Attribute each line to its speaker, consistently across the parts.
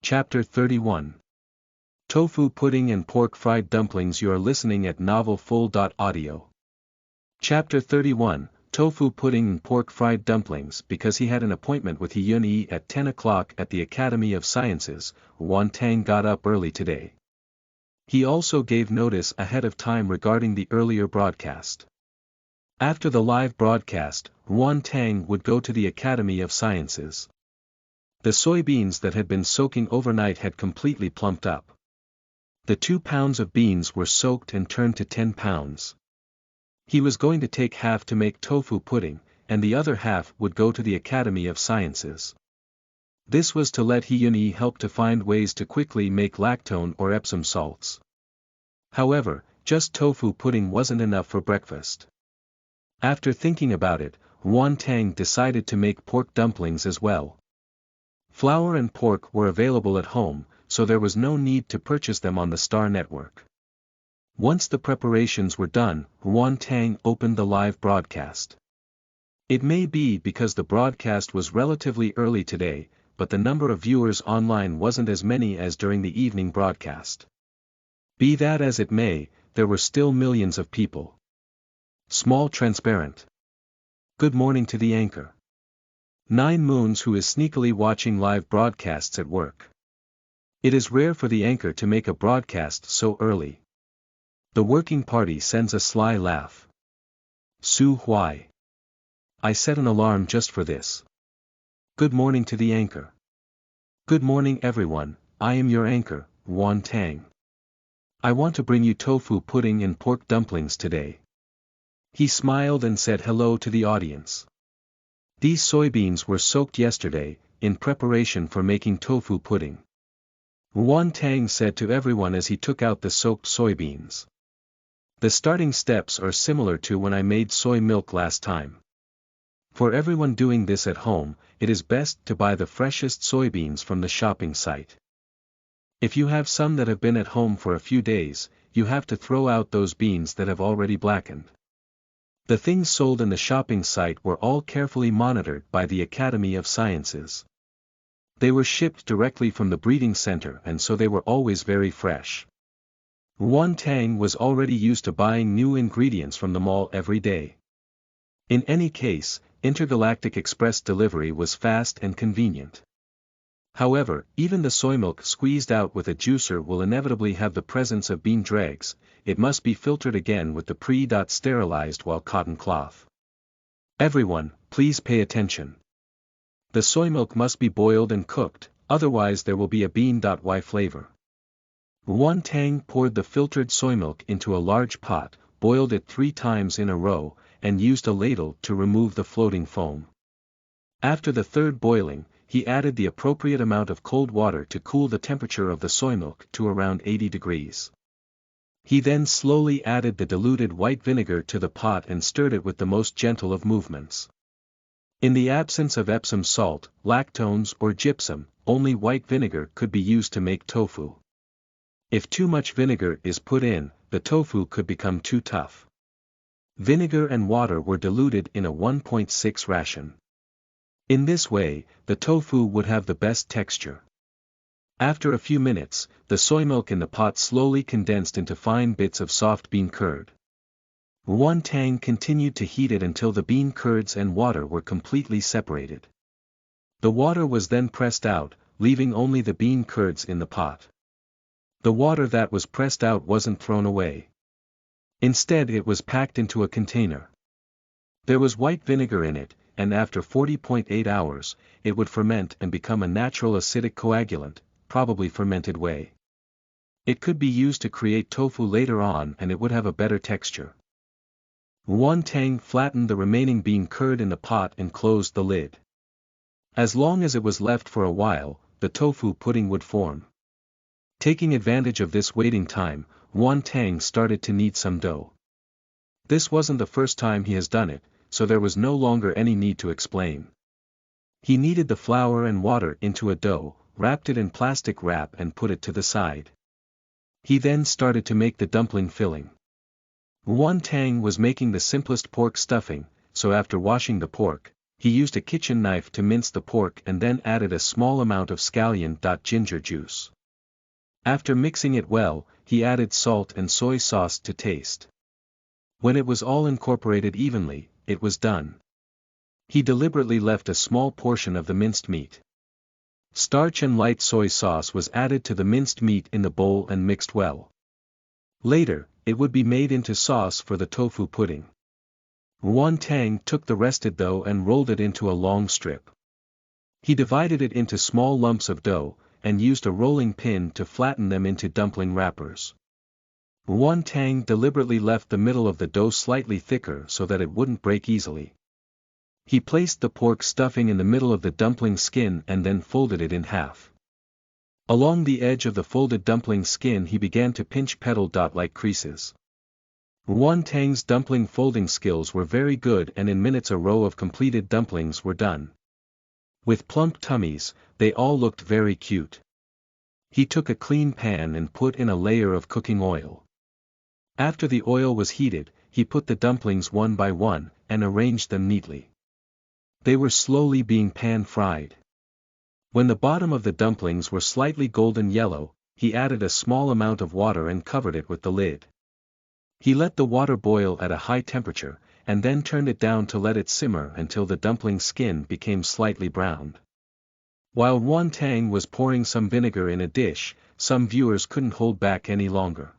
Speaker 1: Chapter 31. Tofu Pudding and Pork Fried Dumplings. You are listening at novelfull.audio. Chapter 31. Tofu Pudding and Pork Fried Dumplings. Because he had an appointment with Hyun-ee at 10 o'clock at the Academy of Sciences, Won-tang got up early today. He also gave notice ahead of time regarding the earlier broadcast. After the live broadcast, Won-tang would go to the Academy of Sciences. The soybeans that had been soaking overnight had completely plumped up. The 2 pounds of beans were soaked and turned to 10 pounds. He was going to take half to make tofu pudding, and the other half would go to the Academy of Sciences. This was to let Hyun-ee help to find ways to quickly make lactone or Epsom salts. However, just tofu pudding wasn't enough for breakfast. After thinking about it, Won-tang decided to make pork dumplings as well. Flour and pork were available at home, so there was no need to purchase them on the Star Network. Once the preparations were done, Won-tang opened the live broadcast. It may be because the broadcast was relatively early today, but the number of viewers online wasn't as many as during the evening broadcast. Be that as it may, there were still millions of people. Small transparent. Good morning to the anchor. 9 Moons, who is sneakily watching live broadcasts at work. It is rare for the anchor to make a broadcast so early. The working party sends a sly laugh. Su Huai. I set an alarm just for this. Good morning to the anchor. Good morning everyone, I am your anchor, Won-tang. I want to bring you tofu pudding and pork dumplings today. He smiled and said hello to the audience. These soybeans were soaked yesterday, in preparation for making tofu pudding. Won-tang said to everyone as he took out the soaked soybeans. The starting steps are similar to when I made soy milk last time. For everyone doing this at home, it is best to buy the freshest soybeans from the shopping site. If you have some that have been at home for a few days, you have to throw out those beans that have already blackened. The things sold in the shopping site were all carefully monitored by the Academy of Sciences. They were shipped directly from the breeding center and so they were always very fresh. Won-tang was already used to buying new ingredients from the mall every day. In any case, intergalactic express delivery was fast and convenient. However, even the soy milk squeezed out with a juicer will inevitably have the presence of bean dregs. It must be filtered again with the pre-sterilized while cotton cloth. Everyone, please pay attention. The soy milk must be boiled and cooked, otherwise there will be a bean.y flavor. Won-tang poured the filtered soy milk into a large pot, boiled it 3 times in a row, and used a ladle to remove the floating foam. After the 3rd boiling, he added the appropriate amount of cold water to cool the temperature of the soy milk to around 80 degrees. He then slowly added the diluted white vinegar to the pot and stirred it with the most gentle of movements. In the absence of Epsom salt, lactones or gypsum, only white vinegar could be used to make tofu. If too much vinegar is put in, the tofu could become too tough. Vinegar and water were diluted in a 1.6 ration. In this way, the tofu would have the best texture. After a few minutes, the soy milk in the pot slowly condensed into fine bits of soft bean curd. Won-tang continued to heat it until the bean curds and water were completely separated. The water was then pressed out, leaving only the bean curds in the pot. The water that was pressed out wasn't thrown away. Instead it was packed into a container. There was white vinegar in it, and after 40.8 hours, it would ferment and become a natural acidic coagulant, probably fermented whey. It could be used to create tofu later on and it would have a better texture. Won-tang flattened the remaining bean curd in the pot and closed the lid. As long as it was left for a while, the tofu pudding would form. Taking advantage of this waiting time, Won-tang started to knead some dough. This wasn't the first time he has done it, so there was no longer any need to explain. He kneaded the flour and water into a dough, wrapped it in plastic wrap and put it to the side. He then started to make the dumpling filling. Won-tang was making the simplest pork stuffing, so after washing the pork, He used a kitchen knife to mince the pork and then added a small amount of scallion. Ginger juice. After mixing it well, he added salt and soy sauce to taste. When it was all incorporated evenly, it was done. He deliberately left a small portion of the minced meat. Starch and light soy sauce was added to the minced meat in the bowl and mixed well. Later, it would be made into sauce for the tofu pudding. Ruan Tang took the rested dough and rolled it into a long strip. He divided it into small lumps of dough, and used a rolling pin to flatten them into dumpling wrappers. Ruan Tang deliberately left the middle of the dough slightly thicker so that it wouldn't break easily. He placed the pork stuffing in the middle of the dumpling skin and then folded it in half. Along the edge of the folded dumpling skin he began to pinch petal-like creases. Ruan Tang's dumpling folding skills were very good, and in minutes a row of completed dumplings were done. With plump tummies, they all looked very cute. He took a clean pan and put in a layer of cooking oil. After the oil was heated, he put the dumplings one by one, and arranged them neatly. They were slowly being pan-fried. When the bottom of the dumplings were slightly golden yellow, he added a small amount of water and covered it with the lid. He let the water boil at a high temperature, and then turned it down to let it simmer until the dumpling skin became slightly browned. While Ruan Tang was pouring some vinegar in a dish, some viewers couldn't hold back any longer.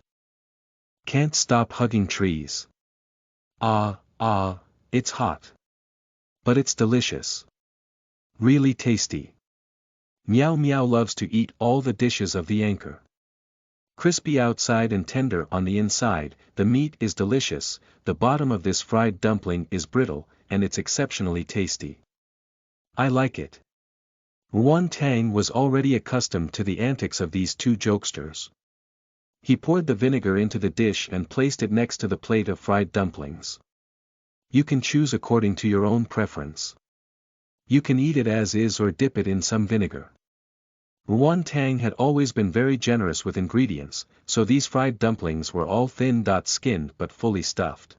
Speaker 1: Can't stop hugging trees. It's hot. But it's delicious. Really tasty. Meow Meow loves to eat all the dishes of the anchor. Crispy outside and tender on the inside, the meat is delicious, the bottom of this fried dumpling is brittle, and it's exceptionally tasty. I like it. Ruan Tang was already accustomed to the antics of these two jokesters. He poured the vinegar into the dish and placed it next to the plate of fried dumplings. You can choose according to your own preference. You can eat it as is or dip it in some vinegar. Ruan Tang had always been very generous with ingredients, so these fried dumplings were all thin-skinned but fully stuffed.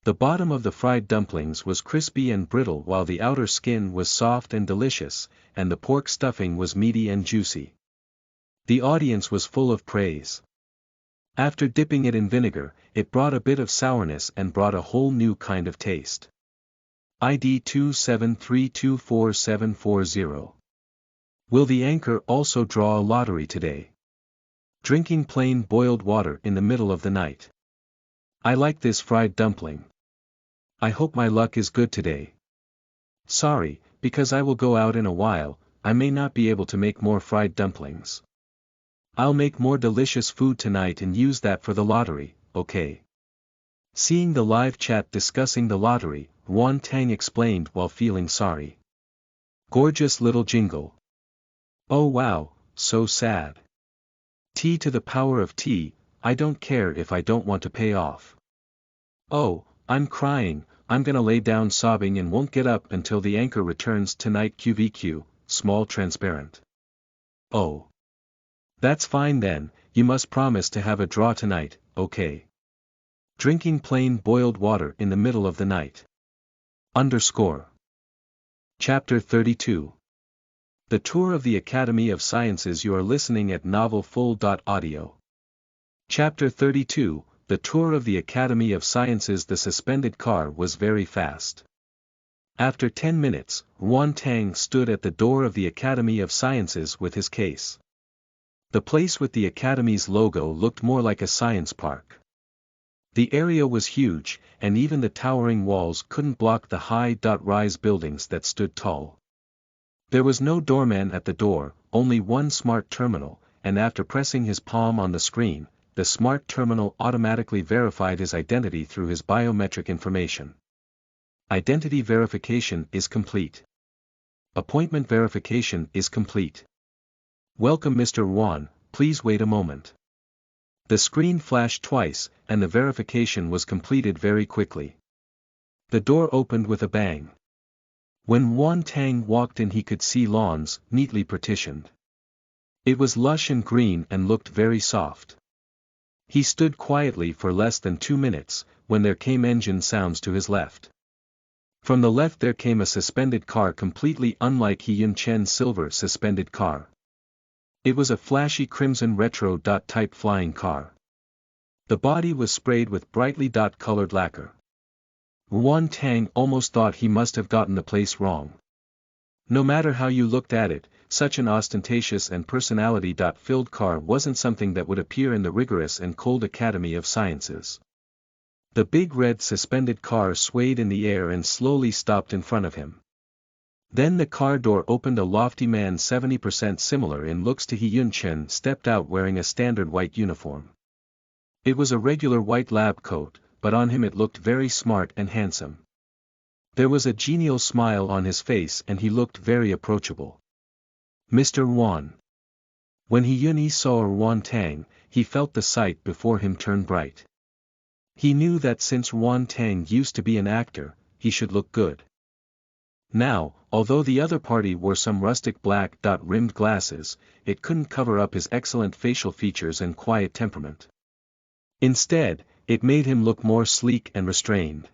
Speaker 1: The bottom of the fried dumplings was crispy and brittle while the outer skin was soft and delicious, and the pork stuffing was meaty and juicy. The audience was full of praise. After dipping it in vinegar, it brought a bit of sourness and brought a whole new kind of taste. ID 273244740. Will the anchor also draw a lottery today? Drinking plain boiled water in the middle of the night. I like this fried dumpling. I hope my luck is good today. Sorry, because I will go out in a while, I may not be able to make more fried dumplings. I'll make more delicious food tonight and use that for the lottery, okay? Seeing the live chat discussing the lottery, Ruan Tang explained while feeling sorry. Gorgeous little jingle. Oh wow, so sad. T to the power of T, I don't care if I don't want to pay off. Oh, I'm crying, I'm gonna lay down sobbing and won't get up until the anchor returns tonight. QVQ, small transparent. Oh. That's fine then, you must promise to have a draw tonight, okay? Drinking plain boiled water in the middle of the night. Chapter 32. The Tour of the Academy of Sciences. You are listening at novelfull.audio. Chapter 32, The Tour of the Academy of Sciences. The suspended car was very fast. After 10 minutes, Ruan Tang stood at the door of the Academy of Sciences with his case. The place with the Academy's logo looked more like a science park. The area was huge, and even the towering walls couldn't block the high-rise buildings that stood tall. There was no doorman at the door, only one smart terminal, and after pressing his palm on the screen, the smart terminal automatically verified his identity through his biometric information. Identity verification is complete. Appointment verification is complete. Welcome Mr. Ruan, please wait a moment. The screen flashed twice, and the verification was completed very quickly. The door opened with a bang. When Ruan Tang walked in he could see lawns, neatly partitioned. It was lush and green and looked very soft. He stood quietly for less than 2 minutes, when there came engine sounds to his left. From the left there came a suspended car completely unlike Hyun Chen's silver suspended car. It was a flashy crimson retro-type flying car. The body was sprayed with brightly colored lacquer. Won Tang almost thought he must have gotten the place wrong. No matter how you looked at it, such an ostentatious and personality-filled car wasn't something that would appear in the rigorous and cold Academy of Sciences. The big red suspended car swayed in the air and slowly stopped in front of him. Then the car door opened. A lofty man 70% similar in looks to Hyun Chen stepped out wearing a standard white uniform. It was a regular white lab coat, but on him it looked very smart and handsome. There was a genial smile on his face and he looked very approachable. Mr. Won. When Hyun saw Won Tang, he felt the sight before him turn bright. He knew that since Won Tang used to be an actor, he should look good. Now, although the other party wore some rustic black-rimmed glasses, it couldn't cover up his excellent facial features and quiet temperament. Instead, it made him look more sleek and restrained.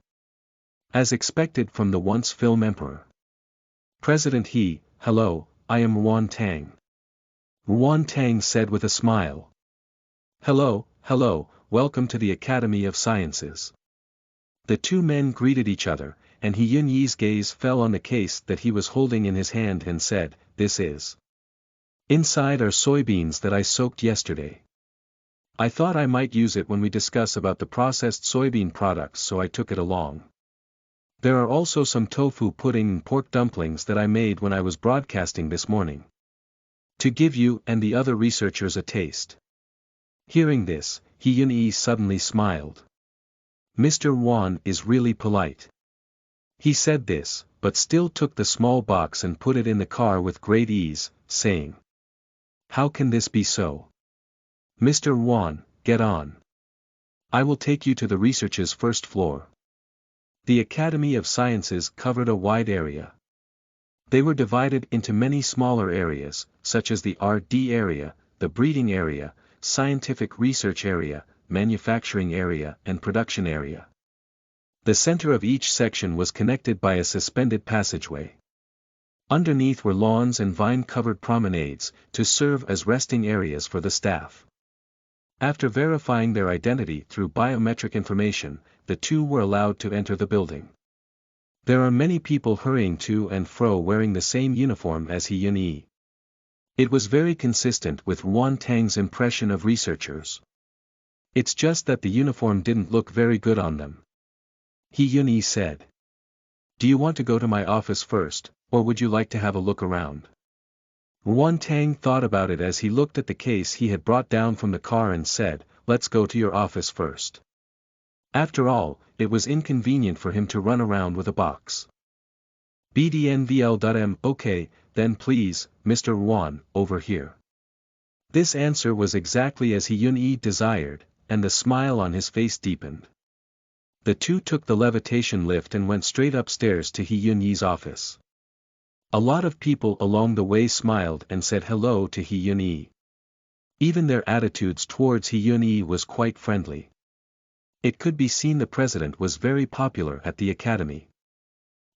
Speaker 1: As expected from the once film emperor. President He, hello, I am Won Tang. Won Tang said with a smile. Hello, welcome to the Academy of Sciences. The two men greeted each other, and Hyun Yi's gaze fell on the case that he was holding in his hand and said, "This is. Inside are soybeans that I soaked yesterday. I thought I might use it when we discuss about the processed soybean products, so I took it along. There are also some tofu pudding and pork dumplings that I made when I was broadcasting this morning. To give you and the other researchers a taste." Hearing this, Hyun Yi suddenly smiled. Mr. Won is really polite. He said this, but still took the small box and put it in the car with great ease, saying, "How can this be so? Mr. Won, get on. I will take you to the research's first floor." The Academy of Sciences covered a wide area. They were divided into many smaller areas, such as the R&D area, the breeding area, scientific research area, manufacturing area and production area. The center of each section was connected by a suspended passageway. Underneath were lawns and vine-covered promenades, to serve as resting areas for the staff. After verifying their identity through biometric information, the two were allowed to enter the building. There are many people hurrying to and fro wearing the same uniform as Hyun Yi. It was very consistent with Won Tang's impression of researchers. It's just that the uniform didn't look very good on them. Hyun Yi said. "Do you want to go to my office first, or would you like to have a look around?" Won Tang thought about it as he looked at the case he had brought down from the car and said, "Let's go to your office first." After all, it was inconvenient for him to run around with a box. BDNVL.M. Okay, then please, Mr. Won, over here. This answer was exactly as Hyun Yi desired, and the smile on his face deepened. The two took the levitation lift and went straight upstairs to Hyun Yi's office. A lot of people along the way smiled and said hello to Hyun Yi. Even their attitudes towards Hyun Yi was quite friendly. It could be seen the president was very popular at the academy.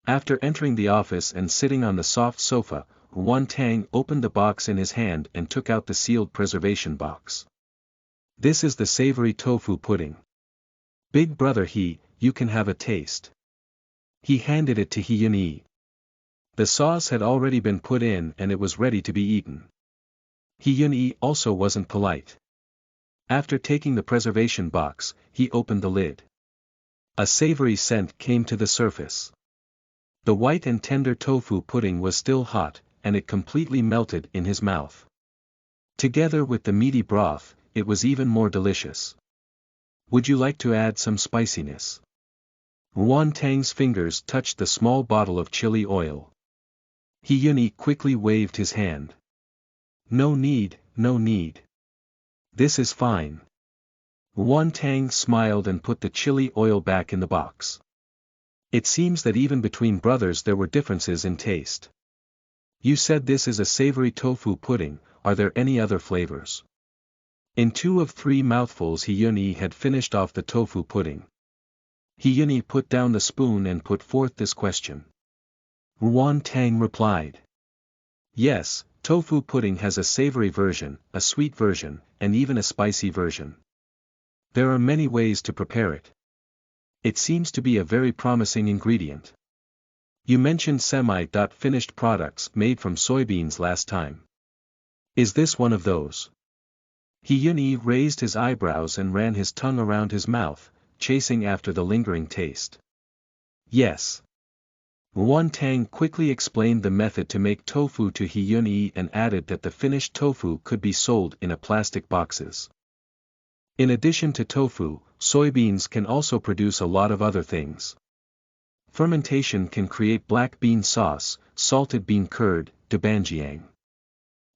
Speaker 1: After entering the office and sitting on the soft sofa, Won Tang opened the box in his hand and took out the sealed preservation box. "This is the savory tofu pudding. Big brother He, you can have a taste." He handed it to Hyun Yi. The sauce had already been put in and it was ready to be eaten. Hyun Yi also wasn't polite. After taking the preservation box, he opened the lid. A savory scent came to the surface. The white and tender tofu pudding was still hot, and it completely melted in his mouth. Together with the meaty broth, it was even more delicious. "Would you like to add some spiciness?" Won Tang's fingers touched the small bottle of chili oil. Hyun Yi quickly waved his hand. No need. This is fine." Won Tang smiled and put the chili oil back in the box. It seems that even between brothers there were differences in taste. "You said this is a savory tofu pudding, are there any other flavors?" In 2 of 3 mouthfuls Hyun Yi had finished off the tofu pudding. Hyuni put down the spoon and put forth this question. Ruan Tang replied. Yes, tofu pudding has a savory version, a sweet version, and even a spicy version. There are many ways to prepare it. It seems to be a very promising ingredient. You mentioned semi-finished products made from soybeans last time. Is this one of those? Hyuni raised his eyebrows and ran his tongue around his mouth, chasing after the lingering taste. Yes. Ruan Tang quickly explained the method to make tofu to Hyuni and added that the finished tofu could be sold in plastic boxes. In addition to tofu, soybeans can also produce a lot of other things. Fermentation can create black bean sauce, salted bean curd, doubanjiang.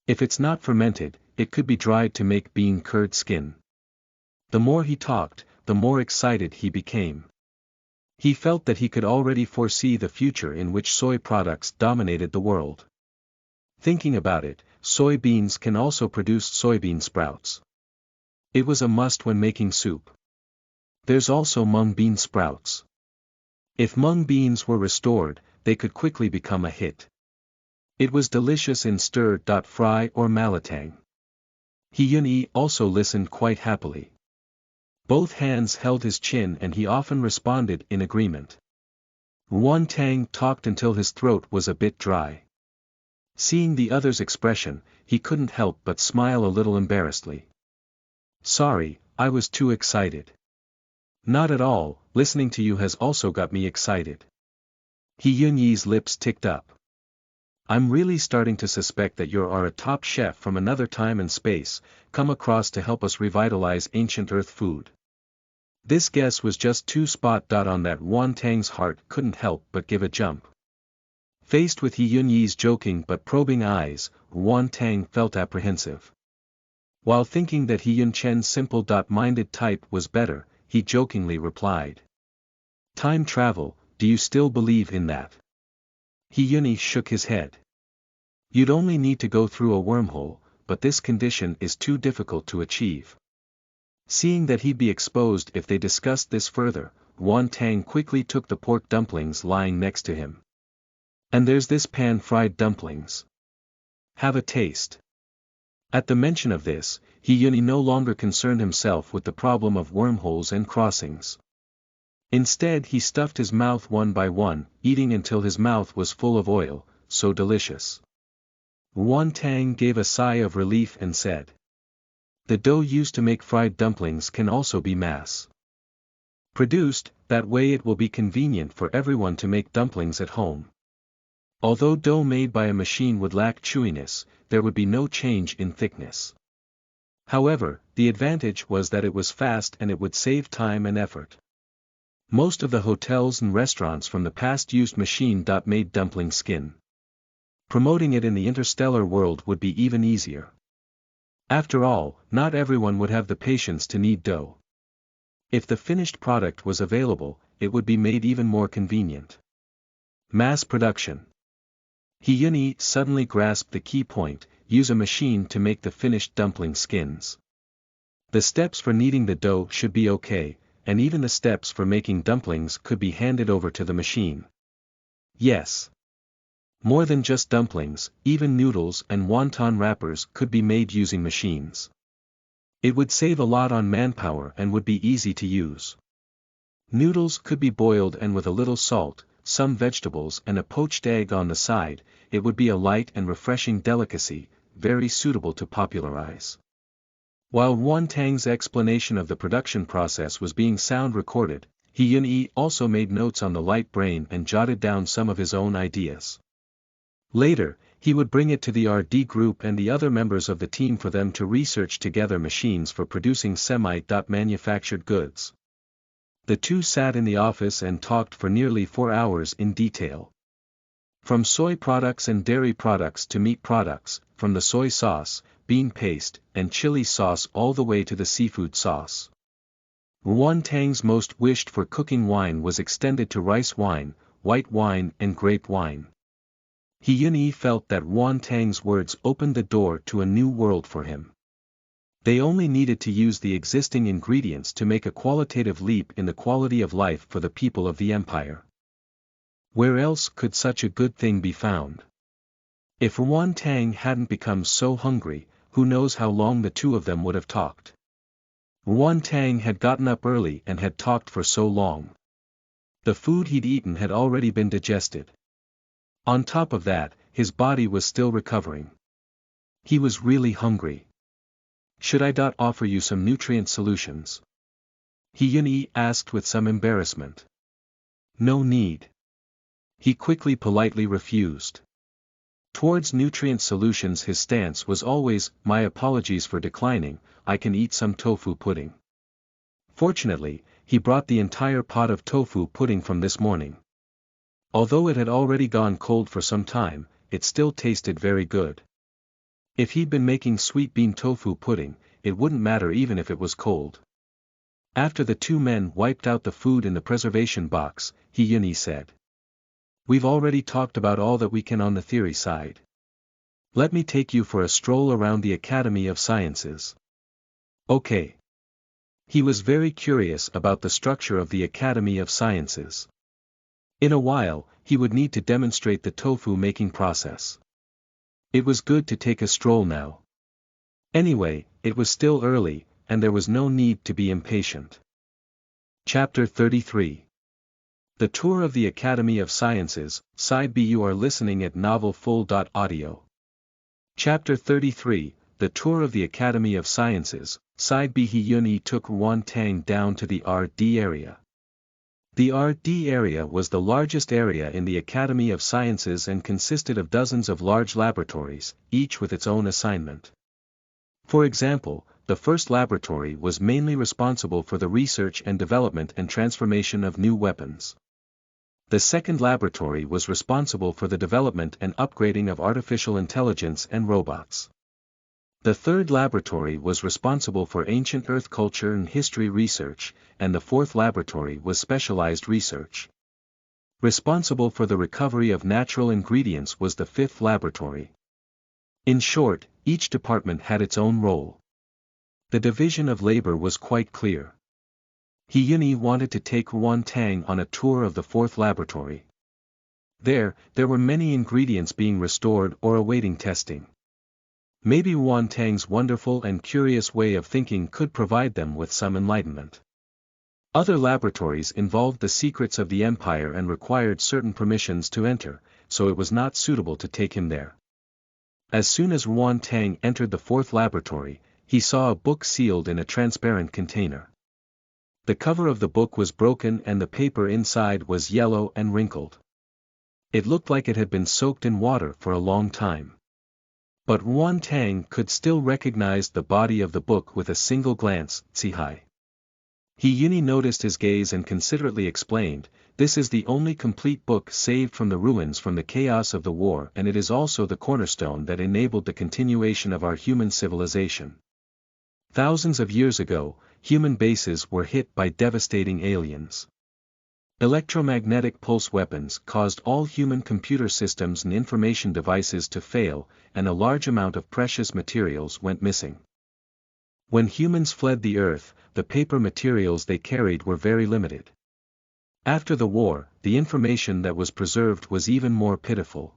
Speaker 1: If it's not fermented, it could be dried to make bean curd skin. The more he talked, the more excited he became. He felt that he could already foresee the future in which soy products dominated the world. Thinking about it, soybeans can also produce soybean sprouts. It was a must when making soup. There's also mung bean sprouts. If mung beans were restored, they could quickly become a hit. It was delicious in stir-fry or malatang. Hyuni also listened quite happily. Both hands held his chin and he often responded in agreement. Ruan Tang talked until his throat was a bit dry. Seeing the other's expression, he couldn't help but smile a little embarrassedly. Sorry, I was too excited. Not at all, listening to you has also got me excited. Hyunyi's lips ticked up. I'm really starting to suspect that you are a top chef from another time and space, come across to help us revitalize ancient earth food. This guess was just too spot on that. Ruan Tang's heart couldn't help but give a jump. Faced with Hyunyi's joking but probing eyes, Ruan Tang felt apprehensive. While thinking that Hyun Chen's simple-minded type was better, he jokingly replied. Time travel, do you still believe in that? Hyuni shook his head. You'd only need to go through a wormhole, but this condition is too difficult to achieve. Seeing that he'd be exposed if they discussed this further, Ruan Tang quickly took the pork dumplings lying next to him. And there's this pan-fried dumplings. Have a taste. At the mention of this, Hyuni no longer concerned himself with the problem of wormholes and crossings. Instead he stuffed his mouth one by one, eating until his mouth was full of oil, so delicious. Ruan Tang gave a sigh of relief and said. The dough used to make fried dumplings can also be mass produced, that way it will be convenient for everyone to make dumplings at home. Although dough made by a machine would lack chewiness, there would be no change in thickness. However, the advantage was that it was fast and it would save time and effort. Most of the hotels and restaurants from the past used machine-made dumpling skin. Promoting it in the interstellar world would be even easier. After all, not everyone would have the patience to knead dough. If the finished product was available, it would be made even more convenient. Mass production. Hyuni suddenly grasped the key point, use a machine to make the finished dumpling skins. The steps for kneading the dough should be okay, and even the steps for making dumplings could be handed over to the machine. Yes. More than just dumplings, even noodles and wonton wrappers could be made using machines. It would save a lot on manpower and would be easy to use. Noodles could be boiled and with a little salt, some vegetables and a poached egg on the side, it would be a light and refreshing delicacy, very suitable to popularize. While Ruan Tang's explanation of the production process was being sound recorded, Hyun-yi also made notes on the light brain and jotted down some of his own ideas. Later, he would bring it to the R&D group and the other members of the team for them to research together machines for producing semi-manufactured goods. The two sat in the office and talked for nearly 4 hours in detail. From soy products and dairy products to meat products, from the soy sauce, bean paste, and chili sauce all the way to the seafood sauce. Ruan Tang's most wished-for cooking wine was extended to rice wine, white wine and grape wine. Hyun-yi felt that Ruan Tang's words opened the door to a new world for him. They only needed to use the existing ingredients to make a qualitative leap in the quality of life for the people of the empire. Where else could such a good thing be found? If Ruan Tang hadn't become so hungry, who knows how long the two of them would have talked. Ruan Tang had gotten up early and had talked for so long. The food he'd eaten had already been digested. On top of that, his body was still recovering. He was really hungry. Should I offer you some nutrient solutions? He asked with some embarrassment. No need. He quickly politely refused. Towards nutrient solutions his stance was always, my apologies for declining, I can eat some tofu pudding. Fortunately, he brought the entire pot of tofu pudding from this morning. Although it had already gone cold for some time, it still tasted very good. If he'd been making sweet bean tofu pudding, it wouldn't matter even if it was cold. After the two men wiped out the food in the preservation box, He said. We've already talked about all that we can on the theory side. Let me take you for a stroll around the Academy of Sciences. Okay. He was very curious about the structure of the Academy of Sciences. In a while, he would need to demonstrate the tofu making process. It was good to take a stroll now. Anyway, it was still early, and there was no need to be impatient. Chapter 33. The Tour of the Academy of Sciences, Side B. You are listening at novelfull.audio. Chapter 33, The Tour of the Academy of Sciences, Side B. He took Ruan Tang down to the R&D area. The R&D area was the largest area in the Academy of Sciences and consisted of dozens of large laboratories, each with its own assignment. For example, the first laboratory was mainly responsible for the research and development and transformation of new weapons. The second laboratory was responsible for the development and upgrading of artificial intelligence and robots. The third laboratory was responsible for ancient Earth culture and history research, and the fourth laboratory was specialized research. Responsible for the recovery of natural ingredients was the fifth laboratory. In short, each department had its own role. The division of labor was quite clear. He wanted to take Ruan Tang on a tour of the fourth laboratory. There were many ingredients being restored or awaiting testing. Maybe Ruan Tang's wonderful and curious way of thinking could provide them with some enlightenment. Other laboratories involved the secrets of the empire and required certain permissions to enter, so it was not suitable to take him there. As soon as Ruan Tang entered the fourth laboratory, he saw a book sealed in a transparent container. The cover of the book was broken and the paper inside was yellow and wrinkled. It looked like it had been soaked in water for a long time. But Ruan Tang could still recognize the body of the book with a single glance. Tsihai. He noticed his gaze and considerately explained, this is the only complete book saved from the ruins from the chaos of the war, and it is also the cornerstone that enabled the continuation of our human civilization. Thousands of years ago, human bases were hit by devastating aliens. Electromagnetic pulse weapons caused all human computer systems and information devices to fail, and a large amount of precious materials went missing. When humans fled the Earth, the paper materials they carried were very limited. After the war, the information that was preserved was even more pitiful.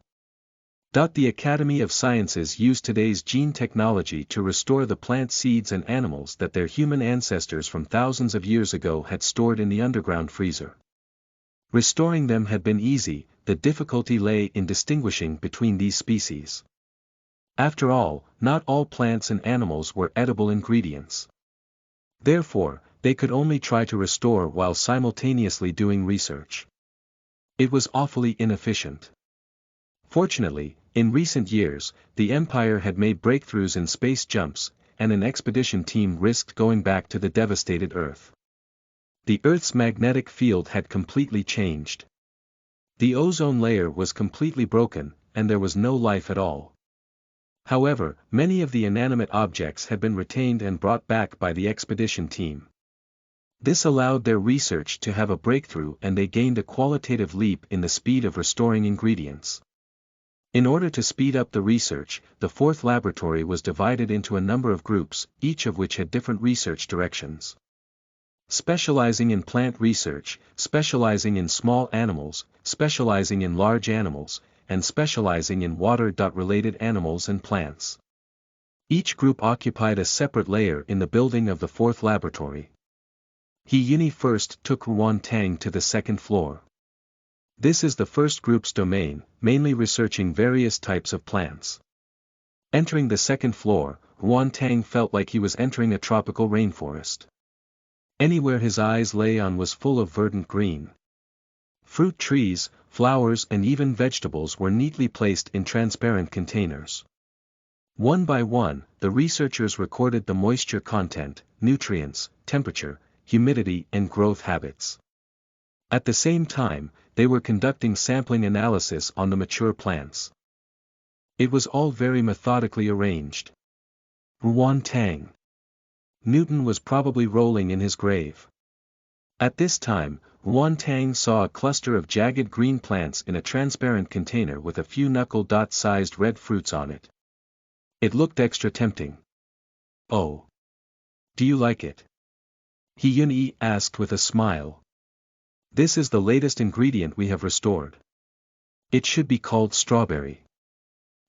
Speaker 1: The Academy of Sciences used today's gene technology to restore the plant seeds and animals that their human ancestors from thousands of years ago had stored in the underground freezer. Restoring them had been easy, the difficulty lay in distinguishing between these species. After all, not all plants and animals were edible ingredients. Therefore, they could only try to restore while simultaneously doing research. It was awfully inefficient. Fortunately, in recent years, the Empire had made breakthroughs in space jumps, and an expedition team risked going back to the devastated Earth. The Earth's magnetic field had completely changed. The ozone layer was completely broken, and there was no life at all. However, many of the inanimate objects had been retained and brought back by the expedition team. This allowed their research to have a breakthrough and they gained a qualitative leap in the speed of restoring ingredients. In order to speed up the research, the fourth laboratory was divided into a number of groups, each of which had different research directions. Specializing in plant research, specializing in small animals, specializing in large animals, and specializing in water-related animals and plants. Each group occupied a separate layer in the building of the fourth laboratory. He first took Ruan Tang to the second floor. This is the first group's domain, mainly researching various types of plants. Entering the second floor, Ruan Tang felt like he was entering a tropical rainforest. Anywhere his eyes lay on was full of verdant green. Fruit trees, flowers and even vegetables were neatly placed in transparent containers. One by one, the researchers recorded the moisture content, nutrients, temperature, humidity and growth habits. At the same time, they were conducting sampling analysis on the mature plants. It was all very methodically arranged. Ruan Tang. Newton was probably rolling in his grave. At this time, Ruan Tang saw a cluster of jagged green plants in a transparent container with a few knuckle-sized red fruits on it. It looked extra tempting. "Oh. Do you like it?" He asked with a smile. "This is the latest ingredient we have restored. It should be called strawberry.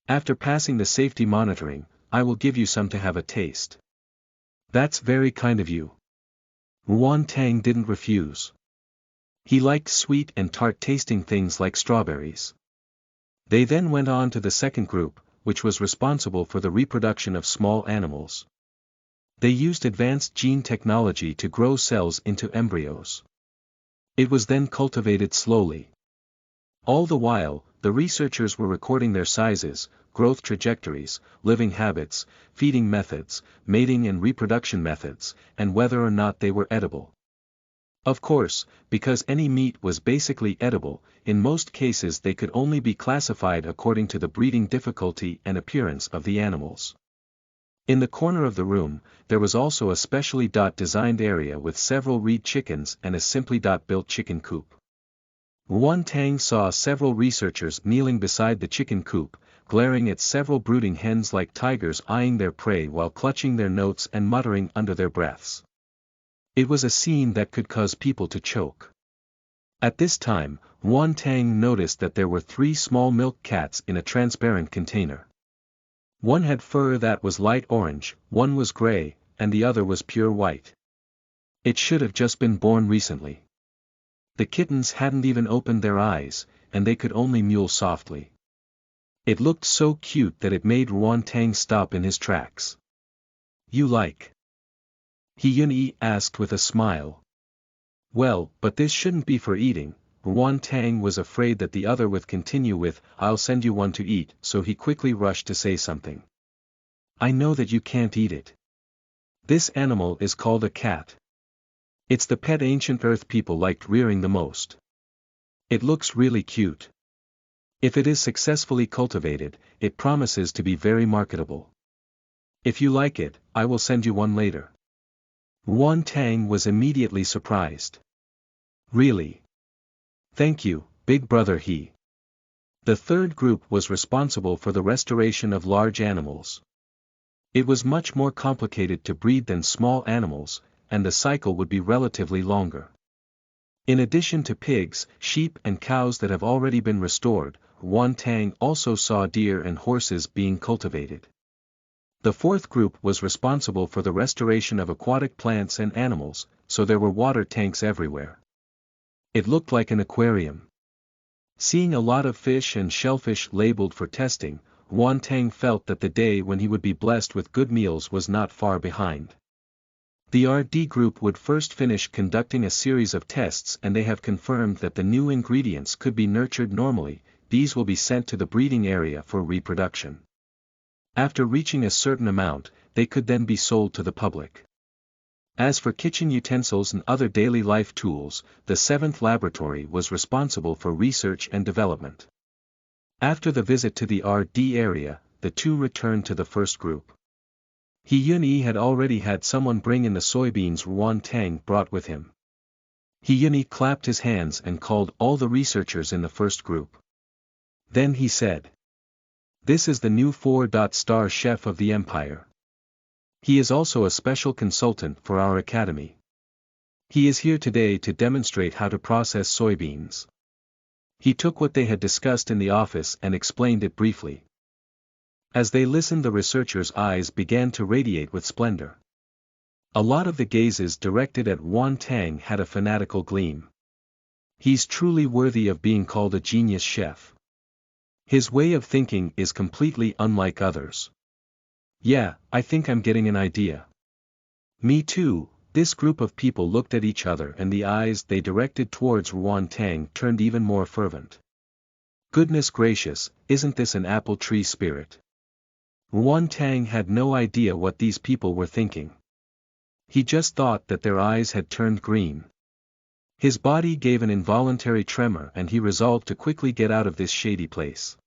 Speaker 1: After passing the safety monitoring, I will give you some to have a taste." "That's very kind of you." Ruan Tang didn't refuse. He liked sweet and tart-tasting things like strawberries. They then went on to the second group, which was responsible for the reproduction of small animals. They used advanced gene technology to grow cells into embryos. It was then cultivated slowly. All the while, the researchers were recording their sizes, growth trajectories, living habits, feeding methods, mating and reproduction methods, and whether or not they were edible. Of course, because any meat was basically edible, in most cases they could only be classified according to the breeding difficulty and appearance of the animals. In the corner of the room, there was also a specially designed area with several reed chickens and a simply built chicken coop. Ruan Tang saw several researchers kneeling beside the chicken coop, glaring at several brooding hens like tigers eyeing their prey while clutching their notes and muttering under their breaths. It was a scene that could cause people to choke. At this time, Ruan Tang noticed that there were 3 small milk cats in a transparent container. One had fur that was light orange, one was gray, and the other was pure white. It should have just been born recently. The kittens hadn't even opened their eyes, and they could only mew softly. It looked so cute that it made Ruan Tang stop in his tracks. "You like?" He asked with a smile. "Well, but this shouldn't be for eating." Ruan Tang was afraid that the other would continue with, "I'll send you one to eat," so he quickly rushed to say something. "I know that you can't eat it. This animal is called a cat. It's the pet ancient Earth people liked rearing the most. It looks really cute. If it is successfully cultivated, it promises to be very marketable. If you like it, I will send you one later." Ruan Tang was immediately surprised. "Really? Thank you, big brother he." The third group was responsible for the restoration of large animals. It was much more complicated to breed than small animals, and the cycle would be relatively longer. In addition to pigs, sheep and cows that have already been restored, Ruan Tang also saw deer and horses being cultivated. The fourth group was responsible for the restoration of aquatic plants and animals, so there were water tanks everywhere. It looked like an aquarium. Seeing a lot of fish and shellfish labeled for testing, Ruan Tang felt that the day when he would be blessed with good meals was not far behind. The RD group would first finish conducting a series of tests, and they have confirmed that the new ingredients could be nurtured normally. These will be sent to the breeding area for reproduction. After reaching a certain amount, they could then be sold to the public. As for kitchen utensils and other daily life tools, the seventh laboratory was responsible for research and development. After the visit to the RD area, the two returned to the first group. He had already had someone bring in the soybeans Ruan Tang brought with him. He clapped his hands and called all the researchers in the first group. Then he said, This is the new 4-star chef of the empire. He is also a special consultant for our academy. He is here today to demonstrate how to process soybeans. He took what they had discussed in the office and explained it briefly. As they listened, the researchers' eyes began to radiate with splendor. A lot of the gazes directed at Yuan Tang had a fanatical gleam. He's truly worthy of being called a genius chef. His way of thinking is completely unlike others. Yeah, I think I'm getting an idea. Me too. This group of people looked at each other and the eyes they directed towards Yuan Tang turned even more fervent. Goodness gracious, isn't this an apple tree spirit? Yuan Tang had no idea what these people were thinking. He just thought that their eyes had turned green. His body gave an involuntary tremor and he resolved to quickly get out of this shady place.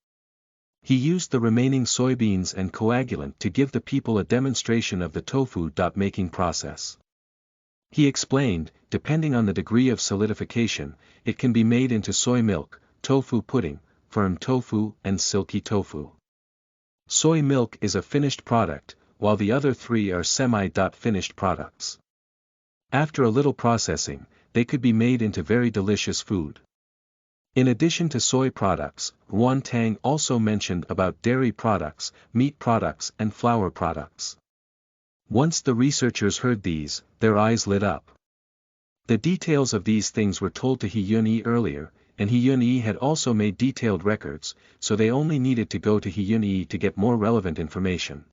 Speaker 1: He used the remaining soybeans and coagulant to give the people a demonstration of the tofu making process. He explained, depending on the degree of solidification, it can be made into soy milk, tofu pudding, firm tofu and silky tofu. Soy milk is a finished product, while the other three are semi-finished products. After a little processing, they could be made into very delicious food. In addition to soy products, Yuan Tang also mentioned about dairy products, meat products and flour products. Once the researchers heard these, their eyes lit up. The details of these things were told to He Yun-yi earlier, and He Yun-yi had also made detailed records, so they only needed to go to He Yun-yi to get more relevant information.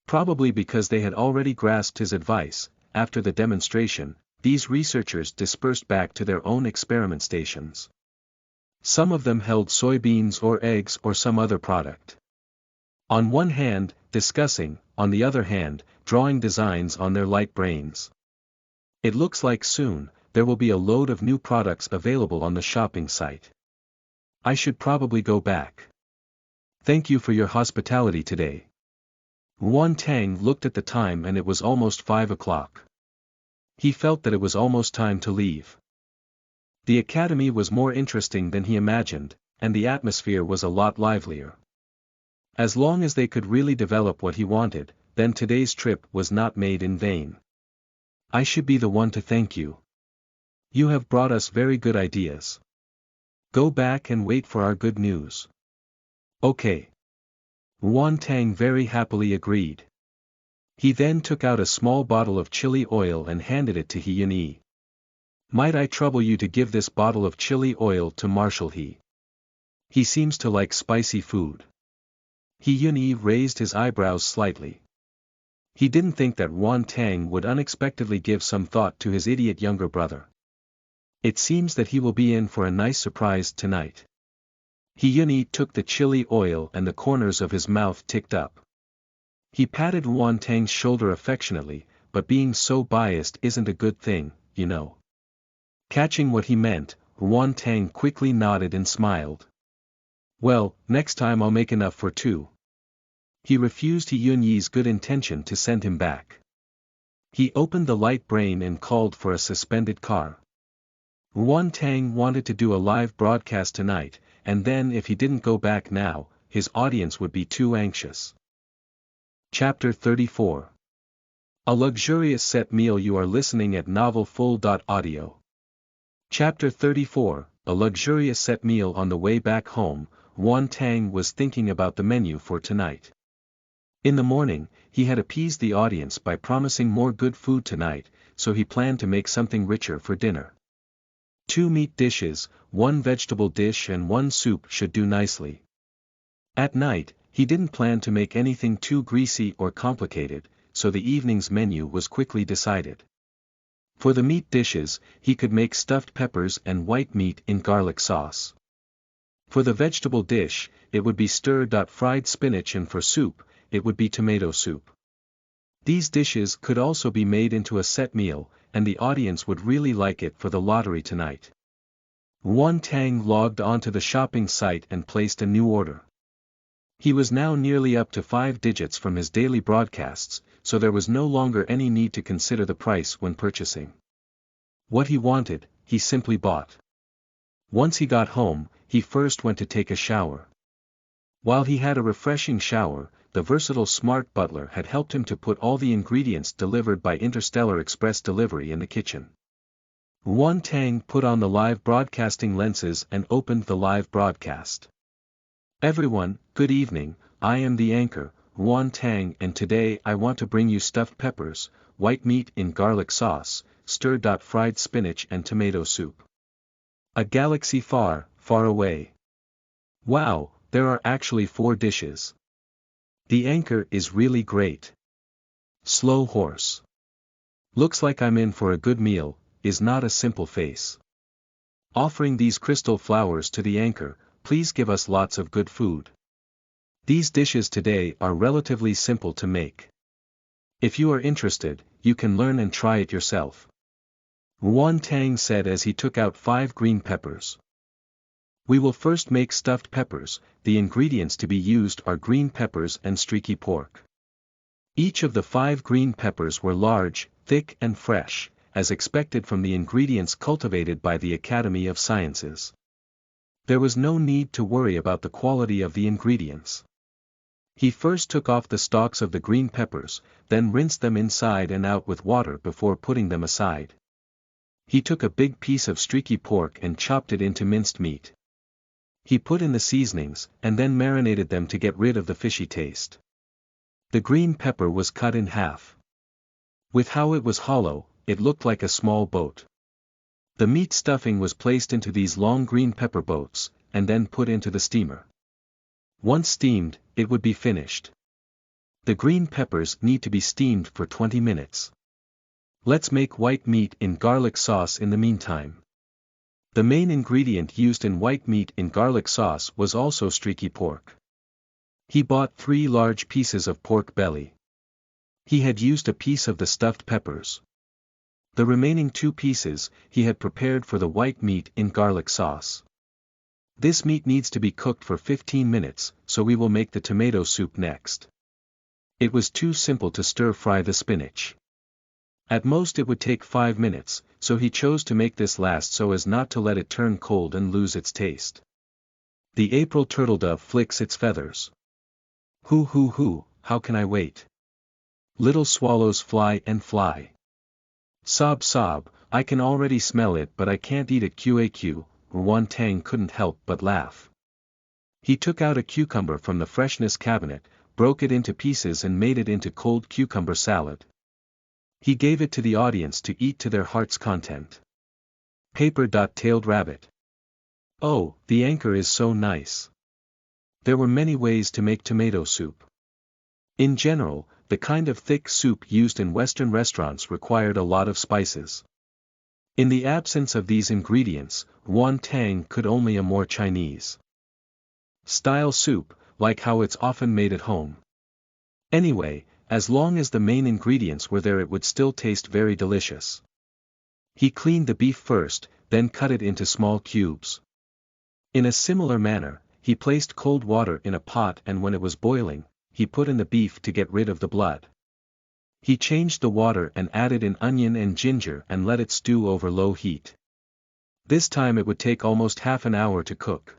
Speaker 1: Probably because they had already grasped his advice, after the demonstration, these researchers dispersed back to their own experiment stations. Some of them held soybeans or eggs or some other product. On one hand, discussing, on the other hand, drawing designs on their light brains. It looks like soon, there will be a load of new products available on the shopping site. I should probably go back. Thank you for your hospitality today. Yuan Tang looked at the time and it was almost 5 o'clock. He felt that it was almost time to leave. The academy was more interesting than he imagined, and the atmosphere was a lot livelier. As long as they could really develop what he wanted, then today's trip was not made in vain. I should be the one to thank you. You have brought us very good ideas. Go back and wait for our good news. Okay. Yuan Tang very happily agreed. He then took out a small bottle of chili oil and handed it to He Yun-yi. Might I trouble you to give this bottle of chili oil to Marshal He? He seems to like spicy food. He Yun-yi raised his eyebrows slightly. He didn't think that Yuan Tang would unexpectedly give some thought to his idiot younger brother. It seems that he will be in for a nice surprise tonight. He Yun-yi took the chili oil and the corners of his mouth ticked up. He patted Yuan Tang's shoulder affectionately, but being so biased isn't a good thing, you know. Catching what he meant, Yuan Tang quickly nodded and smiled. Well, next time I'll make enough for two. He refused He Yun-yi's good intention to send him back. He opened the light brain and called for a suspended car. Yuan Tang wanted to do a live broadcast tonight, and then if he didn't go back now, his audience would be too anxious. Chapter 34. A luxurious set meal. You are listening at novelfull.audio. Chapter 34. A luxurious set meal. On the way back home, Yuan Tang was thinking about the menu for tonight. In the morning, he had appeased the audience by promising more good food tonight, so he planned to make something richer for dinner. 2 meat dishes, 1 vegetable dish and 1 soup should do nicely. At night, he didn't plan to make anything too greasy or complicated, so the evening's menu was quickly decided. For the meat dishes, he could make stuffed peppers and white meat in garlic sauce. For the vegetable dish, it would be stir-fried spinach, and for soup, it would be tomato soup. These dishes could also be made into a set meal, and the audience would really like it for the lottery tonight. Yuan Tang logged onto the shopping site and placed a new order. He was now nearly up to 5 digits from his daily broadcasts, so there was no longer any need to consider the price when purchasing. What he wanted, he simply bought. Once he got home, he first went to take a shower. While he had a refreshing shower, the versatile smart butler had helped him to put all the ingredients delivered by Interstellar Express delivery in the kitchen. Yuan Tang put on the live broadcasting lenses and opened the live broadcast. Everyone, good evening, I am the anchor, Yuan Tang, and today I want to bring you stuffed peppers, white meat in garlic sauce, stir-fried spinach and tomato soup. A galaxy far, far away. Wow, there are actually 4 dishes. The anchor is really great. Slow horse. Looks like I'm in for a good meal, is not a simple face. Offering these crystal flowers to the anchor, please give us lots of good food. These dishes today are relatively simple to make. If you are interested, you can learn and try it yourself. Yuan Tang said as he took out 5 green peppers. We will first make stuffed peppers. The ingredients to be used are green peppers and streaky pork. Each of the 5 green peppers were large, thick and fresh, as expected from the ingredients cultivated by the Academy of Sciences. There was no need to worry about the quality of the ingredients. He first took off the stalks of the green peppers, then rinsed them inside and out with water before putting them aside. He took a big piece of streaky pork and chopped it into minced meat. He put in the seasonings, and then marinated them to get rid of the fishy taste. The green pepper was cut in half. With how it was hollow, it looked like a small boat. The meat stuffing was placed into these long green pepper boats, and then put into the steamer. Once steamed, it would be finished. The green peppers need to be steamed for 20 minutes. Let's make white meat in garlic sauce in the meantime. The main ingredient used in white meat in garlic sauce was also streaky pork. He bought 3 large pieces of pork belly. He had used a piece of the stuffed peppers. The remaining 2 pieces, he had prepared for the white meat in garlic sauce. This meat needs to be cooked for 15 minutes, so we will make the tomato soup next. It was too simple to stir-fry the spinach. At most it would take 5 minutes, so he chose to make this last so as not to let it turn cold and lose its taste. The April turtledove flicks its feathers. Hoo, how can I wait? Little swallows fly and fly. Sob, I can already smell it but I can't eat it. Qaq, Yuan Tang couldn't help but laugh. He took out a cucumber from the freshness cabinet, broke it into pieces and made it into cold cucumber salad. He gave it to the audience to eat to their heart's content. Paper-tailed rabbit. Oh, the anchor is so nice. There were many ways to make tomato soup. In general, the kind of thick soup used in Western restaurants required a lot of spices. In the absence of these ingredients, Yuan Tang could only a more Chinese style soup, like how it's often made at home. Anyway, as long as the main ingredients were there it would still taste very delicious. He cleaned the beef first, then cut it into small cubes. In a similar manner, he placed cold water in a pot and when it was boiling, he put in the beef to get rid of the blood. He changed the water and added in onion and ginger and let it stew over low heat. This time it would take almost half an hour to cook.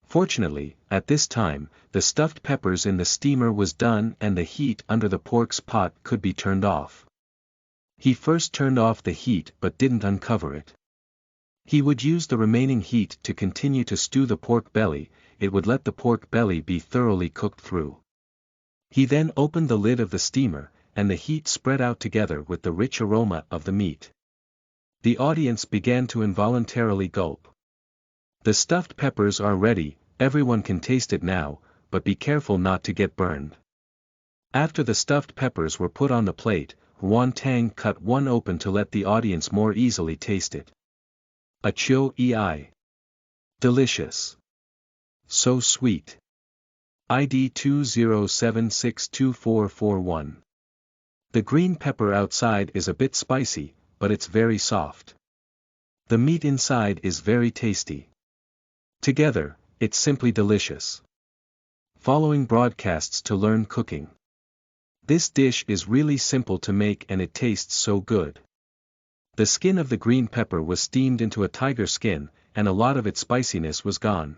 Speaker 1: Fortunately, at this time, the stuffed peppers in the steamer was done and the heat under the pork's pot could be turned off. He first turned off the heat but didn't uncover it. He would use the remaining heat to continue to stew the pork belly. It would let the pork belly be thoroughly cooked through. He then opened the lid of the steamer, and the heat spread out together with the rich aroma of the meat. The audience began to involuntarily gulp. The stuffed peppers are ready, everyone can taste it now, but be careful not to get burned. After the stuffed peppers were put on the plate, Yuan Tang cut one open to let the audience more easily taste it. Achoo-ei. Delicious. So sweet. ID 207624441. The green pepper outside is a bit spicy, but it's very soft. The meat inside is very tasty. Together, it's simply delicious. Following broadcasts to learn cooking. This dish is really simple to make and it tastes so good. The skin of the green pepper was steamed into a tiger skin, and a lot of its spiciness was gone.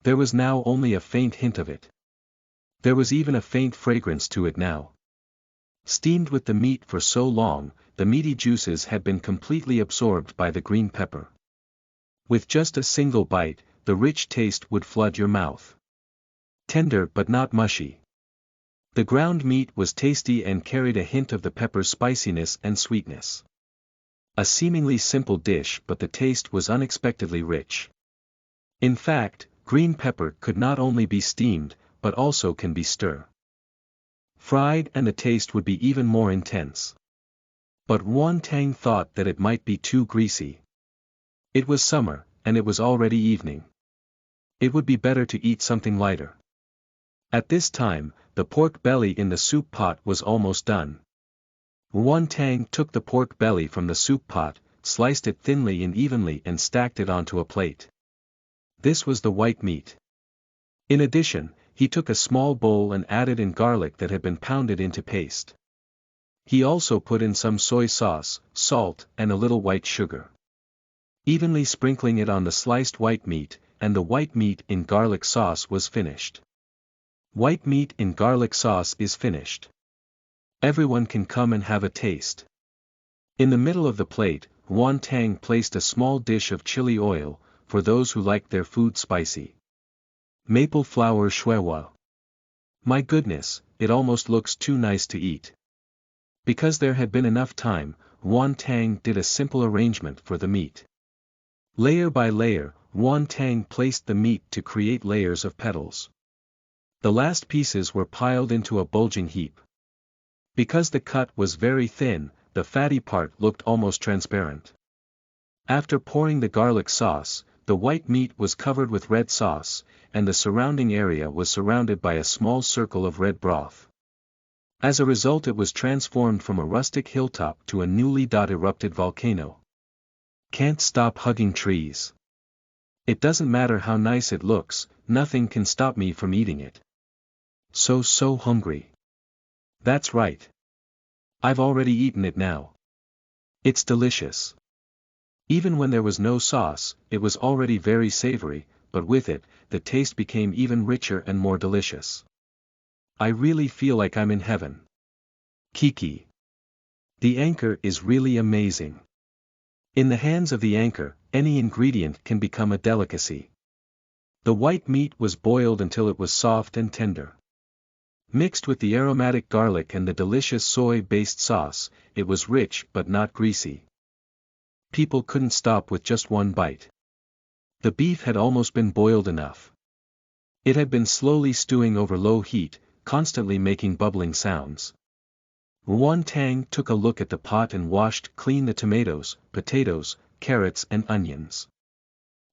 Speaker 1: There was now only a faint hint of it. There was even a faint fragrance to it now. Steamed with the meat for so long, the meaty juices had been completely absorbed by the green pepper. With just a single bite, the rich taste would flood your mouth. Tender but not mushy. The ground meat was tasty and carried a hint of the pepper's spiciness and sweetness. A seemingly simple dish, but the taste was unexpectedly rich. In fact, green pepper could not only be steamed, but also can be stir-fried, and the taste would be even more intense. But Yuan Tang thought that it might be too greasy. It was summer, and it was already evening. It would be better to eat something lighter. At this time, the pork belly in the soup pot was almost done. Yuan Tang took the pork belly from the soup pot, sliced it thinly and evenly and stacked it onto a plate. This was the white meat. In addition, he took a small bowl and added in garlic that had been pounded into paste. He also put in some soy sauce, salt, and a little white sugar. Evenly sprinkling it on the sliced white meat, and the white meat in garlic sauce was finished. White meat in garlic sauce is finished. Everyone can come and have a taste. In the middle of the plate, Yuan Tang placed a small dish of chili oil, for those who like their food spicy. Maple flour shuewa. My goodness, it almost looks too nice to eat. Because there had been enough time, Yuan Tang did a simple arrangement for the meat. Layer by layer, Yuan Tang placed the meat to create layers of petals. The last pieces were piled into a bulging heap. Because the cut was very thin, the fatty part looked almost transparent. After pouring the garlic sauce, the white meat was covered with red sauce, and the surrounding area was surrounded by a small circle of red broth. As a result, it was transformed from a rustic hilltop to a newly erupted volcano. Can't stop hugging trees. It doesn't matter how nice it looks, nothing can stop me from eating it. So hungry. That's right. I've already eaten it now. It's delicious. Even when there was no sauce, it was already very savory, but with it, the taste became even richer and more delicious. I really feel like I'm in heaven. Kiki. The anchor is really amazing. In the hands of the anchor, any ingredient can become a delicacy. The white meat was boiled until it was soft and tender. Mixed with the aromatic garlic and the delicious soy-based sauce, it was rich but not greasy. People couldn't stop with just one bite. The beef had almost been boiled enough. It had been slowly stewing over low heat, constantly making bubbling sounds. Yuan Tang took a look at the pot and washed clean the tomatoes, potatoes, carrots and onions.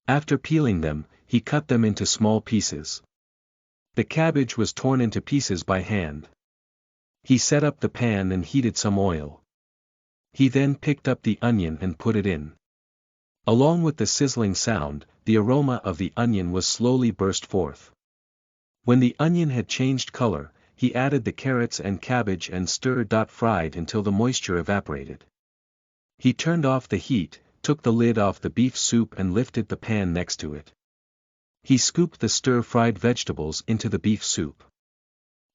Speaker 1: After peeling them, he cut them into small pieces. The cabbage was torn into pieces by hand. He set up the pan and heated some oil. He then picked up the onion and put it in. Along with the sizzling sound, the aroma of the onion was slowly burst forth. When the onion had changed color, he added the carrots and cabbage and stir-fried until the moisture evaporated. He turned off the heat, took the lid off the beef soup and lifted the pan next to it. He scooped the stir-fried vegetables into the beef soup.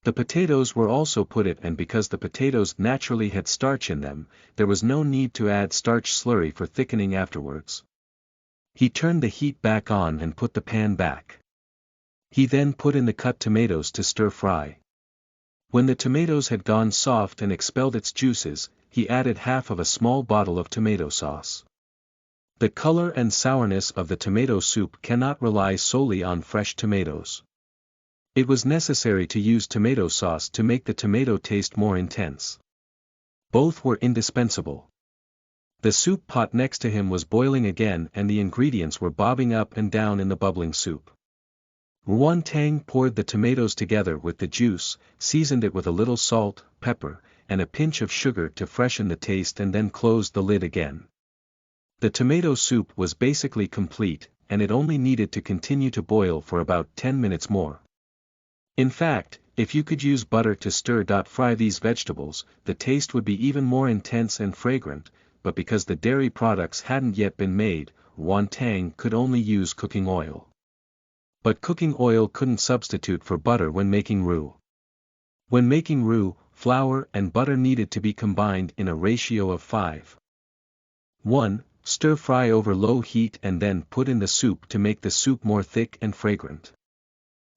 Speaker 1: The potatoes were also put in, and because the potatoes naturally had starch in them, there was no need to add starch slurry for thickening afterwards. He turned the heat back on and put the pan back. He then put in the cut tomatoes to stir-fry. When the tomatoes had gone soft and expelled its juices, he added half of a small bottle of tomato sauce. The color and sourness of the tomato soup cannot rely solely on fresh tomatoes. It was necessary to use tomato sauce to make the tomato taste more intense. Both were indispensable. The soup pot next to him was boiling again and the ingredients were bobbing up and down in the bubbling soup. Yuan Tang poured the tomatoes together with the juice, seasoned it with a little salt, pepper, and a pinch of sugar to freshen the taste and then closed the lid again. The tomato soup was basically complete, and it only needed to continue to boil for about 10 minutes more. In fact, if you could use butter to stir-fry these vegetables, the taste would be even more intense and fragrant, but because the dairy products hadn't yet been made, Yuan Tang could only use cooking oil. But cooking oil couldn't substitute for butter when making roux. When making roux, flour and butter needed to be combined in a ratio of 5:1. Stir fry over low heat and then put in the soup to make the soup more thick and fragrant.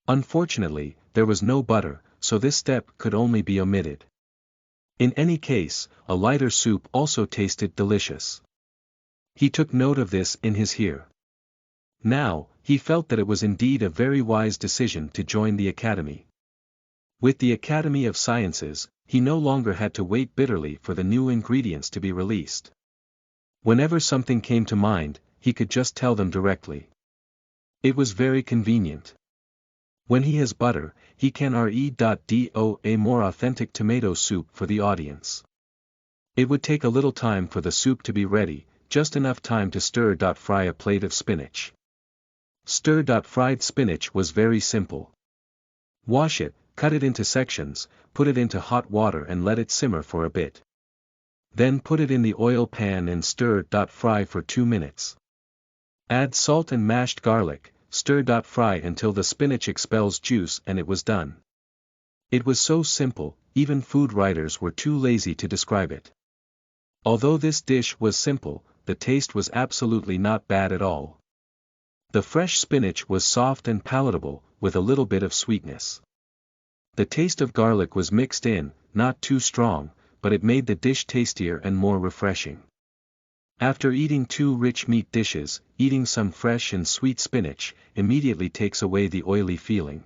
Speaker 1: Unfortunately, there was no butter, so this step could only be omitted. In any case, a lighter soup also tasted delicious. He took note of this in his here. Now, he felt that it was indeed a very wise decision to join the academy. With the Academy of Sciences, he no longer had to wait bitterly for the new ingredients to be released. Whenever something came to mind, he could just tell them directly. It was very convenient. When he has butter, he can do a more authentic tomato soup for the audience. It would take a little time for the soup to be ready, just enough time to stir. Fry a plate of spinach. Stir. Fried spinach was very simple. Wash it, cut it into sections, put it into hot water and let it simmer for a bit. Then put it in the oil pan and stir. Fry for 2 minutes. Add salt and mashed garlic, stir. Fry until the spinach expels juice and it was done. It was so simple, even food writers were too lazy to describe it. Although this dish was simple, the taste was absolutely not bad at all. The fresh spinach was soft and palatable, with a little bit of sweetness. The taste of garlic was mixed in, not too strong, but it made the dish tastier and more refreshing. After eating 2 rich meat dishes, eating some fresh and sweet spinach immediately takes away the oily feeling.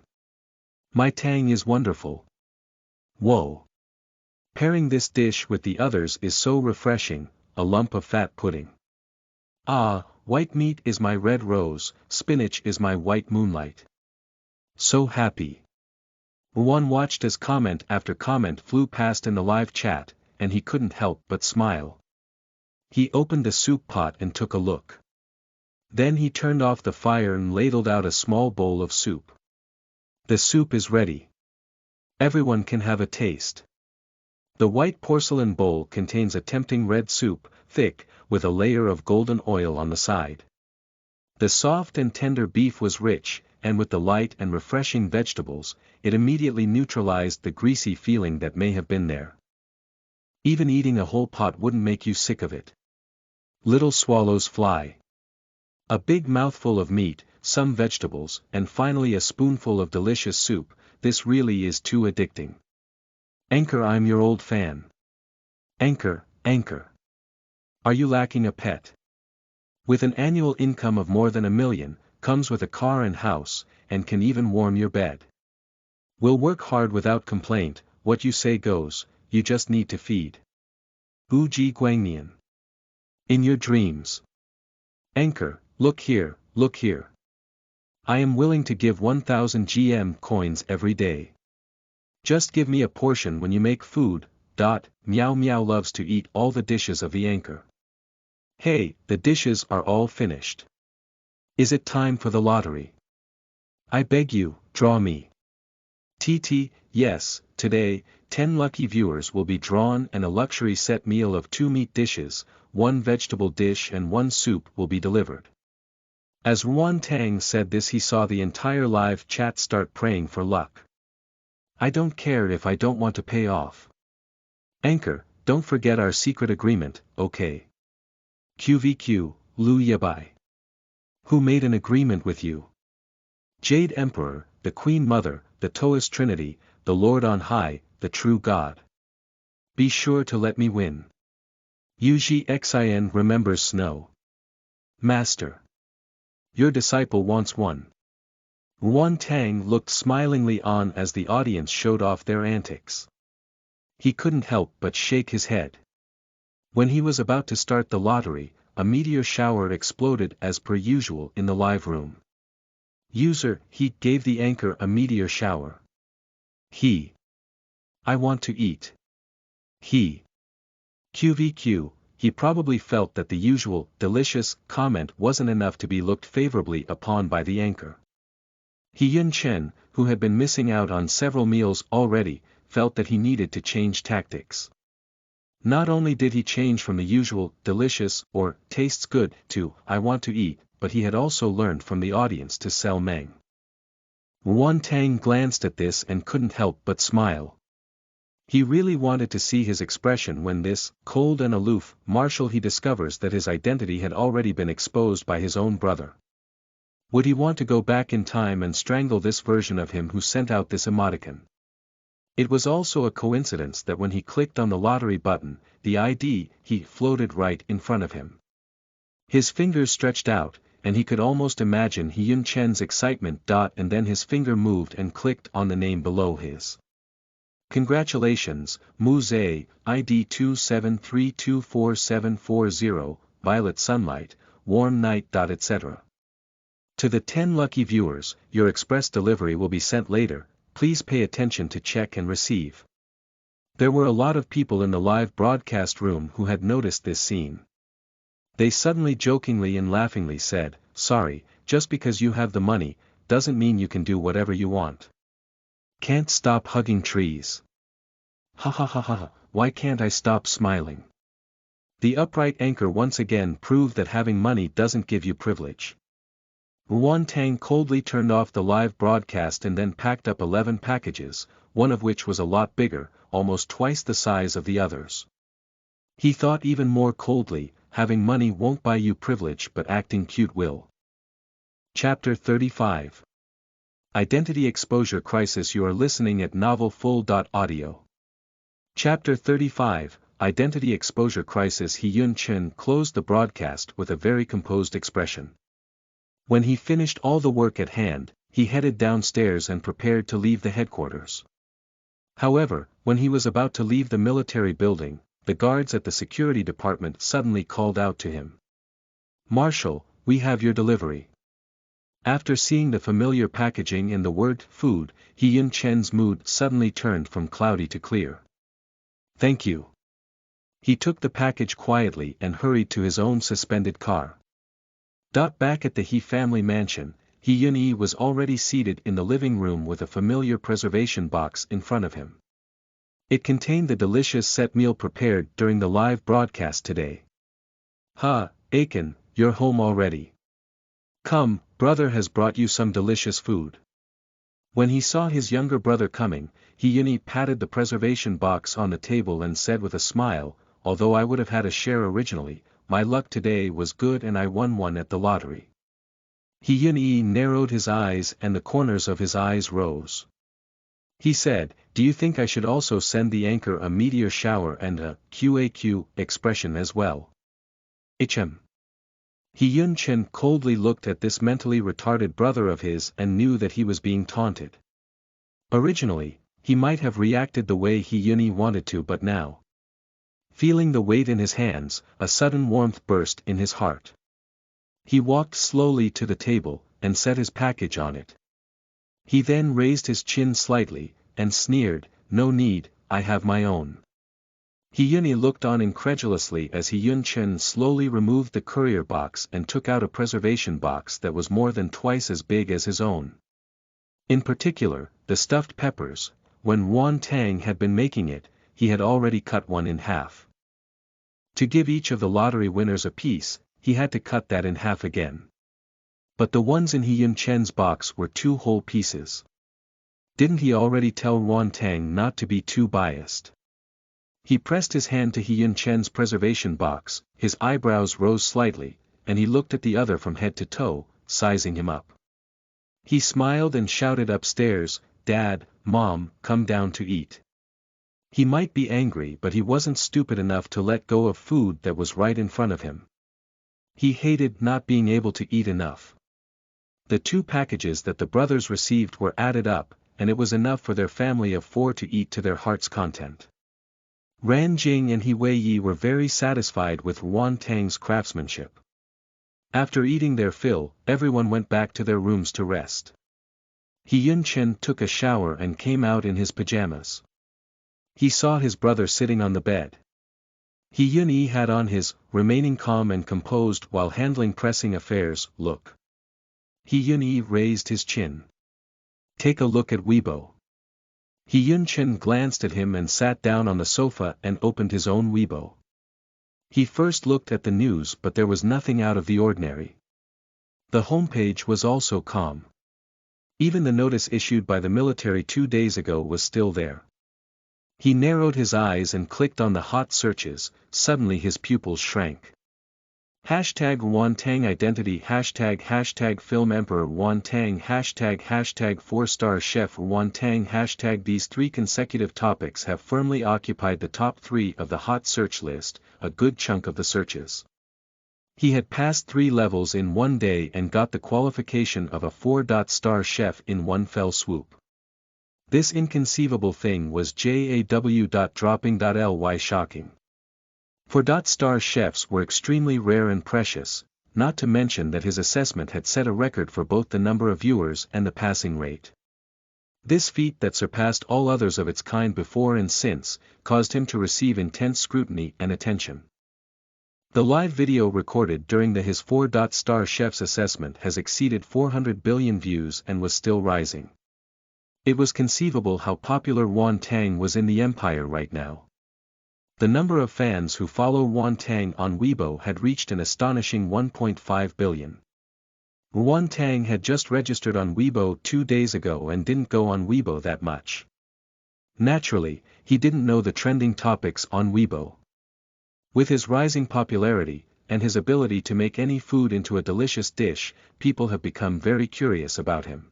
Speaker 1: My tang is wonderful. Whoa! Pairing this dish with the others is so refreshing, a lump of fat pudding. Ah, white meat is my red rose, spinach is my white moonlight. So happy. One watched as comment after comment flew past in the live chat, and he couldn't help but smile. He opened the soup pot and took a look. Then he turned off the fire and ladled out a small bowl of soup. The soup is ready. Everyone can have a taste. The white porcelain bowl contains a tempting red soup, thick, with a layer of golden oil on the side. The soft and tender beef was rich, and with the light and refreshing vegetables, it immediately neutralized the greasy feeling that may have been there. Even eating a whole pot wouldn't make you sick of it. Little swallows fly. A big mouthful of meat, some vegetables, and finally a spoonful of delicious soup. This really is too addicting. Anchor, I'm your old fan. Anchor, Anchor. Are you lacking a pet? With an annual income of more than $1 million, comes with a car and house, and can even warm your bed. Will work hard without complaint, what you say goes, you just need to feed. Uji Guangnian. In your dreams. Anchor, look here, look here. I am willing to give 1,000 GM coins every day. Just give me a portion when you make food. Meow Meow loves to eat all the dishes of the anchor. Hey, the dishes are all finished. Is it time for the lottery? I beg you, draw me. TT, yes, today, 10 lucky viewers will be drawn and a luxury set meal of 2 meat dishes, 1 vegetable dish and 1 soup will be delivered. As Ruan Tang said this, he saw the entire live chat start praying for luck. I don't care if I don't want to pay off. Anchor, don't forget our secret agreement, okay? QVQ, Lu Yabai. Who made an agreement with you? Jade Emperor, the Queen Mother, the Taoist Trinity, the Lord on High, the true God. Be sure to let me win. Yuji Xin remembers snow. Master. Your disciple wants one. Ruan Tang looked smilingly on as the audience showed off their antics. He couldn't help but shake his head. When he was about to start the lottery, a meteor shower exploded as per usual in the live room. User, he gave the anchor a meteor shower. I want to eat. QVQ, he probably felt that the usual, delicious, comment wasn't enough to be looked favorably upon by the anchor. Yun Chen, who had been missing out on several meals already, felt that he needed to change tactics. Not only did he change from the usual, delicious, or, tastes good, to, I want to eat, but he had also learned from the audience to sell Meng. Wan Tang glanced at this and couldn't help but smile. He really wanted to see his expression when this, cold and aloof, marshal he discovers that his identity had already been exposed by his own brother. Would he want to go back in time and strangle this version of him who sent out this emoticon? It was also a coincidence that when he clicked on the lottery button, the ID he floated right in front of him. His fingers stretched out, and he could almost imagine Hyun Chen's excitement. And then his finger moved and clicked on the name below his. Congratulations, Mu Zhe, ID 273244740, Violet Sunlight, Warm Night. Etc. To the 10 lucky viewers, your express delivery will be sent later, please pay attention to check and receive. There were a lot of people in the live broadcast room who had noticed this scene. They suddenly jokingly and laughingly said, sorry, just because you have the money, doesn't mean you can do whatever you want. Can't stop hugging trees. Ha ha ha ha, why can't I stop smiling? The upright anchor once again proved that having money doesn't give you privilege. Wan Tang coldly turned off the live broadcast and then packed up 11 packages, one of which was a lot bigger, almost twice the size of the others. He thought even more coldly, having money won't buy you privilege but acting cute will. Chapter 35. Identity Exposure Crisis. You are listening at novelfull.audio. Chapter 35, Identity Exposure Crisis. Hyun Chen closed the broadcast with a very composed expression. When he finished all the work at hand, he headed downstairs and prepared to leave the headquarters. However, when he was about to leave the military building, the guards at the security department suddenly called out to him. Marshal, we have your delivery. After seeing the familiar packaging and the word food, Hyun Chen's mood suddenly turned from cloudy to clear. Thank you. He took the package quietly and hurried to his own suspended car. Back at the He family mansion, Hyun-ee was already seated in the living room with a familiar preservation box in front of him. It contained the delicious set meal prepared during the live broadcast today. Ha, Aiken, you're home already. Come, brother has brought you some delicious food. When he saw his younger brother coming, Hyun-ee patted the preservation box on the table and said with a smile, although I would have had a share originally, my luck today was good and I won one at the lottery. Hyun-ee narrowed his eyes and the corners of his eyes rose. He said, do you think I should also send the anchor a meteor shower and a QAQ expression as well? HM. Hyun Chen coldly looked at this mentally retarded brother of his and knew that he was being taunted. Originally, he might have reacted the way Hyun-ee wanted to, but now, feeling the weight in his hands, a sudden warmth burst in his heart. He walked slowly to the table, and set his package on it. He then raised his chin slightly, and sneered, no need, I have my own. Hyun-ee looked on incredulously as Hyun Chen slowly removed the courier box and took out a preservation box that was more than twice as big as his own. In particular, the stuffed peppers, when Wan Tang had been making it, he had already cut one in half. To give each of the lottery winners a piece, he had to cut that in half again. But the ones in Hyun Chen's box were 2 whole pieces. Didn't he already tell Wan Tang not to be too biased? He pressed his hand to Hyun Chen's preservation box, his eyebrows rose slightly, and he looked at the other from head to toe, sizing him up. He smiled and shouted upstairs, Dad, Mom, come down to eat. He might be angry but he wasn't stupid enough to let go of food that was right in front of him. He hated not being able to eat enough. The 2 packages that the brothers received were added up, and it was enough for their family of 4 to eat to their heart's content. Ran Jing and He Wei-yi were very satisfied with Wan Tang's craftsmanship. After eating their fill, everyone went back to their rooms to rest. Hyun Chen took a shower and came out in his pajamas. He saw his brother sitting on the bed. Hyun-ee had on his, remaining calm and composed while handling pressing affairs, look. Hyun-ee raised his chin. Take a look at Weibo. Hyun Chen glanced at him and sat down on the sofa and opened his own Weibo. He first looked at the news but there was nothing out of the ordinary. The homepage was also calm. Even the notice issued by the military 2 days ago was still there. He narrowed his eyes and clicked on the hot searches. Suddenly his pupils shrank. Hashtag Wantang identity hashtag film emperor Wantang hashtag 4-star chef Wantang hashtag. These three consecutive topics have firmly occupied the top 3 of the hot search list, a good chunk of the searches. He had passed 3 levels in one day and got the qualification of a 4-star chef in one fell swoop. This inconceivable thing was JAW.dropping.ly shocking. 4-star chefs were extremely rare and precious, not to mention that his assessment had set a record for both the number of viewers and the passing rate. This feat that surpassed all others of its kind before and since, caused him to receive intense scrutiny and attention. The live video recorded during his 4-star chef's assessment has exceeded 400 billion views and was still rising. It was conceivable how popular Wantang was in the empire right now. The number of fans who follow Wantang on Weibo had reached an astonishing 1.5 billion. Wantang had just registered on Weibo 2 days ago and didn't go on Weibo that much. Naturally, he didn't know the trending topics on Weibo. With his rising popularity, and his ability to make any food into a delicious dish, people have become very curious about him.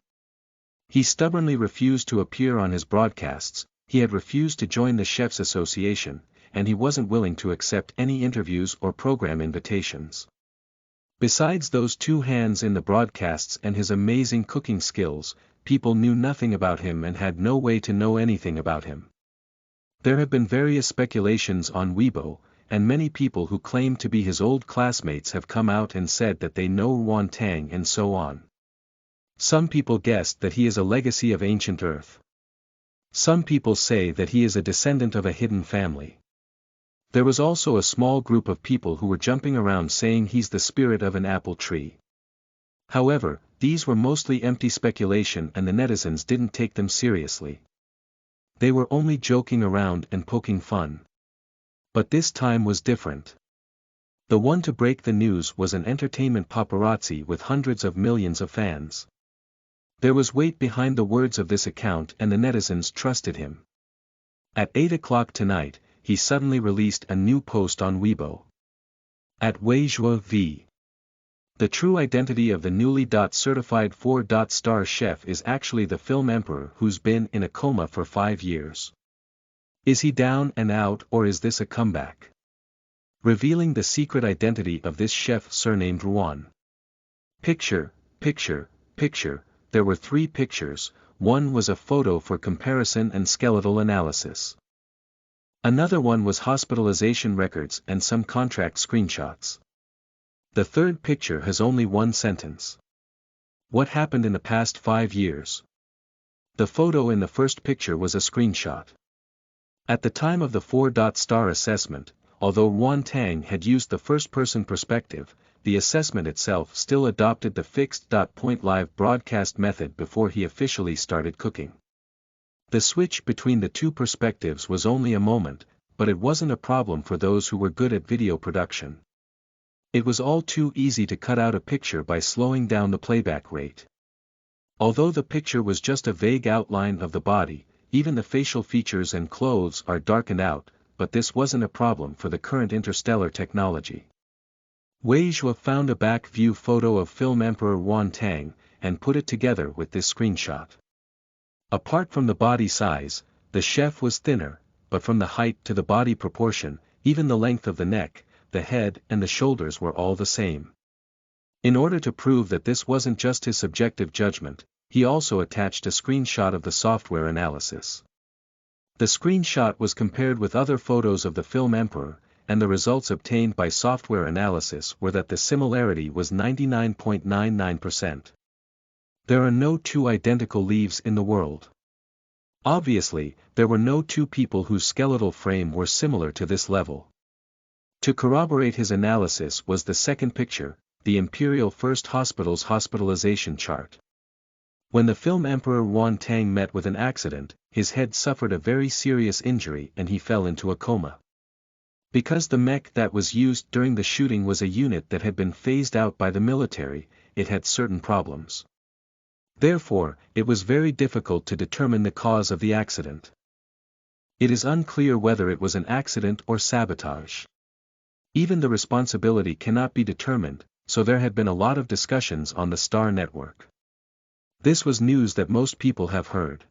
Speaker 1: He stubbornly refused to appear on his broadcasts, he had refused to join the Chefs Association, and he wasn't willing to accept any interviews or program invitations. Besides those 2 hands in the broadcasts and his amazing cooking skills, people knew nothing about him and had no way to know anything about him. There have been various speculations on Weibo, and many people who claim to be his old classmates have come out and said that they know Wantang and so on. Some people guessed that he is a legacy of ancient Earth. Some people say that he is a descendant of a hidden family. There was also a small group of people who were jumping around saying he's the spirit of an apple tree. However, these were mostly empty speculation and the netizens didn't take them seriously. They were only joking around and poking fun. But this time was different. The one to break the news was an entertainment paparazzi with hundreds of millions of fans. There was weight behind the words of this account and the netizens trusted him. At 8 o'clock tonight, he suddenly released a new post on Weibo. At Weijo V. The true identity of the newly certified 4-star chef is actually the film emperor who's been in a coma for 5 years. Is he down and out or is this a comeback? Revealing the secret identity of this chef surnamed Ruan. Picture, there were 3 pictures, one was a photo for comparison and skeletal analysis. Another one was hospitalization records and some contract screenshots. The third picture has only one sentence. What happened in the past 5 years? The photo in the first picture was a screenshot. At the time of the 4-star assessment, although Wantang had used the first-person perspective, the assessment itself still adopted the fixed point live broadcast method before he officially started cooking. The switch between the 2 perspectives was only a moment, but it wasn't a problem for those who were good at video production. It was all too easy to cut out a picture by slowing down the playback rate. Although the picture was just a vague outline of the body, even the facial features and clothes are darkened out, but this wasn't a problem for the current interstellar technology. Weijua found a back view photo of film emperor Wantang, and put it together with this screenshot. Apart from the body size, the chef was thinner, but from the height to the body proportion, even the length of the neck, the head and the shoulders were all the same. In order to prove that this wasn't just his subjective judgment, he also attached a screenshot of the software analysis. The screenshot was compared with other photos of the film emperor, and the results obtained by software analysis were that the similarity was 99.99%. There are no 2 identical leaves in the world. Obviously, there were no 2 people whose skeletal frame were similar to this level. To corroborate his analysis was the second picture, the Imperial First Hospital's hospitalization chart. When the film emperor Wantang met with an accident, his head suffered a very serious injury and he fell into a coma. Because the mech that was used during the shooting was a unit that had been phased out by the military, it had certain problems. Therefore, it was very difficult to determine the cause of the accident. It is unclear whether it was an accident or sabotage. Even the responsibility cannot be determined, so there had been a lot of discussions on the Star Network. This was news that most people have heard.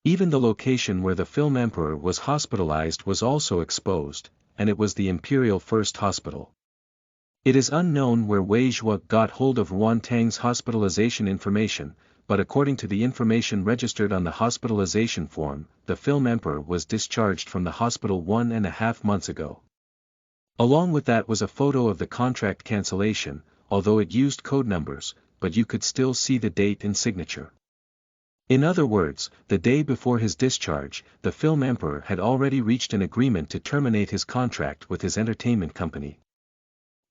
Speaker 1: Even the location where the film emperor was hospitalized was also exposed, and it was the Imperial First Hospital. It is unknown where Wei Zhuo got hold of Yuan Tang's hospitalization information, but according to the information registered on the hospitalization form, the film emperor was discharged from the hospital 1.5 months ago. Along with that was a photo of the contract cancellation, although it used code numbers, but you could still see the date and signature. In other words, the day before his discharge, the film emperor had already reached an agreement to terminate his contract with his entertainment company.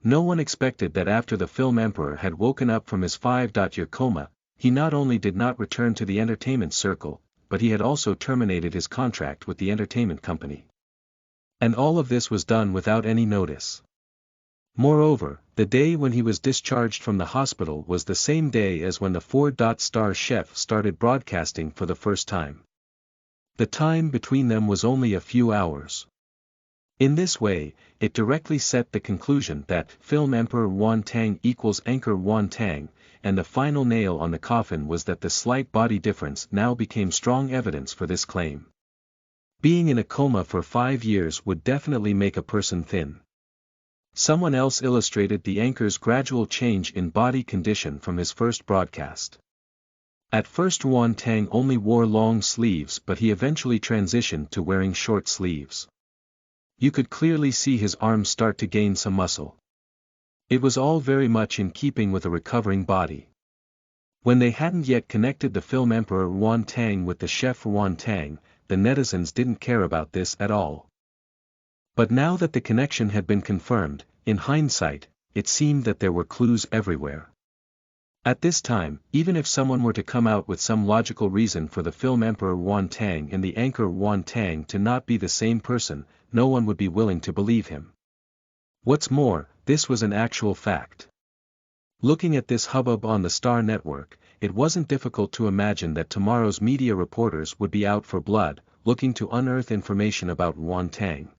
Speaker 1: No one expected that after the film emperor had woken up from his 5-year coma, he not only did not return to the entertainment circle, but he had also terminated his contract with the entertainment company. And all of this was done without any notice. Moreover, the day when he was discharged from the hospital was the same day as when the 4-star chef started broadcasting for the first time. The time between them was only a few hours. In this way, it directly set the conclusion that Film Emperor Yuan Tang equals Anchor Yuan Tang, and the final nail on the coffin was that the slight body difference now became strong evidence for this claim. Being in a coma for 5 years would definitely make a person thin. Someone else illustrated the anchor's gradual change in body condition from his first broadcast. At first Yuan Tang only wore long sleeves, but he eventually transitioned to wearing short sleeves. You could clearly see his arms start to gain some muscle. It was all very much in keeping with a recovering body. When they hadn't yet connected the film emperor Yuan Tang with the chef Yuan Tang, the netizens didn't care about this at all. But now that the connection had been confirmed, in hindsight, it seemed that there were clues everywhere. At this time, even if someone were to come out with some logical reason for the film emperor Yuan Tang and the anchor Yuan Tang to not be the same person, no one would be willing to believe him. What's more, this was an actual fact. Looking at this hubbub on the Star Network, it wasn't difficult to imagine that tomorrow's media reporters would be out for blood, looking to unearth information about Yuan Tang.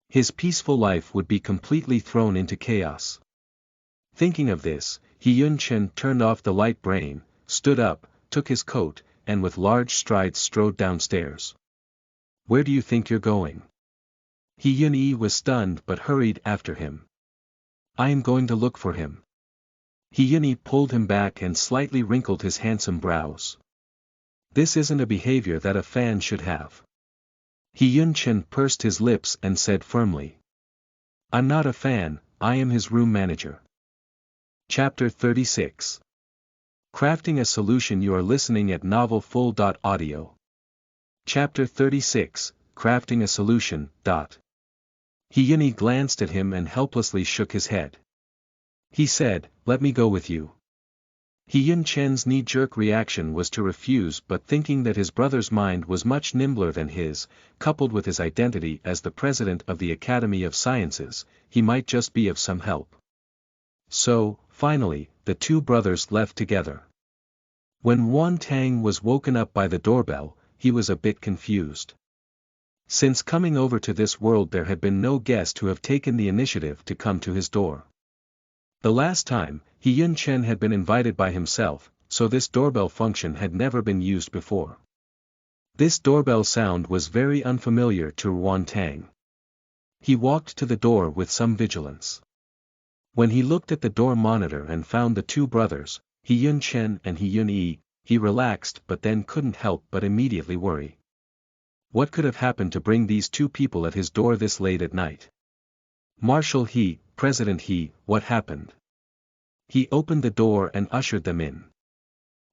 Speaker 1: His peaceful life would be completely thrown into chaos. Thinking of this, Yun Chen turned off the light brain, stood up, took his coat, and with large strides strode downstairs. "Where do you think you're going?" Yun was stunned but hurried after him. "I am going to look for him." Yun pulled him back and slightly wrinkled his handsome brows. "This isn't a behavior that a fan should have." Yun Chen pursed his lips and said firmly. "I'm not a fan, I am his room manager." Chapter 36. Crafting a Solution. You are listening at novelfull.audio. Chapter 36, Crafting a Solution. Yun glanced at him and helplessly shook his head. He said, "Let me go with you." Yun Chen's knee-jerk reaction was to refuse, but thinking that his brother's mind was much nimbler than his, coupled with his identity as the president of the Academy of Sciences, he might just be of some help. So, finally, the two brothers left together. When Yuan Tang was woken up by the doorbell, he was a bit confused. Since coming over to this world there had been no guest who have taken the initiative to come to his door. The last time, Yun Chen had been invited by himself, so this doorbell function had never been used before. This doorbell sound was very unfamiliar to Yuan Tang. He walked to the door with some vigilance. When he looked at the door monitor and found the two brothers, Yun Chen and Yun, he relaxed but then couldn't help but immediately worry. What could have happened to bring these two people at his door this late at night? Marshal He, President He, what happened? He opened the door and ushered them in.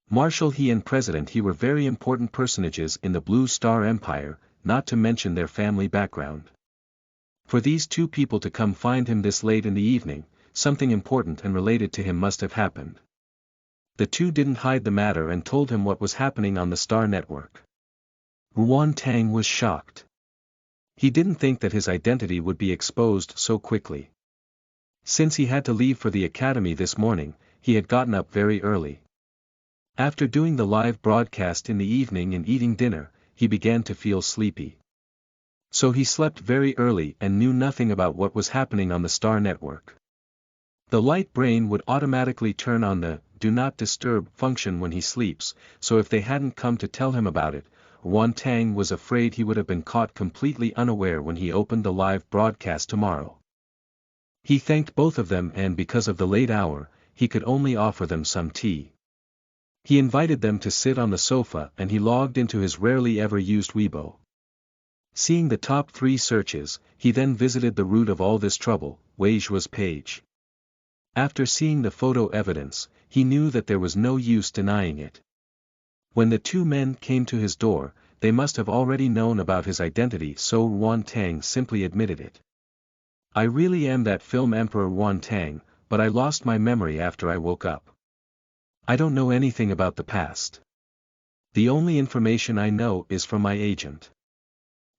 Speaker 1: Marshal He and President He were very important personages in the Blue Star Empire, not to mention their family background. For these two people to come find him this late in the evening, something important and related to him must have happened. The two didn't hide the matter and told him what was happening on the Star Network. Yuan Tang was shocked. He didn't think that his identity would be exposed so quickly. Since he had to leave for the academy this morning, he had gotten up very early. After doing the live broadcast in the evening and eating dinner, he began to feel sleepy. So he slept very early and knew nothing about what was happening on the Star Network. The light brain would automatically turn on the "do not disturb" function when he sleeps, so if they hadn't come to tell him about it, Wan Tang was afraid he would have been caught completely unaware when he opened the live broadcast tomorrow. He thanked both of them, and because of the late hour, he could only offer them some tea. He invited them to sit on the sofa and he logged into his rarely ever used Weibo. Seeing the top 3 searches, he then visited the root of all this trouble, Weiju's page. After seeing the photo evidence, he knew that there was no use denying it. When the 2 men came to his door, they must have already known about his identity, so Wan Tang simply admitted it. "I really am that film emperor Wan Tang, but I lost my memory after I woke up. I don't know anything about the past. The only information I know is from my agent."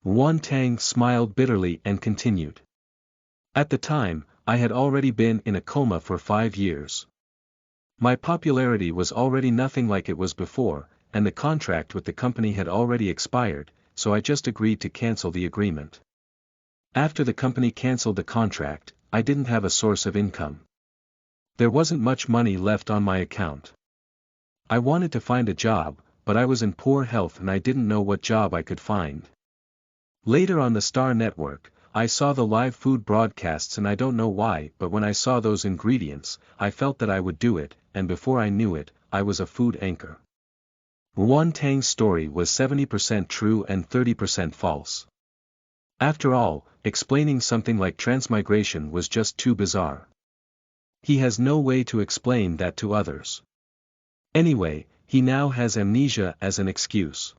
Speaker 1: Wan Tang smiled bitterly and continued. "At the time, I had already been in a coma for 5 years. My popularity was already nothing like it was before, and the contract with the company had already expired, so I just agreed to cancel the agreement. After the company canceled the contract, I didn't have a source of income. There wasn't much money left on my account. I wanted to find a job, but I was in poor health and I didn't know what job I could find. Later on the Star Network, I saw the live food broadcasts and I don't know why, but when I saw those ingredients, I felt that I would do it, and before I knew it, I was a food anchor." Wan Tang's story was 70% true and 30% false. After all, explaining something like transmigration was just too bizarre. He has no way to explain that to others. Anyway, he now has amnesia as an excuse.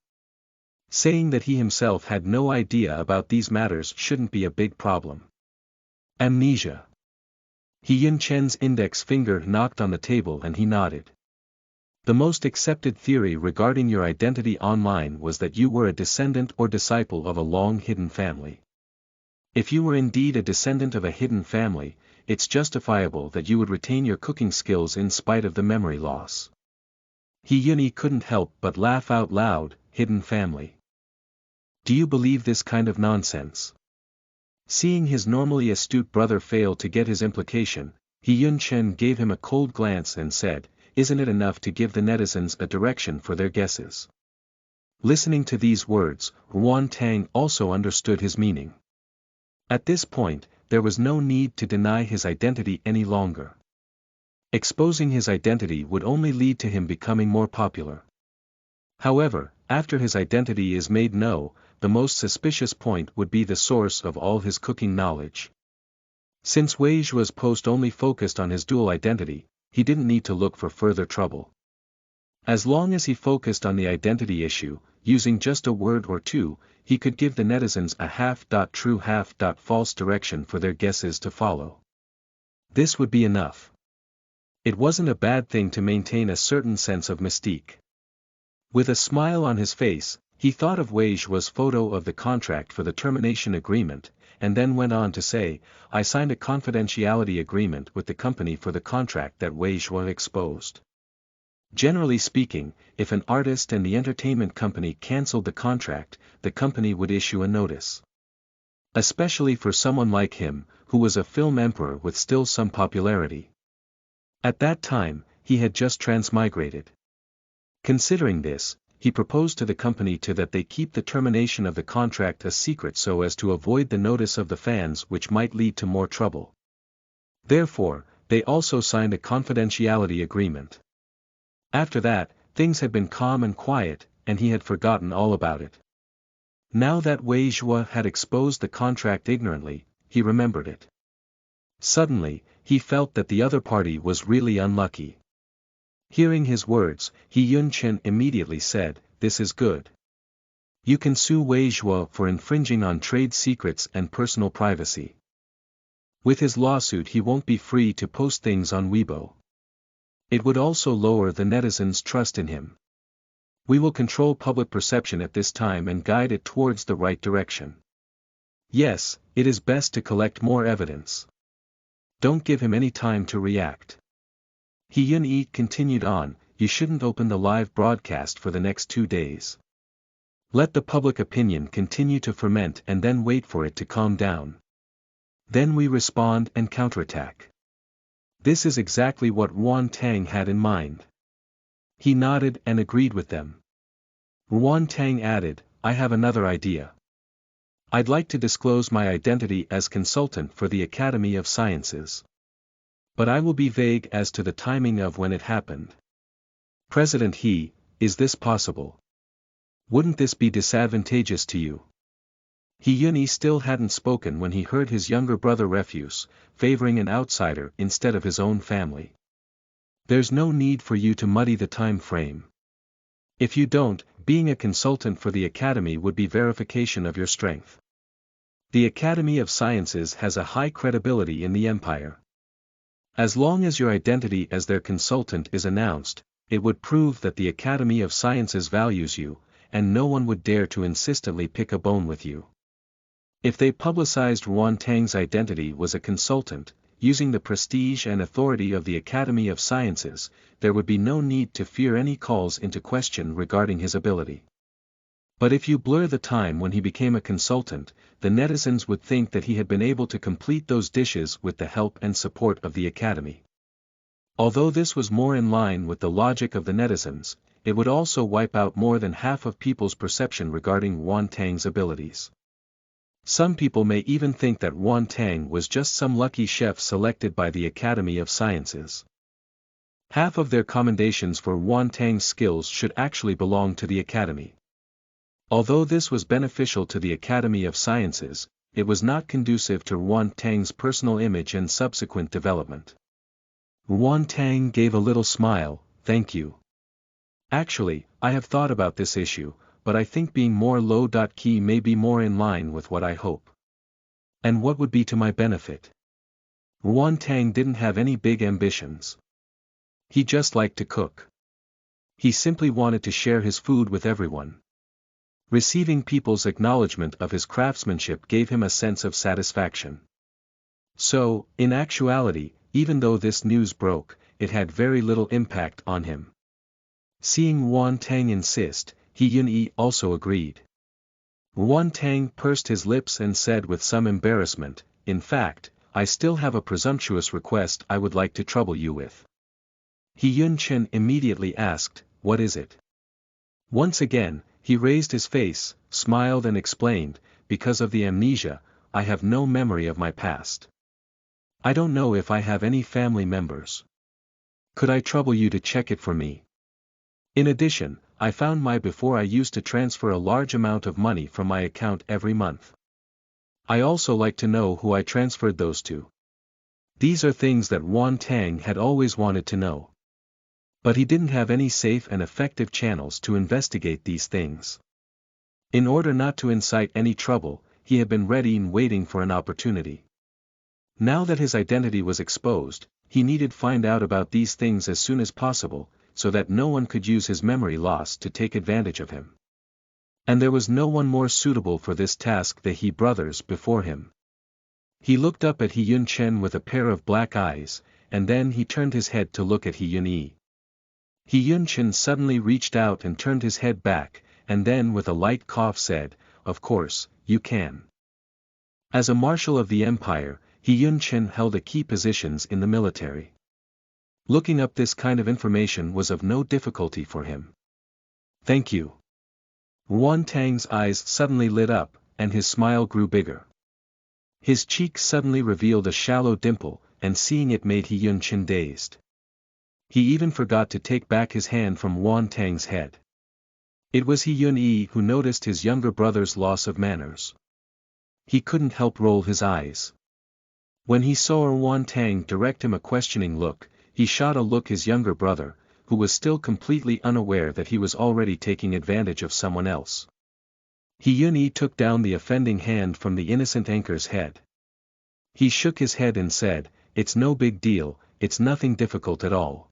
Speaker 1: Saying that he himself had no idea about these matters shouldn't be a big problem. Amnesia. He-Yun Chen's index finger knocked on the table and he nodded. The most accepted theory regarding your identity online was that you were a descendant or disciple of a long-hidden family. If you were indeed a descendant of a hidden family, it's justifiable that you would retain your cooking skills in spite of the memory loss. He-Yun couldn't help but laugh out loud. Hidden family. Do you believe this kind of nonsense? Seeing his normally astute brother fail to get his implication, He-Yun Chen gave him a cold glance and said, "Isn't it enough to give the netizens a direction for their guesses?" Listening to these words, Wan Tang also understood his meaning. At this point, there was no need to deny his identity any longer. Exposing his identity would only lead to him becoming more popular. However, after his identity is made known, the most suspicious point would be the source of all his cooking knowledge. Since Weiju's post only focused on his dual identity, he didn't need to look for further trouble. As long as he focused on the identity issue, using just a word or two, he could give the netizens a half-true half-false direction for their guesses to follow. This would be enough. It wasn't a bad thing to maintain a certain sense of mystique. With a smile on his face, he thought of Weiju's photo of the contract for the termination agreement, and then went on to say, "I signed a confidentiality agreement with the company for the contract that Weiju exposed. Generally speaking, if an artist and the entertainment company cancelled the contract, the company would issue a notice. Especially for someone like him, who was a film emperor with still some popularity. At that time, he had just transmigrated. Considering this, he proposed to the company that they keep the termination of the contract a secret so as to avoid the notice of the fans, which might lead to more trouble. Therefore, they also signed a confidentiality agreement. After that, things had been calm and quiet, and he had forgotten all about it. Now that Weiju had exposed the contract ignorantly, he remembered it. Suddenly, he felt that the other party was really unlucky. Hearing his words, He-Yun Chen immediately said, "This is good. You can sue Weiju for infringing on trade secrets and personal privacy. With his lawsuit he won't be free to post things on Weibo. It would also lower the netizens' trust in him. We will control public perception at this time and guide it towards the right direction. Yes, it is best to collect more evidence. Don't give him any time to react." He-Yun continued on, you shouldn't open the live broadcast for the next 2 days. Let the public opinion continue to ferment and then wait for it to calm down. Then we respond and counterattack. This is exactly what Yuan Tang had in mind. He nodded and agreed with them. Yuan Tang added, I have another idea. I'd like to disclose my identity as consultant for the Academy of Sciences. But I will be vague as to the timing of when it happened. President He, is this possible? Wouldn't this be disadvantageous to you? He Yunyi still hadn't spoken when he heard his younger brother refuse, favoring an outsider instead of his own family. There's no need for you to muddy the time frame. If you don't, being a consultant for the Academy would be verification of your strength. The Academy of Sciences has a high credibility in the Empire. As long as your identity as their consultant is announced, it would prove that the Academy of Sciences values you, and no one would dare to insistently pick a bone with you. If they publicized Yuan Tang's identity was a consultant, using the prestige and authority of the Academy of Sciences, there would be no need to fear any calls into question regarding his ability. But if you blur the time when he became a consultant, the netizens would think that he had been able to complete those dishes with the help and support of the Academy. Although this was more in line with the logic of the netizens, it would also wipe out more than half of people's perception regarding Yuan Tang's abilities. Some people may even think that Yuan Tang was just some lucky chef selected by the Academy of Sciences. Half of their commendations for Yuan Tang's skills should actually belong to the Academy. Although this was beneficial to the Academy of Sciences, it was not conducive to Yuan Tang's personal image and subsequent development. Yuan Tang gave a little smile, thank you. Actually, I have thought about this issue, but I think being more low-key may be more in line with what I hope. And what would be to my benefit? Yuan Tang didn't have any big ambitions. He just liked to cook. He simply wanted to share his food with everyone. Receiving people's acknowledgement of his craftsmanship gave him a sense of satisfaction. So, in actuality, even though this news broke, it had very little impact on him. Seeing Yuan Tang insist, He Yunyi also agreed. Yuan Tang pursed his lips and said with some embarrassment, in fact, I still have a presumptuous request I would like to trouble you with. He Yunchen immediately asked, what is it? Once again, he raised his face, smiled and explained, because of the amnesia, I have no memory of my past. I don't know if I have any family members. Could I trouble you to check it for me? In addition, I found before I used to transfer a large amount of money from my account every month. I also like to know who I transferred those to. These are things that Yuan Tang had always wanted to know. But he didn't have any safe and effective channels to investigate these things. In order not to incite any trouble, he had been ready and waiting for an opportunity. Now that his identity was exposed, he needed to find out about these things as soon as possible, so that no one could use his memory loss to take advantage of him. And there was no one more suitable for this task than He brothers before him. He looked up at He Yunchen with a pair of black eyes, and then he turned his head to look at He Yunyi. He Yunchen suddenly reached out and turned his head back, and then with a light cough said, of course, you can. As a marshal of the empire, He Yunchen held a key positions in the military. Looking up this kind of information was of no difficulty for him. Thank you. Yuan Tang's eyes suddenly lit up, and his smile grew bigger. His cheek suddenly revealed a shallow dimple, and seeing it made He Yunchen dazed. He even forgot to take back his hand from Yuan Tang's head. It was He Yunyi who noticed his younger brother's loss of manners. He couldn't help roll his eyes. When he saw Yuan Tang direct him a questioning look, he shot a look his younger brother, who was still completely unaware that he was already taking advantage of someone else. He Yunyi took down the offending hand from the innocent anchor's head. He shook his head and said, it's no big deal, it's nothing difficult at all.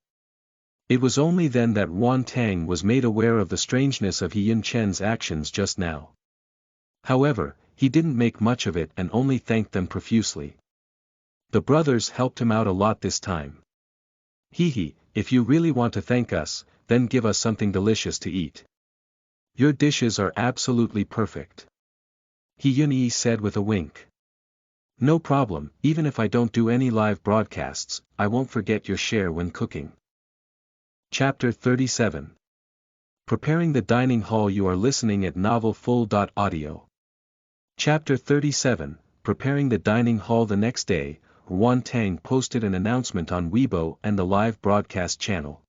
Speaker 1: It was only then that Yuan Tang was made aware of the strangeness of He Yunchen's actions just now. However, he didn't make much of it and only thanked them profusely. The brothers helped him out a lot this time. It If you really want to thank us, then give us something delicious to eat. Your dishes are absolutely perfect. Hyun said with a wink. No problem, even if I don't do any live broadcasts, I won't forget your share when cooking. Chapter 37. Preparing the dining hall. You are listening at novelfull.audio. Chapter 37, Preparing the dining hall. The next day, Won Tang posted an announcement on Weibo and the live broadcast channel.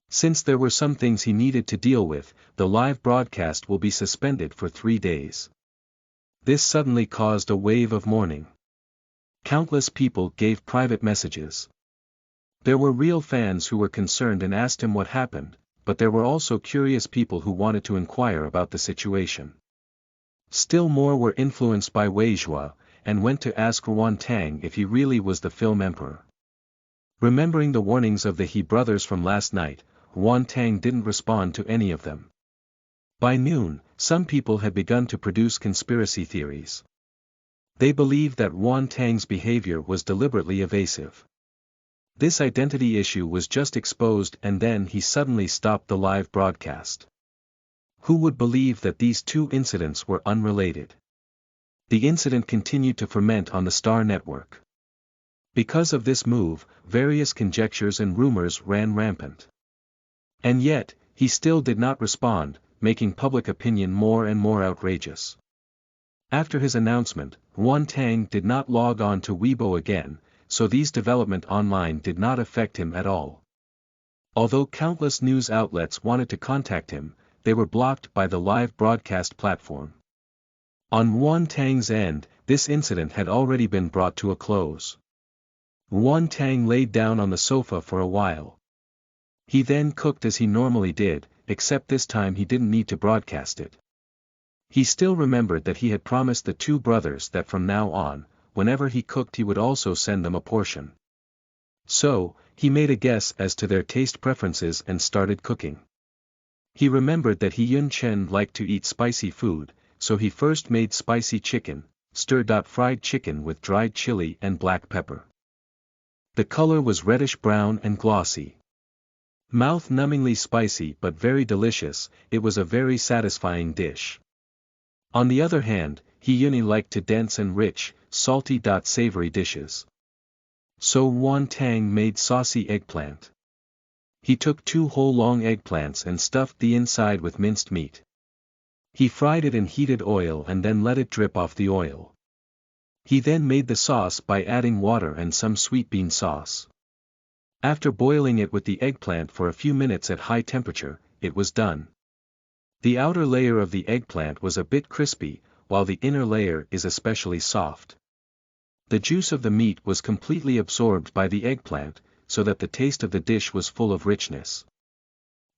Speaker 1: Since there were some things he needed to deal with, the live broadcast will be suspended for 3 days. This suddenly caused a wave of mourning. Countless people gave private messages. There were real fans who were concerned and asked him what happened, but there were also curious people who wanted to inquire about the situation. Still more were influenced by Wei Zhua, and went to ask Won Tang if he really was the film emperor. Remembering the warnings of the He brothers from last night, Won Tang didn't respond to any of them. By noon, some people had begun to produce conspiracy theories. They believed that Won Tang's behavior was deliberately evasive. This identity issue was just exposed, and then he suddenly stopped the live broadcast. Who would believe that these two incidents were unrelated? The incident continued to ferment on the Star Network. Because of this move, various conjectures and rumors ran rampant. And yet, he still did not respond, making public opinion more and more outrageous. After his announcement, Won Tang did not log on to Weibo again, so these developments online did not affect him at all. Although countless news outlets wanted to contact him, they were blocked by the live broadcast platform. On Won Tang's end, this incident had already been brought to a close. Won Tang laid down on the sofa for a while. He then cooked as he normally did, except this time he didn't need to broadcast it. He still remembered that he had promised the two brothers that from now on, whenever he cooked he would also send them a portion. So, he made a guess as to their taste preferences and started cooking. He remembered that Hyun liked to eat spicy food, so he first made spicy chicken, fried chicken with dried chili and black pepper. The color was reddish-brown and glossy. Mouth-numbingly spicy but very delicious, it was a very satisfying dish. On the other hand, Hyun liked to dense and rich, salty savory dishes. So Won Tang made saucy eggplant. He took 2 whole long eggplants and stuffed the inside with minced meat. He fried it in heated oil and then let it drip off the oil. He then made the sauce by adding water and some sweet bean sauce. After boiling it with the eggplant for a few minutes at high temperature, it was done. The outer layer of the eggplant was a bit crispy, while the inner layer is especially soft. The juice of the meat was completely absorbed by the eggplant, so that the taste of the dish was full of richness.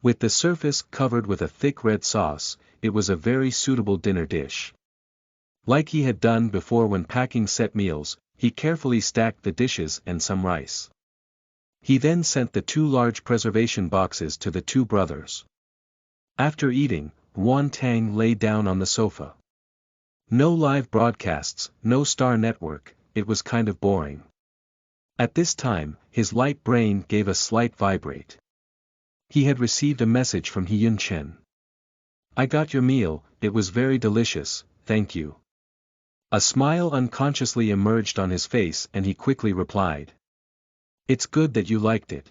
Speaker 1: With the surface covered with a thick red sauce, it was a very suitable dinner dish. Like he had done before when packing set meals, he carefully stacked the dishes and some rice. He then sent the 2 large preservation boxes to the 2 brothers. After eating, Won Tang lay down on the sofa. No live broadcasts, no Star Network, it was kind of boring. At this time, his light brain gave a slight vibrate. He had received a message from Hyun. I got your meal, it was very delicious, thank you. A smile unconsciously emerged on his face and he quickly replied. It's good that you liked it.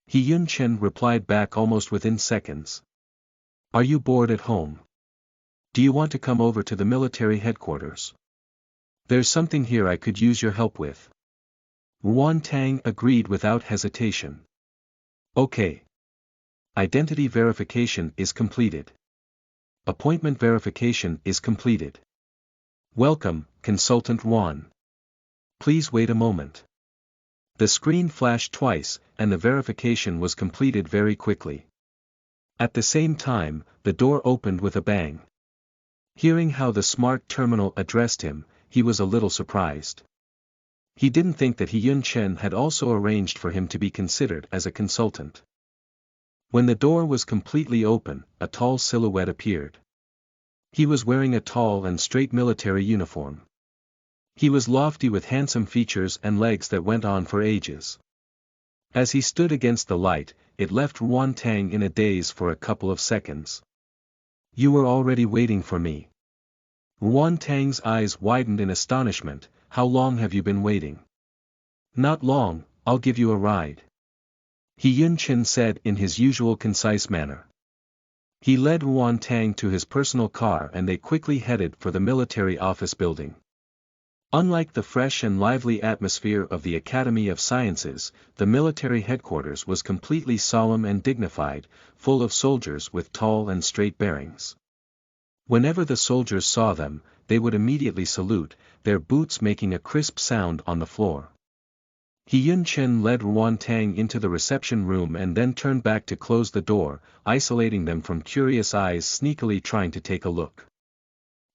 Speaker 1: Hyun replied back almost within seconds. Are you bored at home? Do you want to come over to the military headquarters? There's something here I could use your help with. Won Tang agreed without hesitation. Okay. Identity verification is completed. Appointment verification is completed. Welcome, Consultant Won. Please wait a moment. The screen flashed twice, and the verification was completed very quickly. At the same time, the door opened with a bang. Hearing how the smart terminal addressed him, he was a little surprised. He didn't think that Hyun had also arranged for him to be considered as a consultant. When the door was completely open, a tall silhouette appeared. He was wearing a tall and straight military uniform. He was lofty with handsome features and legs that went on for ages. As he stood against the light, it left Ruan Tang in a daze for a couple of seconds. You were already waiting for me. Ruan Tang's eyes widened in astonishment. How long have you been waiting? Not long, I'll give you a ride. He Yun-Chin said in his usual concise manner. He led Ruan Tang to his personal car and they quickly headed for the military office building. Unlike the fresh and lively atmosphere of the Academy of Sciences, the military headquarters was completely solemn and dignified, full of soldiers with tall and straight bearings. Whenever the soldiers saw them, they would immediately salute, their boots making a crisp sound on the floor. He Yun-Chen led Ruan Tang into the reception room and then turned back to close the door, isolating them from curious eyes sneakily trying to take a look.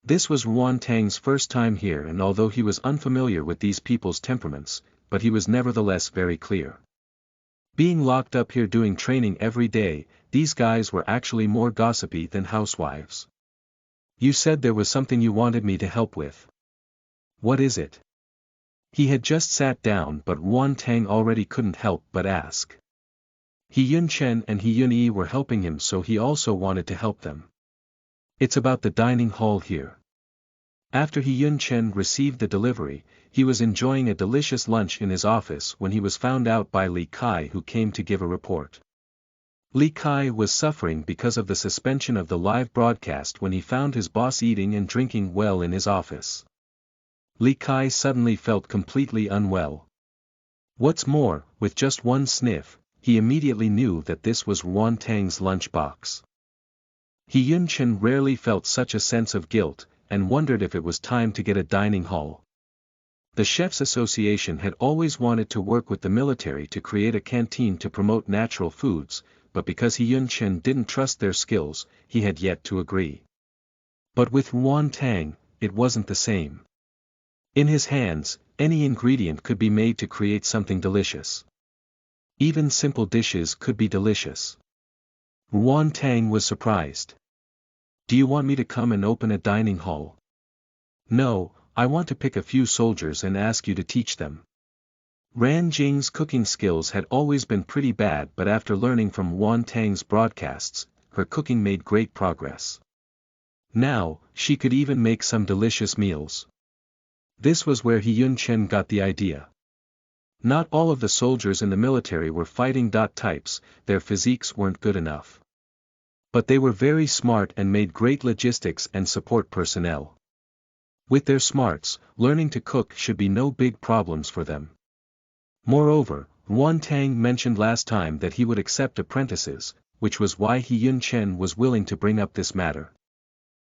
Speaker 1: This was Ruan Tang's first time here, and although he was unfamiliar with these people's temperaments, but he was nevertheless very clear. Being locked up here doing training every day, these guys were actually more gossipy than housewives. You said there was something you wanted me to help with. What is it? He had just sat down, but Ruan Tang already couldn't help but ask. He Yun-Chen and He Yun-Yi were helping him, so he also wanted to help them. It's about the dining hall here. After He Yun-Chen received the delivery, he was enjoying a delicious lunch in his office when he was found out by Li Kai, who came to give a report. Li Kai was suffering because of the suspension of the live broadcast when he found his boss eating and drinking well in his office. Li Kai suddenly felt completely unwell. What's more, with just one sniff, he immediately knew that this was Ruan Tang's lunchbox. He Yun-Chen rarely felt such a sense of guilt, and wondered if it was time to get a dining hall. The Chefs Association had always wanted to work with the military to create a canteen to promote natural foods, but because He Yun-Chen didn't trust their skills, he had yet to agree. But with Ruan Tang, it wasn't the same. In his hands, any ingredient could be made to create something delicious. Even simple dishes could be delicious. Ruan Tang was surprised. Do you want me to come and open a dining hall? No, I want to pick a few soldiers and ask you to teach them. Ran Jing's cooking skills had always been pretty bad, but after learning from Ruan Tang's broadcasts, her cooking made great progress. Now, she could even make some delicious meals. This was where He Yun-Chen got the idea. Not all of the soldiers in the military were fighting types, their physiques weren't good enough. But they were very smart and made great logistics and support personnel. With their smarts, learning to cook should be no big problems for them. Moreover, Ruan Tang mentioned last time that he would accept apprentices, which was why He Yun-Chen was willing to bring up this matter.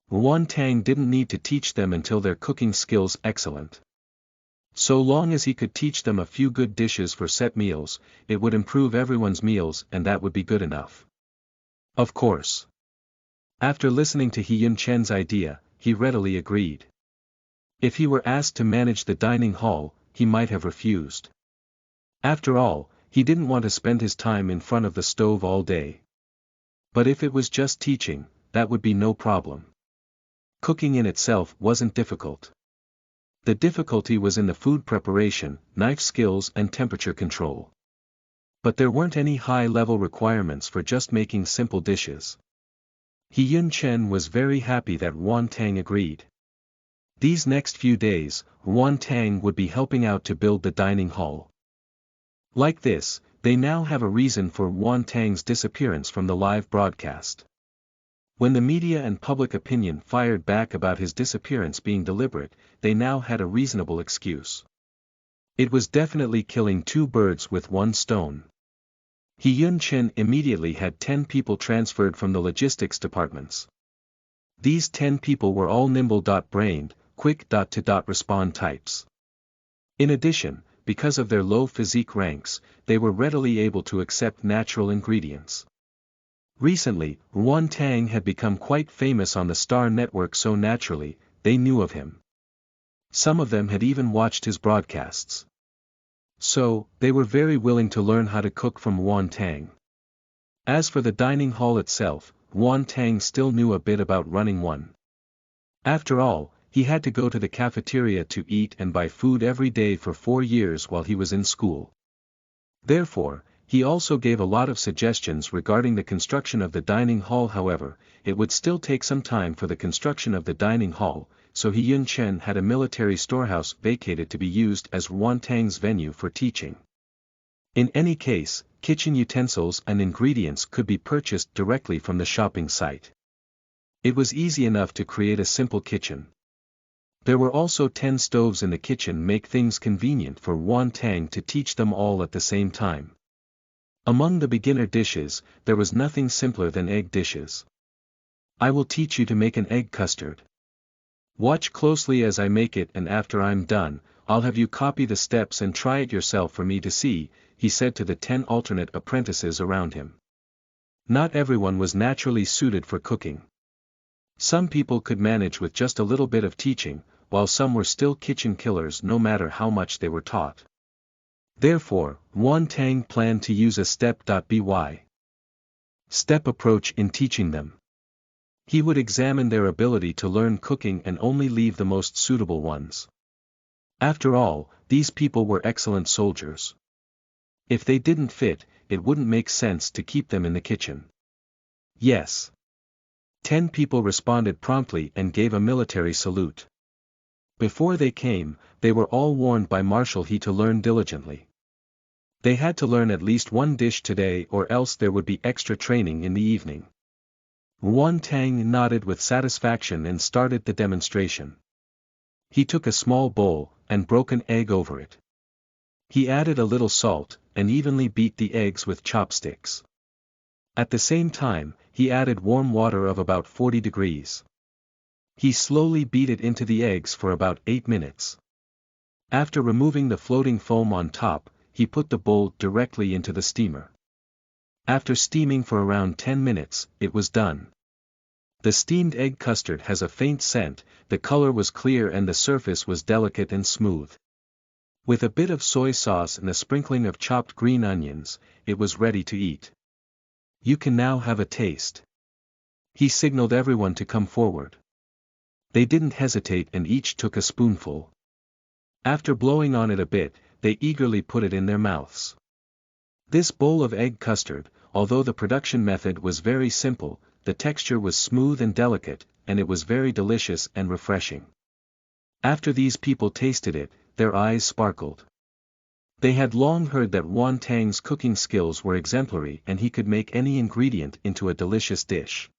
Speaker 1: Ruan Tang didn't need to teach them until their cooking skills excellent. So long as he could teach them a few good dishes for set meals, it would improve everyone's meals, and that would be good enough. Of course. After listening to He Yun-Chen's idea, he readily agreed. If he were asked to manage the dining hall, he might have refused. After all, he didn't want to spend his time in front of the stove all day. But if it was just teaching, that would be no problem. Cooking in itself wasn't difficult. The difficulty was in the food preparation, knife skills and temperature control. But there weren't any high-level requirements for just making simple dishes. He Yun-Chen was very happy that Ruan Tang agreed. These next few days, Ruan Tang would be helping out to build the dining hall. Like this, they now have a reason for Ruan Tang's disappearance from the live broadcast. When the media and public opinion fired back about his disappearance being deliberate, they now had a reasonable excuse. It was definitely killing two birds with one stone. He Yun-Chen immediately had 10 people transferred from the logistics departments. These 10 people were all nimble-brained, quick-to-respond types. In addition, because of their low physique ranks, they were readily able to accept natural ingredients. Recently, Ruan Tang had become quite famous on the Star Network, so naturally, they knew of him. Some of them had even watched his broadcasts. So, they were very willing to learn how to cook from Ruan Tang. As for the dining hall itself, Ruan Tang still knew a bit about running one. After all, he had to go to the cafeteria to eat and buy food every day for 4 years while he was in school. Therefore, he also gave a lot of suggestions regarding the construction of the dining hall. However, it would still take some time for the construction of the dining hall, so Yun Chen had a military storehouse vacated to be used as Wan Tang's venue for teaching. In any case, kitchen utensils and ingredients could be purchased directly from the shopping site. It was easy enough to create a simple kitchen. There were also 10 stoves in the kitchen, make things convenient for Wan Tang to teach them all at the same time. Among the beginner dishes, there was nothing simpler than egg dishes. I will teach you to make an egg custard. Watch closely as I make it, and after I'm done, I'll have you copy the steps and try it yourself for me to see, he said to the 10 alternate apprentices around him. Not everyone was naturally suited for cooking. Some people could manage with just a little bit of teaching, while some were still kitchen killers no matter how much they were taught. Therefore, Wan Tang planned to use a step-by-step approach in teaching them. He would examine their ability to learn cooking and only leave the most suitable ones. After all, these people were excellent soldiers. If they didn't fit, it wouldn't make sense to keep them in the kitchen. Yes. 10 people responded promptly and gave a military salute. Before they came, they were all warned by Marshal He to learn diligently. They had to learn at least one dish today, or else there would be extra training in the evening. Wan Tang nodded with satisfaction and started the demonstration. He took a small bowl, and broke an egg over it. He added a little salt, and evenly beat the eggs with chopsticks. At the same time, he added warm water of about 40 degrees. He slowly beat it into the eggs for about 8 minutes. After removing the floating foam on top, he put the bowl directly into the steamer. After steaming for around 10 minutes, it was done. The steamed egg custard has a faint scent, the color was clear and the surface was delicate and smooth. With a bit of soy sauce and a sprinkling of chopped green onions, it was ready to eat. You can now have a taste. He signaled everyone to come forward. They didn't hesitate and each took a spoonful. After blowing on it a bit, they eagerly put it in their mouths. This bowl of egg custard, although the production method was very simple, the texture was smooth and delicate, and it was very delicious and refreshing. After these people tasted it, their eyes sparkled. They had long heard that Wan Tang's cooking skills were exemplary and he could make any ingredient into a delicious dish.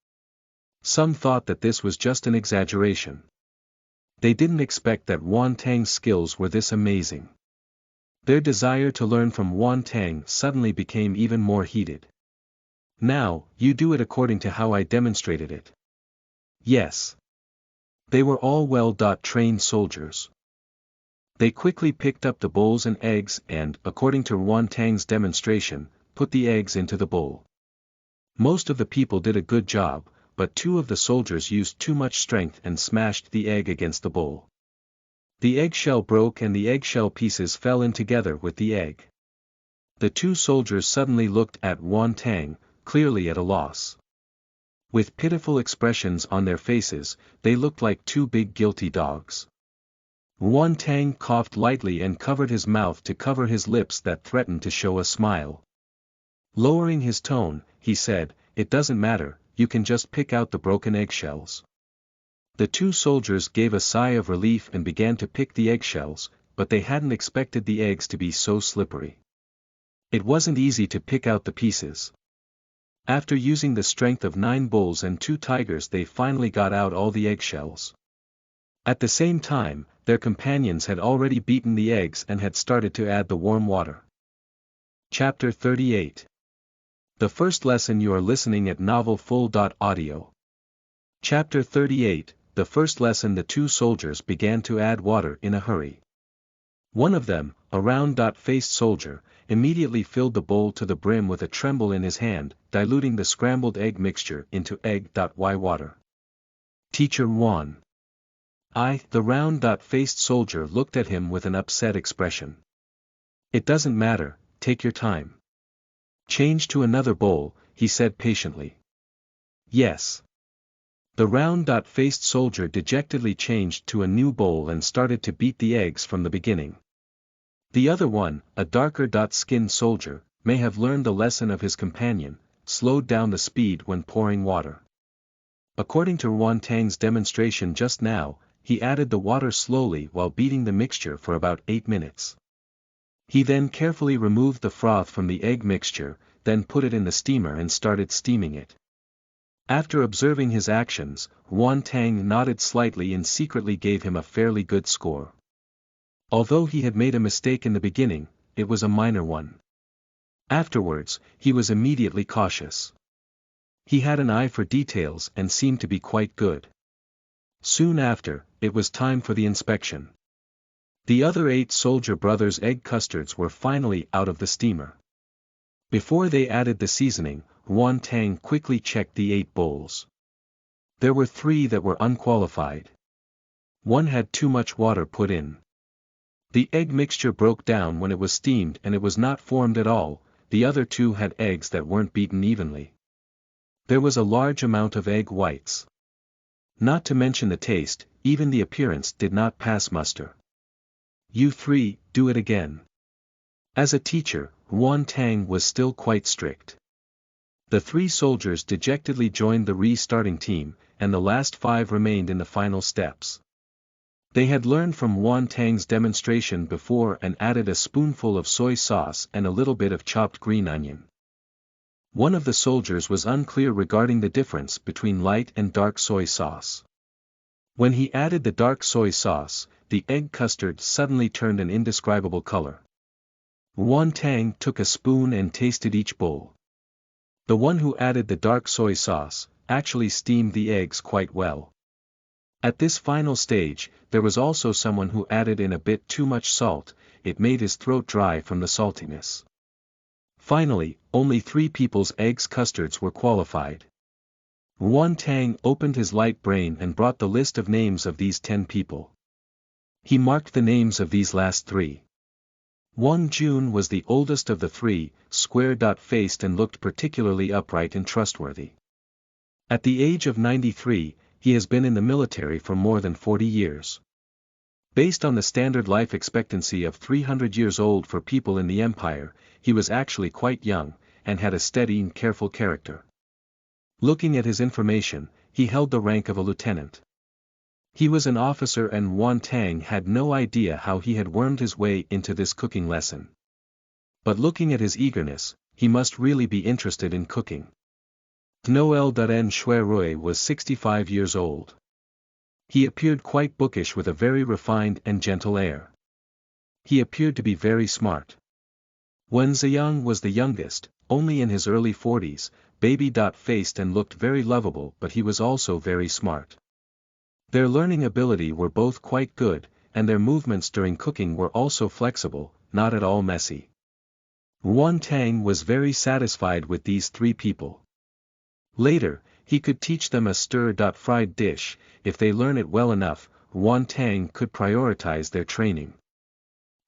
Speaker 1: Some thought that this was just an exaggeration. They didn't expect that Wan Tang's skills were this amazing. Their desire to learn from Wan Tang suddenly became even more heated. Now, you do it according to how I demonstrated it. Yes. They were all well-trained soldiers. They quickly picked up the bowls and eggs and, according to Wan Tang's demonstration, put the eggs into the bowl. Most of the people did a good job, but 2 of the soldiers used too much strength and smashed the egg against the bowl. The eggshell broke and the eggshell pieces fell in together with the egg. The 2 soldiers suddenly looked at Wan Tang, clearly at a loss. With pitiful expressions on their faces, they looked like 2 big guilty dogs. Wan Tang coughed lightly and covered his mouth to cover his lips that threatened to show a smile. Lowering his tone, he said, "It doesn't matter, you can just pick out the broken eggshells." The 2 soldiers gave a sigh of relief and began to pick the eggshells, but they hadn't expected the eggs to be so slippery. It wasn't easy to pick out the pieces. After using the strength of 9 bulls and 2 tigers, they finally got out all the eggshells. At the same time, their companions had already beaten the eggs and had started to add the warm water. Chapter 38. The first lesson. You are listening at novelfull.audio. Chapter 38. The first lesson. The 2 soldiers began to add water in a hurry. One of them, a round-faced soldier, immediately filled the bowl to the brim with a tremble in his hand, diluting the scrambled egg mixture into egg.y water. Teacher Wan. The round-faced soldier looked at him with an upset expression. It doesn't matter, take your time. Change to another bowl, he said patiently. Yes. The round-faced soldier dejectedly changed to a new bowl and started to beat the eggs from the beginning. The other one, a darker-skinned soldier, may have learned the lesson of his companion, slowed down the speed when pouring water. According to Ruan Tang's demonstration just now, he added the water slowly while beating the mixture for about 8 minutes. He then carefully removed the froth from the egg mixture, then put it in the steamer and started steaming it. After observing his actions, Ruan Tang nodded slightly and secretly gave him a fairly good score. Although he had made a mistake in the beginning, it was a minor one. Afterwards, he was immediately cautious. He had an eye for details and seemed to be quite good. Soon after, it was time for the inspection. The other 8 soldier brothers' egg custards were finally out of the steamer. Before they added the seasoning, Ruan Tang quickly checked the 8 bowls. There were 3 that were unqualified. One had too much water put in. The egg mixture broke down when it was steamed and it was not formed at all. The other 2 had eggs that weren't beaten evenly. There was a large amount of egg whites. Not to mention the taste, even the appearance did not pass muster. You 3, do it again. As a teacher, Ruan Tang was still quite strict. The 3 soldiers dejectedly joined the restarting team, and the last 5 remained in the final steps. They had learned from Ruan Tang's demonstration before and added a spoonful of soy sauce and a little bit of chopped green onion. One of the soldiers was unclear regarding the difference between light and dark soy sauce. When he added the dark soy sauce, the egg custard suddenly turned an indescribable color. Ruan Tang took a spoon and tasted each bowl. The one who added the dark soy sauce actually steamed the eggs quite well. At this final stage, there was also someone who added in a bit too much salt. It made his throat dry from the saltiness. Finally, only 3 people's eggs custards were qualified. Ruan Tang opened his light brain and brought the list of names of these 10 people. He marked the names of these last 3. Wang Jun was the oldest of the 3, square-faced and looked particularly upright and trustworthy. At the age of 93, he has been in the military for more than 40 years. Based on the standard life expectancy of 300 years old for people in the empire, he was actually quite young, and had a steady and careful character. Looking at his information, he held the rank of a lieutenant. He was an officer and Ruan Tang had no idea how he had wormed his way into this cooking lesson. But looking at his eagerness, he must really be interested in cooking. Noel Daren Shuirui was 65 years old. He appeared quite bookish with a very refined and gentle air. He appeared to be very smart. Wen Ziyang was the youngest, only in his early 40s, baby-faced and looked very lovable, but he was also very smart. Their learning ability were both quite good, and their movements during cooking were also flexible, not at all messy. Ruan Tang was very satisfied with these 3 people. Later, he could teach them a stir-fried dish. If they learn it well enough, Ruan Tang could prioritize their training.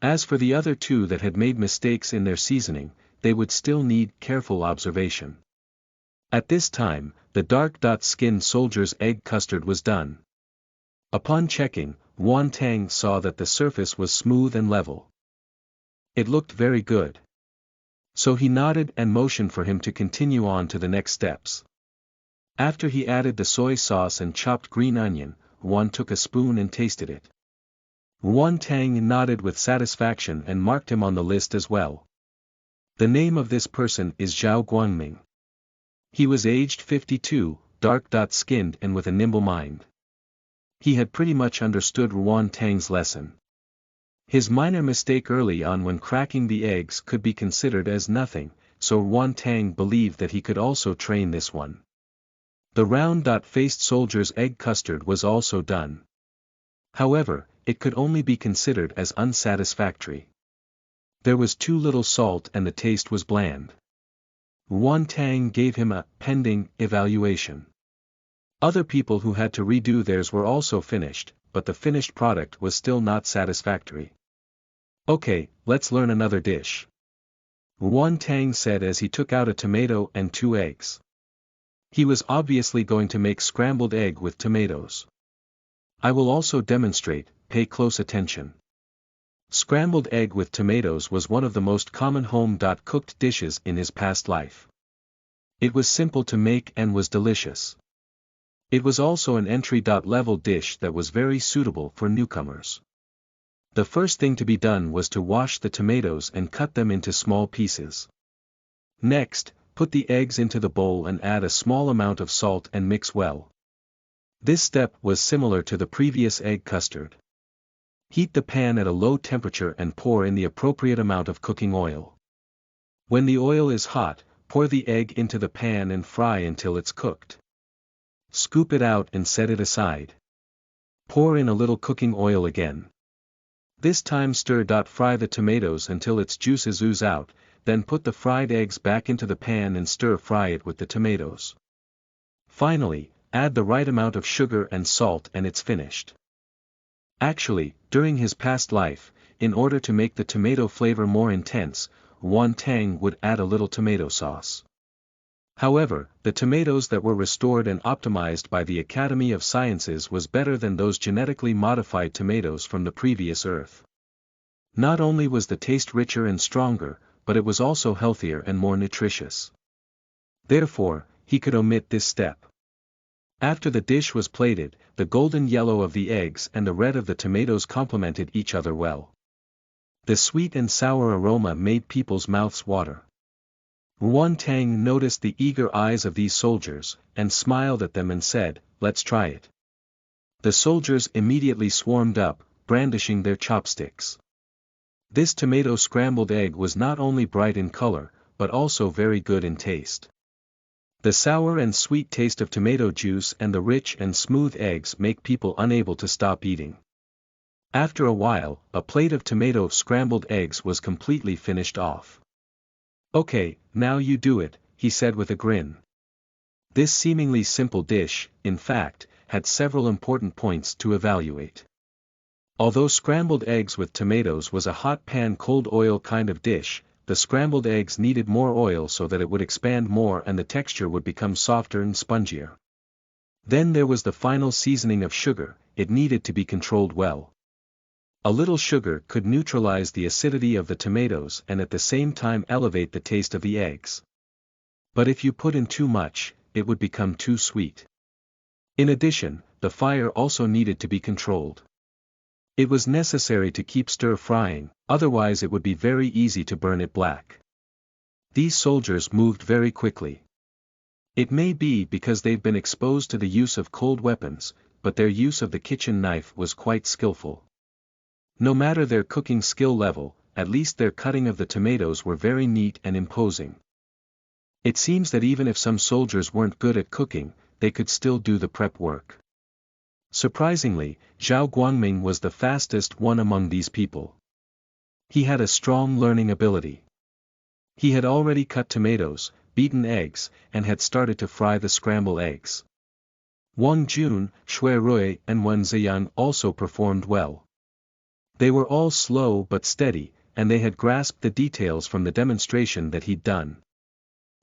Speaker 1: As for the other 2 that had made mistakes in their seasoning, they would still need careful observation. At this time, the dark-skinned soldier's egg custard was done. Upon checking, Ruan Tang saw that the surface was smooth and level. It looked very good. So he nodded and motioned for him to continue on to the next steps. After he added the soy sauce and chopped green onion, Ruan took a spoon and tasted it. Ruan Tang nodded with satisfaction and marked him on the list as well. The name of this person is Zhao Guangming. He was aged 52, dark-skinned and with a nimble mind. He had pretty much understood Ruan Tang's lesson. His minor mistake early on when cracking the eggs could be considered as nothing, so Ruan Tang believed that he could also train this one. The round-faced soldier's egg custard was also done. However, it could only be considered as unsatisfactory. There was too little salt and the taste was bland. Ruan Tang gave him a pending evaluation. Other people who had to redo theirs were also finished, but the finished product was still not satisfactory. Okay, let's learn another dish. Ruan Tang said as he took out a tomato and 2 eggs. He was obviously going to make scrambled egg with tomatoes. I will also demonstrate, pay close attention. Scrambled egg with tomatoes was one of the most common home-cooked dishes in his past life. It was simple to make and was delicious. It was also an entry-level dish that was very suitable for newcomers. The first thing to be done was to wash the tomatoes and cut them into small pieces. Next, put the eggs into the bowl and add a small amount of salt and mix well. This step was similar to the previous egg custard. Heat the pan at a low temperature and pour in the appropriate amount of cooking oil. When the oil is hot, pour the egg into the pan and fry until it's cooked. Scoop it out and set it aside. Pour in a little cooking oil again. This time stir-fry the tomatoes until its juices ooze out, then put the fried eggs back into the pan and stir-fry it with the tomatoes. Finally, add the right amount of sugar and salt and it's finished. Actually, during his past life, in order to make the tomato flavor more intense, Wan Tang would add a little tomato sauce. However, the tomatoes that were restored and optimized by the Academy of Sciences was better than those genetically modified tomatoes from the previous Earth. Not only was the taste richer and stronger, but it was also healthier and more nutritious. Therefore, he could omit this step. After the dish was plated, the golden yellow of the eggs and the red of the tomatoes complemented each other well. The sweet and sour aroma made people's mouths water. Wan Tang noticed the eager eyes of these soldiers, and smiled at them and said, "Let's try it." The soldiers immediately swarmed up, brandishing their chopsticks. This tomato scrambled egg was not only bright in color, but also very good in taste. The sour and sweet taste of tomato juice and the rich and smooth eggs make people unable to stop eating. After a while, a plate of tomato scrambled eggs was completely finished off. "Okay, now you do it," he said with a grin. This seemingly simple dish, in fact, had several important points to evaluate. Although scrambled eggs with tomatoes was a hot pan cold oil kind of dish, the scrambled eggs needed more oil so that it would expand more and the texture would become softer and spongier. Then there was the final seasoning of sugar, it needed to be controlled well. A little sugar could neutralize the acidity of the tomatoes and at the same time elevate the taste of the eggs. But if you put in too much, it would become too sweet. In addition, the fire also needed to be controlled. It was necessary to keep stir-frying, otherwise it would be very easy to burn it black. These soldiers moved very quickly. It may be because they've been exposed to the use of cold weapons, but their use of the kitchen knife was quite skillful. No matter their cooking skill level, at least their cutting of the tomatoes were very neat and imposing. It seems that even if some soldiers weren't good at cooking, they could still do the prep work. Surprisingly, Zhao Guangming was the fastest one among these people. He had a strong learning ability. He had already cut tomatoes, beaten eggs, and had started to fry the scrambled eggs. Wang Jun, Shui Rui and Wen Ziyang also performed well. They were all slow but steady, and they had grasped the details from the demonstration that he'd done.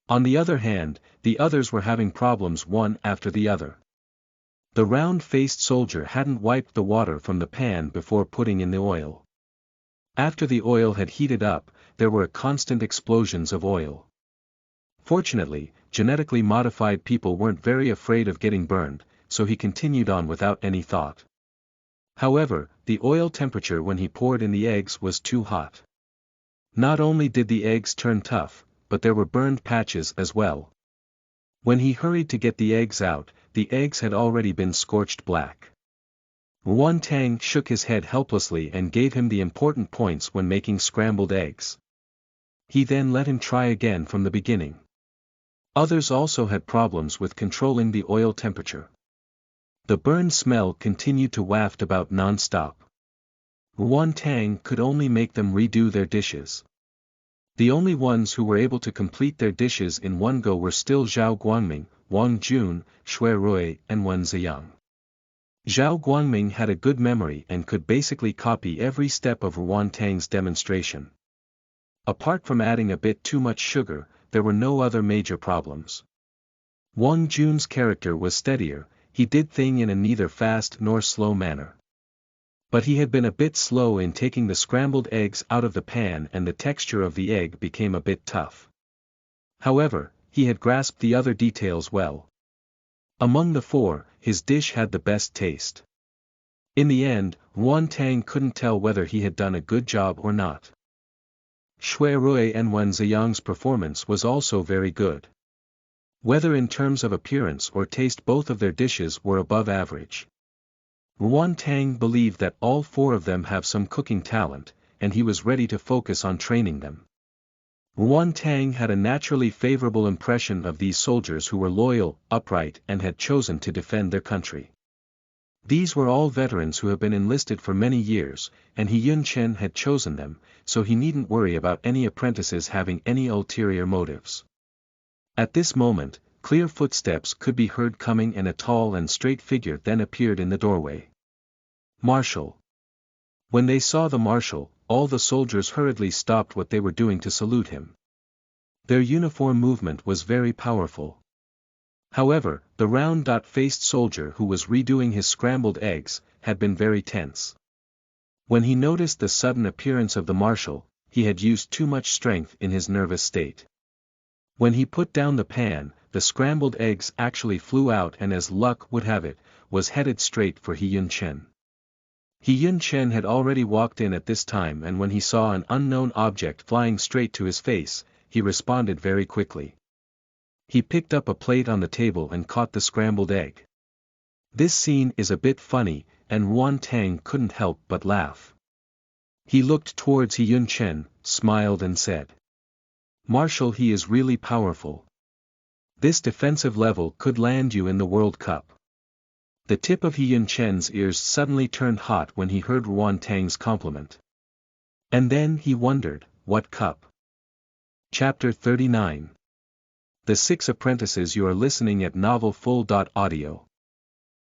Speaker 1: On the other hand, the others were having problems one after the other. The round-faced soldier hadn't wiped the water from the pan before putting in the oil. After the oil had heated up, there were constant explosions of oil. Fortunately, genetically modified people weren't very afraid of getting burned, so he continued on without any thought. However, the oil temperature when he poured in the eggs was too hot. Not only did the eggs turn tough, but there were burned patches as well. When he hurried to get the eggs out, the eggs had already been scorched black. Wan Tang shook his head helplessly and gave him the important points when making scrambled eggs. He then let him try again from the beginning. Others also had problems with controlling the oil temperature. The burned smell continued to waft about non-stop. Wan Tang could only make them redo their dishes. The only ones who were able to complete their dishes in one go were still Zhao Guangming, Wang Jun, Shui Rui and Wen Ziyang. Zhao Guangming had a good memory and could basically copy every step of Wan Tang's demonstration. Apart from adding a bit too much sugar, there were no other major problems. Wang Jun's character was steadier, he did things in a neither fast nor slow manner. But he had been a bit slow in taking the scrambled eggs out of the pan and the texture of the egg became a bit tough. However, he had grasped the other details well. Among the four, his dish had the best taste. In the end, Yuan Tang couldn't tell whether he had done a good job or not. Shui Rui and Wen Ziyang's performance was also very good. Whether in terms of appearance or taste, both of their dishes were above average. Yuan Tang believed that all four of them have some cooking talent, and he was ready to focus on training them. Yuan Tang had a naturally favorable impression of these soldiers who were loyal, upright, and had chosen to defend their country. These were all veterans who have been enlisted for many years, and He Yun Chen had chosen them, so he needn't worry about any apprentices having any ulterior motives. At this moment, clear footsteps could be heard coming and a tall and straight figure then appeared in the doorway. Marshal. When they saw the marshal, all the soldiers hurriedly stopped what they were doing to salute him. Their uniform movement was very powerful. However, the round-faced soldier who was redoing his scrambled eggs, had been very tense. When he noticed the sudden appearance of the marshal, he had used too much strength in his nervous state. When he put down the pan, the scrambled eggs actually flew out and as luck would have it, was headed straight for He Yun Chen. He Yun Chen had already walked in at this time and when he saw an unknown object flying straight to his face, he responded very quickly. He picked up a plate on the table and caught the scrambled egg. This scene is a bit funny, and Yuan Tang couldn't help but laugh. He looked towards He Yun Chen, smiled and said, "Marshal, he is really powerful. This defensive level could land you in the World Cup." The tip of He Yun Chen's ears suddenly turned hot when he heard Yuan Tang's compliment. And then he wondered, what cup? Chapter 39. The Six Apprentices. You are listening at novelfull.audio.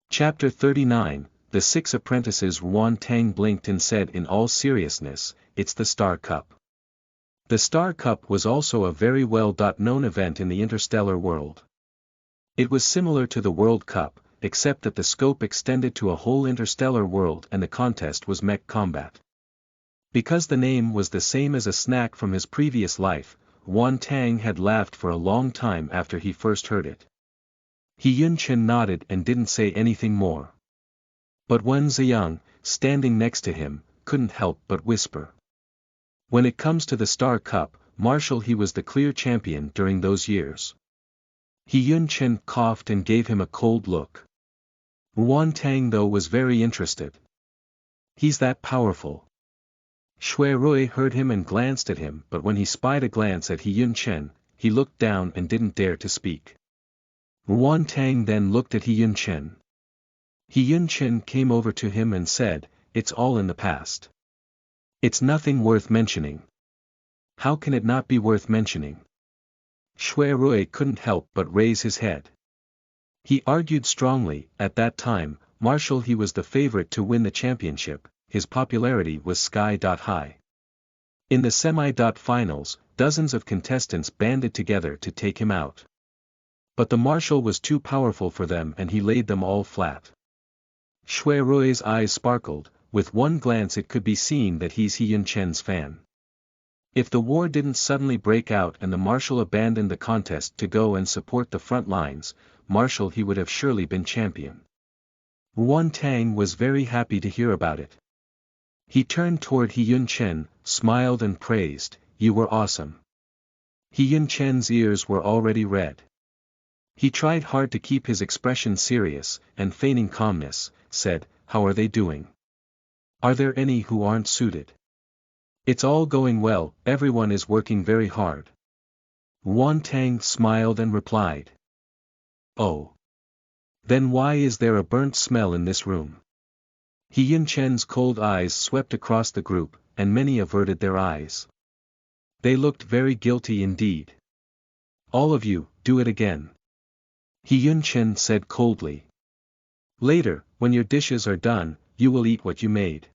Speaker 1: Chapter 39, The Six Apprentices. Yuan Tang blinked and said in all seriousness, "It's the Star Cup." The Star Cup was also a very well-known event in the interstellar world. It was similar to the World Cup, except that the scope extended to a whole interstellar world and the contest was mech combat. Because the name was the same as a snack from his previous life, Yuan Tang had laughed for a long time after he first heard it. He Yun Chen nodded and didn't say anything more. But Wen Ziyang, standing next to him, couldn't help but whisper. When it comes to the Star Cup, Marshal, he was the clear champion during those years. He Yun Chen coughed and gave him a cold look. Yuan Tang though was very interested. He's that powerful. Shui Rui heard him and glanced at him, but when he spied a glance at He Yun Chen, he looked down and didn't dare to speak. Yuan Tang then looked at He Yun Chen. He Yun Chen came over to him and said, "It's all in the past. It's nothing worth mentioning." "How can it not be worth mentioning?" Shui Rui couldn't help but raise his head. He argued strongly, at that time, Marshal, he was the favorite to win the championship. His popularity was sky-high. In the semi-finals, dozens of contestants banded together to take him out. But the marshal was too powerful for them and he laid them all flat. Shui Rui's eyes sparkled, with one glance it could be seen that he's He Yun Chen's fan. If the war didn't suddenly break out and the marshal abandoned the contest to go and support the front lines, Marshal, he would have surely been champion. Yuan Tang was very happy to hear about it. He turned toward He Yun Chen, smiled and praised, "You were awesome." He Yun Chen's ears were already red. He tried hard to keep his expression serious, and feigning calmness, said, "How are they doing? Are there any who aren't suited?" "It's all going well, everyone is working very hard." Yuan Tang smiled and replied. "Oh. Then why is there a burnt smell in this room?" He Yun Chen's cold eyes swept across the group, and many averted their eyes. They looked very guilty indeed. "All of you, do it again," He Yun Chen said coldly. "Later, when your dishes are done, you will eat what you made.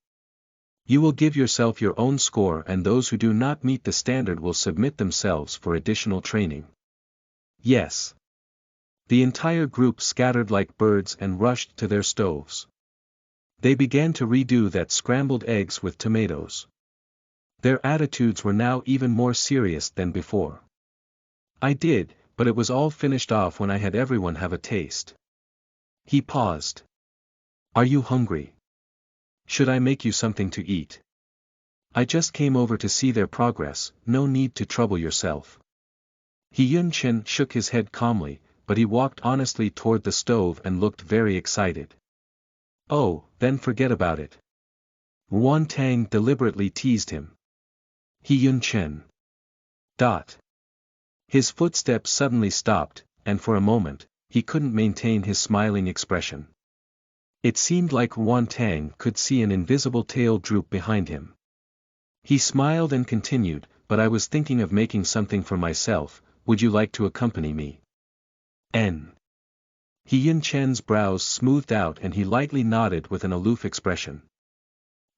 Speaker 1: You will give yourself your own score and those who do not meet the standard will submit themselves for additional training." "Yes." The entire group scattered like birds and rushed to their stoves. They began to redo that scrambled eggs with tomatoes. Their attitudes were now even more serious than before. I did, but it was all finished off when I had everyone have a taste. He paused. Are you hungry? Should I make you something to eat? I just came over to see their progress, no need to trouble yourself. Hyun Chen shook his head calmly, but he walked honestly toward the stove and looked very excited. Oh, then forget about it. Won Tang deliberately teased him. Hyun Chen. His footsteps suddenly stopped, and for a moment, he couldn't maintain his smiling expression. It seemed like Won Tang could see an invisible tail droop behind him. He smiled and continued, but I was thinking of making something for myself, would you like to accompany me? Hyun Chen's brows smoothed out and he lightly nodded with an aloof expression.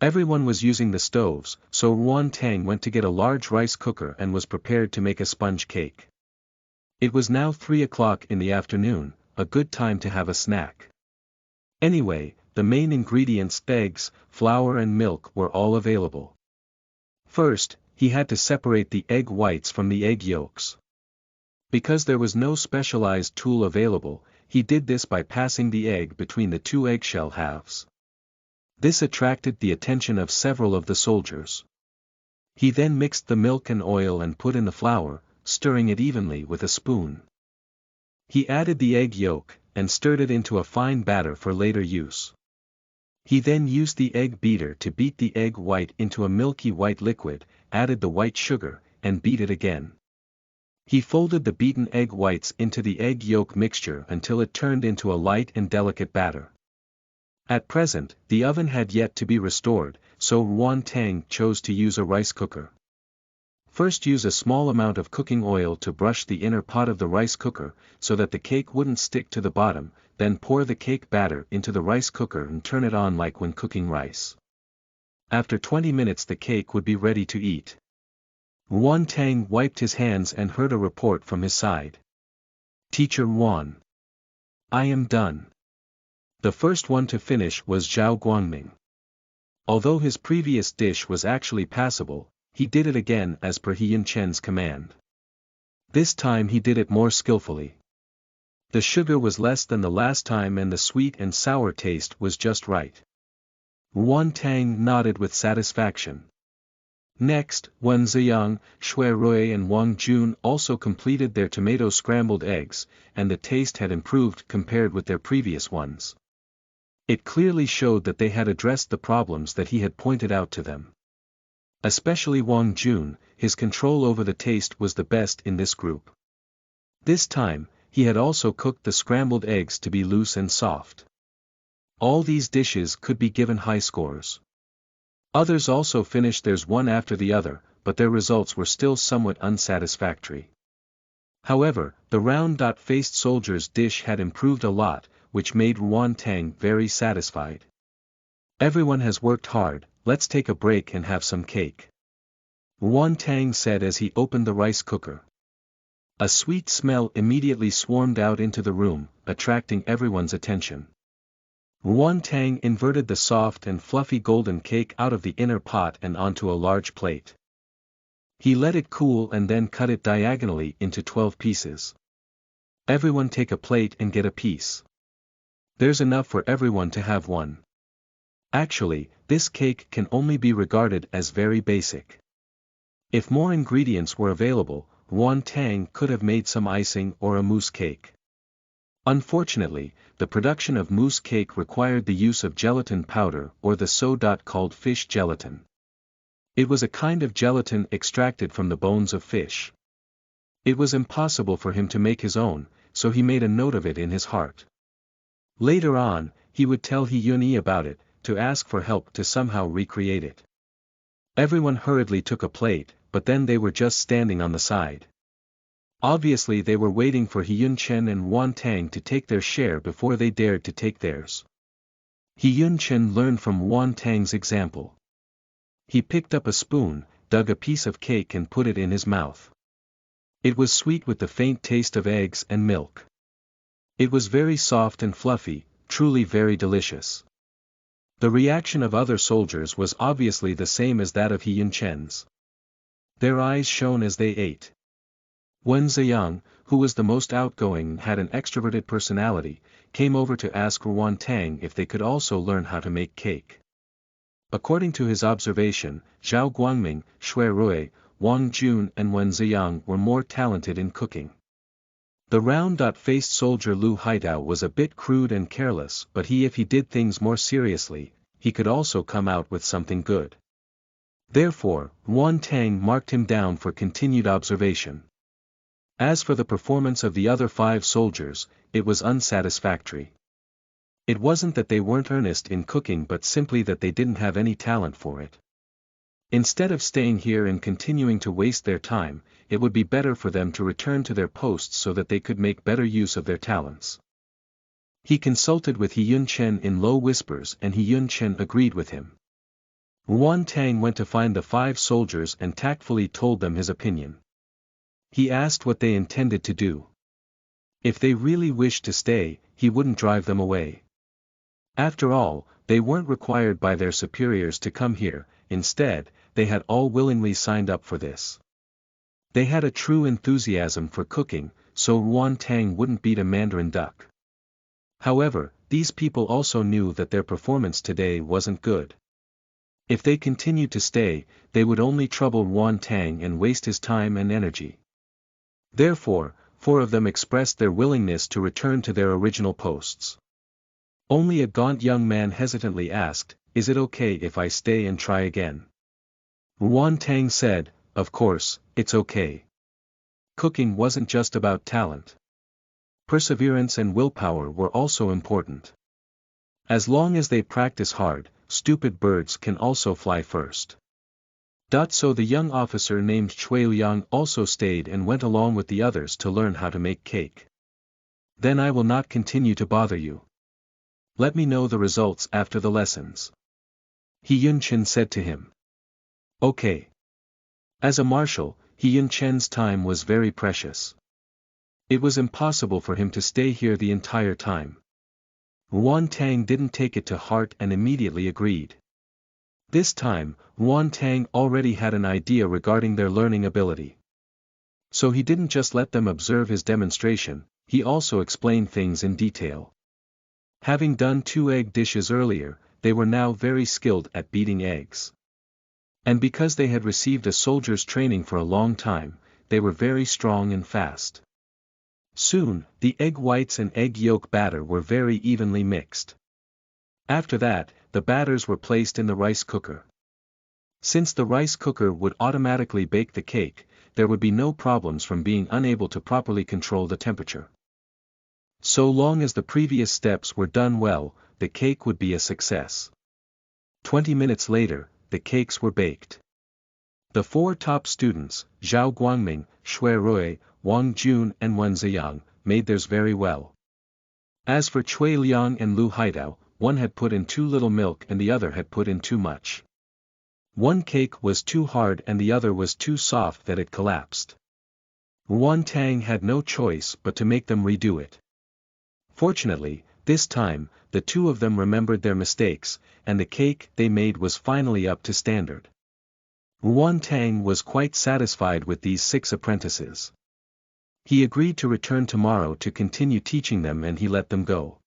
Speaker 1: Everyone was using the stoves, so Won Tang went to get a large rice cooker and was prepared to make a sponge cake. It was now 3 o'clock in the afternoon, a good time to have a snack. Anyway, the main ingredients, eggs, flour and milk, were all available. First, he had to separate the egg whites from the egg yolks. Because there was no specialized tool available, he did this by passing the egg between the two eggshell halves. This attracted the attention of several of the soldiers. He then mixed the milk and oil and put in the flour, stirring it evenly with a spoon. He added the egg yolk, and stirred it into a fine batter for later use. He then used the egg beater to beat the egg white into a milky white liquid, added the white sugar, and beat it again. He folded the beaten egg whites into the egg yolk mixture until it turned into a light and delicate batter. At present, the oven had yet to be restored, so Won Tang chose to use a rice cooker. First, use a small amount of cooking oil to brush the inner pot of the rice cooker, so that the cake wouldn't stick to the bottom, then pour the cake batter into the rice cooker and turn it on like when cooking rice. After 20 minutes the cake would be ready to eat. Won Tang wiped his hands and heard a report from his side. Teacher Won. I am done. The first one to finish was Zhao Guangming. Although his previous dish was actually passable, he did it again as per Hyun Chen's command. This time he did it more skillfully. The sugar was less than the last time and the sweet and sour taste was just right. Won Tang nodded with satisfaction. Next, Wen Ziyang, Shui Rui and Wang Jun also completed their tomato scrambled eggs, and the taste had improved compared with their previous ones. It clearly showed that they had addressed the problems that he had pointed out to them. Especially Wang Jun, his control over the taste was the best in this group. This time, he had also cooked the scrambled eggs to be loose and soft. All these dishes could be given high scores. Others also finished theirs one after the other, but their results were still somewhat unsatisfactory. However, the round-faced soldier's dish had improved a lot, which made Won Tang very satisfied. Everyone has worked hard, let's take a break and have some cake. Won Tang said as he opened the rice cooker. A sweet smell immediately swarmed out into the room, attracting everyone's attention. Won Tang inverted the soft and fluffy golden cake out of the inner pot and onto a large plate. He let it cool and then cut it diagonally into 12 pieces. Everyone take a plate and get a piece. There's enough for everyone to have one. Actually, this cake can only be regarded as very basic. If more ingredients were available, Won Tang could have made some icing or a mousse cake. Unfortunately, the production of mousse cake required the use of gelatin powder or the called fish gelatin. It was a kind of gelatin extracted from the bones of fish. It was impossible for him to make his own, so he made a note of it in his heart. Later on, he would tell Hyun about it, to ask for help to somehow recreate it. Everyone hurriedly took a plate, but then they were just standing on the side. Obviously they were waiting for Hyun Chen and Won Tang to take their share before they dared to take theirs. Hyun Chen learned from Won Tang's example. He picked up a spoon, dug a piece of cake and put it in his mouth. It was sweet with the faint taste of eggs and milk. It was very soft and fluffy, truly very delicious. The reaction of other soldiers was obviously the same as that of He Yun Chen's. Their eyes shone as they ate. Wen Ziyang, who was the most outgoing and had an extroverted personality, came over to ask Ruan Tang if they could also learn how to make cake. According to his observation, Zhao Guangming, Shui Rui, Wang Jun and Wen Ziyang were more talented in cooking. The round-faced soldier Lu Haitao was a bit crude and careless, but if he did things more seriously, he could also come out with something good. Therefore, Ruan Tang marked him down for continued observation. As for the performance of the other 5 soldiers, it was unsatisfactory. It wasn't that they weren't earnest in cooking but simply that they didn't have any talent for it. Instead of staying here and continuing to waste their time, it would be better for them to return to their posts so that they could make better use of their talents. He consulted with He Yun Chen in low whispers and He Yun Chen agreed with him. Ruan Tang went to find the 5 soldiers and tactfully told them his opinion. He asked what they intended to do. If they really wished to stay, he wouldn't drive them away. After all, they weren't required by their superiors to come here, instead, they had all willingly signed up for this. They had a true enthusiasm for cooking, so Ruan Tang wouldn't beat a mandarin duck. However, these people also knew that their performance today wasn't good. If they continued to stay, they would only trouble Ruan Tang and waste his time and energy. Therefore, 4 of them expressed their willingness to return to their original posts. Only a gaunt young man hesitantly asked, "Is it okay if I stay and try again?" Ruan Tang said, "Of course, it's okay." Cooking wasn't just about talent. Perseverance and willpower were also important. As long as they practice hard, stupid birds can also fly first. So the young officer named Chui Liang also stayed and went along with the others to learn how to make cake. "Then I will not continue to bother you. Let me know the results after the lessons," He Yun Chen said to him. "Okay." As a marshal, He Yun Chen's time was very precious. It was impossible for him to stay here the entire time. Ruan Tang didn't take it to heart and immediately agreed. This time, Ruan Tang already had an idea regarding their learning ability. So he didn't just let them observe his demonstration, he also explained things in detail. Having done 2 egg dishes earlier, they were now very skilled at beating eggs. And because they had received a soldier's training for a long time, they were very strong and fast. Soon, the egg whites and egg yolk batter were very evenly mixed. After that, the batters were placed in the rice cooker. Since the rice cooker would automatically bake the cake, there would be no problems from being unable to properly control the temperature. So long as the previous steps were done well, the cake would be a success. 20 minutes later, the cakes were baked. The 4 top students, Zhao Guangming, Shui Rui, Wang Jun and Wen Ziyang, made theirs very well. As for Chui Liang and Lu Haitao, one had put in too little milk and the other had put in too much. One cake was too hard and the other was too soft that it collapsed. Ruan Tang had no choice but to make them redo it. Fortunately, this time, the 2 of them remembered their mistakes, and the cake they made was finally up to standard. Ruan Tang was quite satisfied with these 6 apprentices. He agreed to return tomorrow to continue teaching them and he let them go.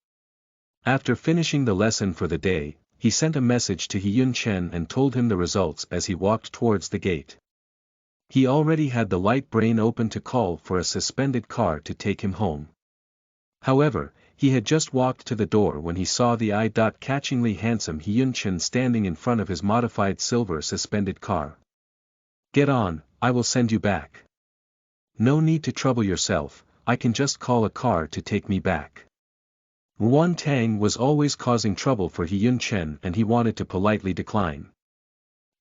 Speaker 1: After finishing the lesson for the day, he sent a message to He Yun Chen and told him the results as he walked towards the gate. He already had the light brain open to call for a suspended car to take him home. However, he had just walked to the door when he saw the eye-catchingly handsome He Yun Chen standing in front of his modified silver suspended car. "Get on, I will send you back. No need to trouble yourself, I can just call a car to take me back." Ruan Tang was always causing trouble for He Yun Chen and he wanted to politely decline.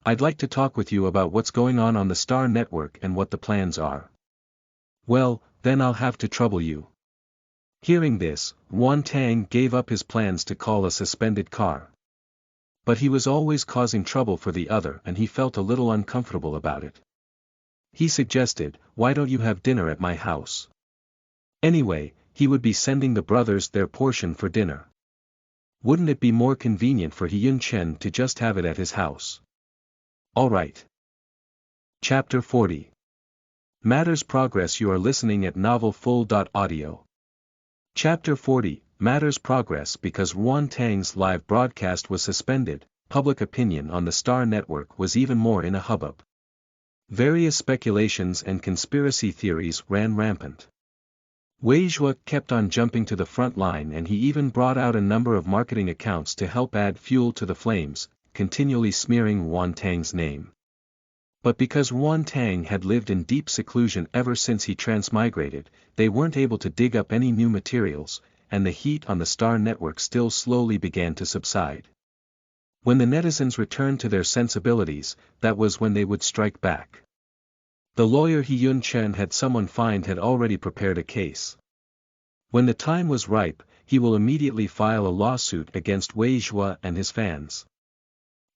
Speaker 1: "I'd like to talk with you about what's going on the Star Network and what the plans are." "Well, then I'll have to trouble you." Hearing this, Ruan Tang gave up his plans to call a suspended car. But he was always causing trouble for the other and he felt a little uncomfortable about it. He suggested, "Why don't you have dinner at my house?" Anyway, he would be sending the brothers their portion for dinner. Wouldn't it be more convenient for Hyun Chen to just have it at his house? Alright. Chapter 40. Matters Progress. You are listening at novelfull.audio. Chapter 40. Matters Progress. Because Ruan Tang's live broadcast was suspended, public opinion on the Star Network was even more in a hubbub. Various speculations and conspiracy theories ran rampant. Wei Zhua kept on jumping to the front line, and he even brought out a number of marketing accounts to help add fuel to the flames, continually smearing Ruan Tang's name. But because Ruan Tang had lived in deep seclusion ever since he transmigrated, they weren't able to dig up any new materials, and the heat on the Star Network still slowly began to subside. When the netizens returned to their sensibilities, that was when they would strike back. The lawyer Hyun Chen had someone find had already prepared a case. When the time was ripe, he will immediately file a lawsuit against Wei Zhua and his fans.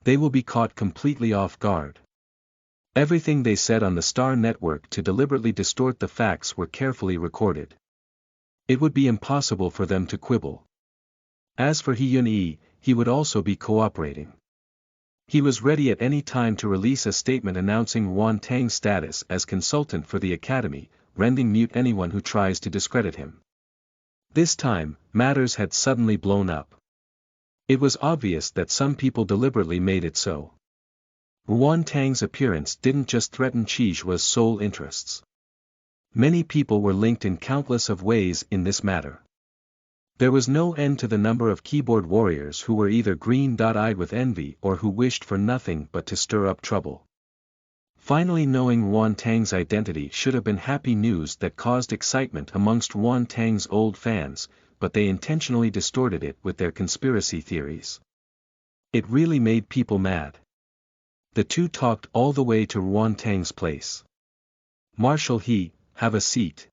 Speaker 1: They will be caught completely off guard. Everything they said on the Star Network to deliberately distort the facts were carefully recorded. It would be impossible for them to quibble. As for Hyun Yi, he would also be cooperating. He was ready at any time to release a statement announcing Ruan Tang's status as consultant for the Academy, rendering mute anyone who tries to discredit him. This time, matters had suddenly blown up. It was obvious that some people deliberately made it so. Ruan Tang's appearance didn't just threaten Qi Zhua's sole interests. Many people were linked in countless of ways in this matter. There was no end to the number of keyboard warriors who were either green-eyed with envy or who wished for nothing but to stir up trouble. Finally, knowing Ruan Tang's identity should have been happy news that caused excitement amongst Ruan Tang's old fans, but they intentionally distorted it with their conspiracy theories. It really made people mad. The two talked all the way to Ruan Tang's place. "Marshal He, have a seat.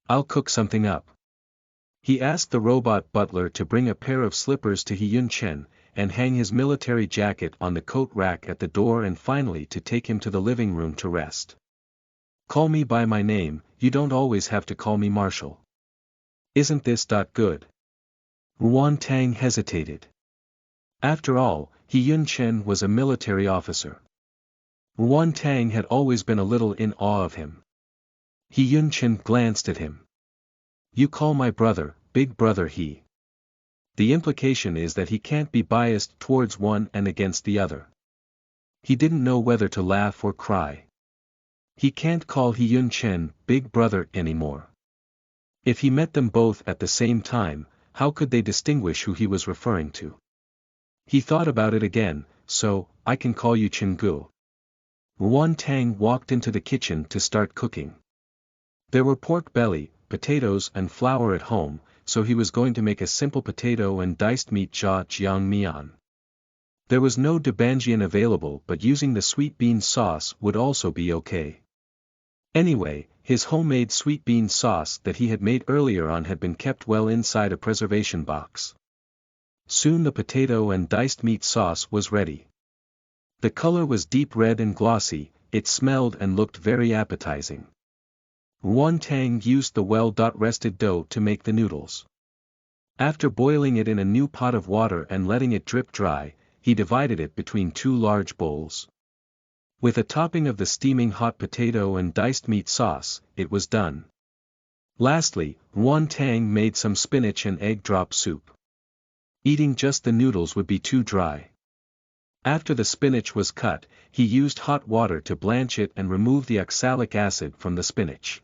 Speaker 1: I'll cook something up." He asked the robot butler to bring a pair of slippers to Hyun Chen, and hang his military jacket on the coat rack at the door, and finally to take him to the living room to rest. "Call me by my name, you don't always have to call me Marshal. Isn't this good?" Ruan Tang hesitated. After all, Hyun Chen was a military officer. Ruan Tang had always been a little in awe of him. Hyun Chen glanced at him. "You call my brother, Big Brother He. The implication is that he can't be biased towards one and against the other." He didn't know whether to laugh or cry. He can't call Hyun Chen Big Brother anymore. If he met them both at the same time, how could they distinguish who he was referring to? He thought about it again. "So, I can call you Chen-gu." Ruan Tang walked into the kitchen to start cooking. There were pork belly, potatoes and flour at home, so he was going to make a simple potato and diced meat jjajangmyeon. There was no doubanjian available, but using the sweet bean sauce would also be okay. Anyway, his homemade sweet bean sauce that he had made earlier on had been kept well inside a preservation box. Soon the potato and diced meat sauce was ready. The color was deep red and glossy, it smelled and looked very appetizing. Ruan Tang used the well-rested dough to make the noodles. After boiling it in a new pot of water and letting it drip dry, he divided it between two large bowls. With a topping of the steaming hot potato and diced meat sauce, it was done. Lastly, Ruan Tang made some spinach and egg drop soup. Eating just the noodles would be too dry. After the spinach was cut, he used hot water to blanch it and remove the oxalic acid from the spinach.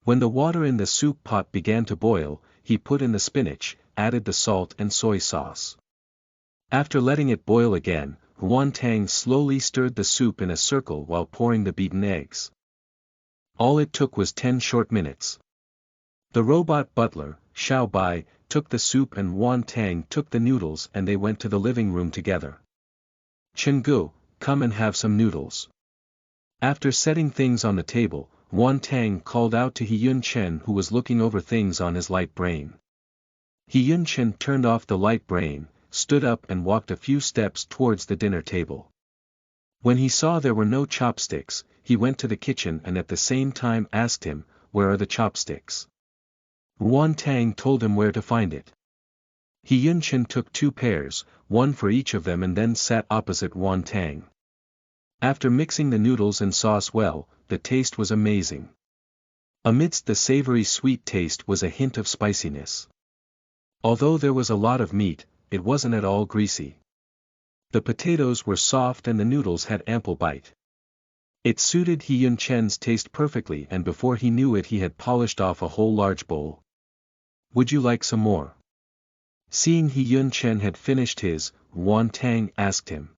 Speaker 1: When the water in the soup pot began to boil, he put in the spinach, added the salt and soy sauce. After letting it boil again, Ruan Tang slowly stirred the soup in a circle while pouring the beaten eggs. All it took was 10 short minutes. The robot butler, Xiao Bai, took the soup and Ruan Tang took the noodles, and they went to the living room together. "Chen-gu, come and have some noodles." After setting things on the table, Ruan Tang called out to Hyun Chen, who was looking over things on his light brain. Hyun Chen turned off the light brain, stood up and walked a few steps towards the dinner table. When he saw there were no chopsticks, he went to the kitchen and at the same time asked him, "Where are the chopsticks?" Ruan Tang told him where to find it. He Yun-Chen took 2 pairs, one for each of them, and then sat opposite Wan Tang. After mixing the noodles and sauce well, the taste was amazing. Amidst the savory sweet taste was a hint of spiciness. Although there was a lot of meat, it wasn't at all greasy. The potatoes were soft and the noodles had ample bite. It suited He Yun-Chen's taste perfectly, and before he knew it he had polished off a whole large bowl. "Would you like some more?" Seeing He Yun-Chen had finished his, Wan Tang asked him.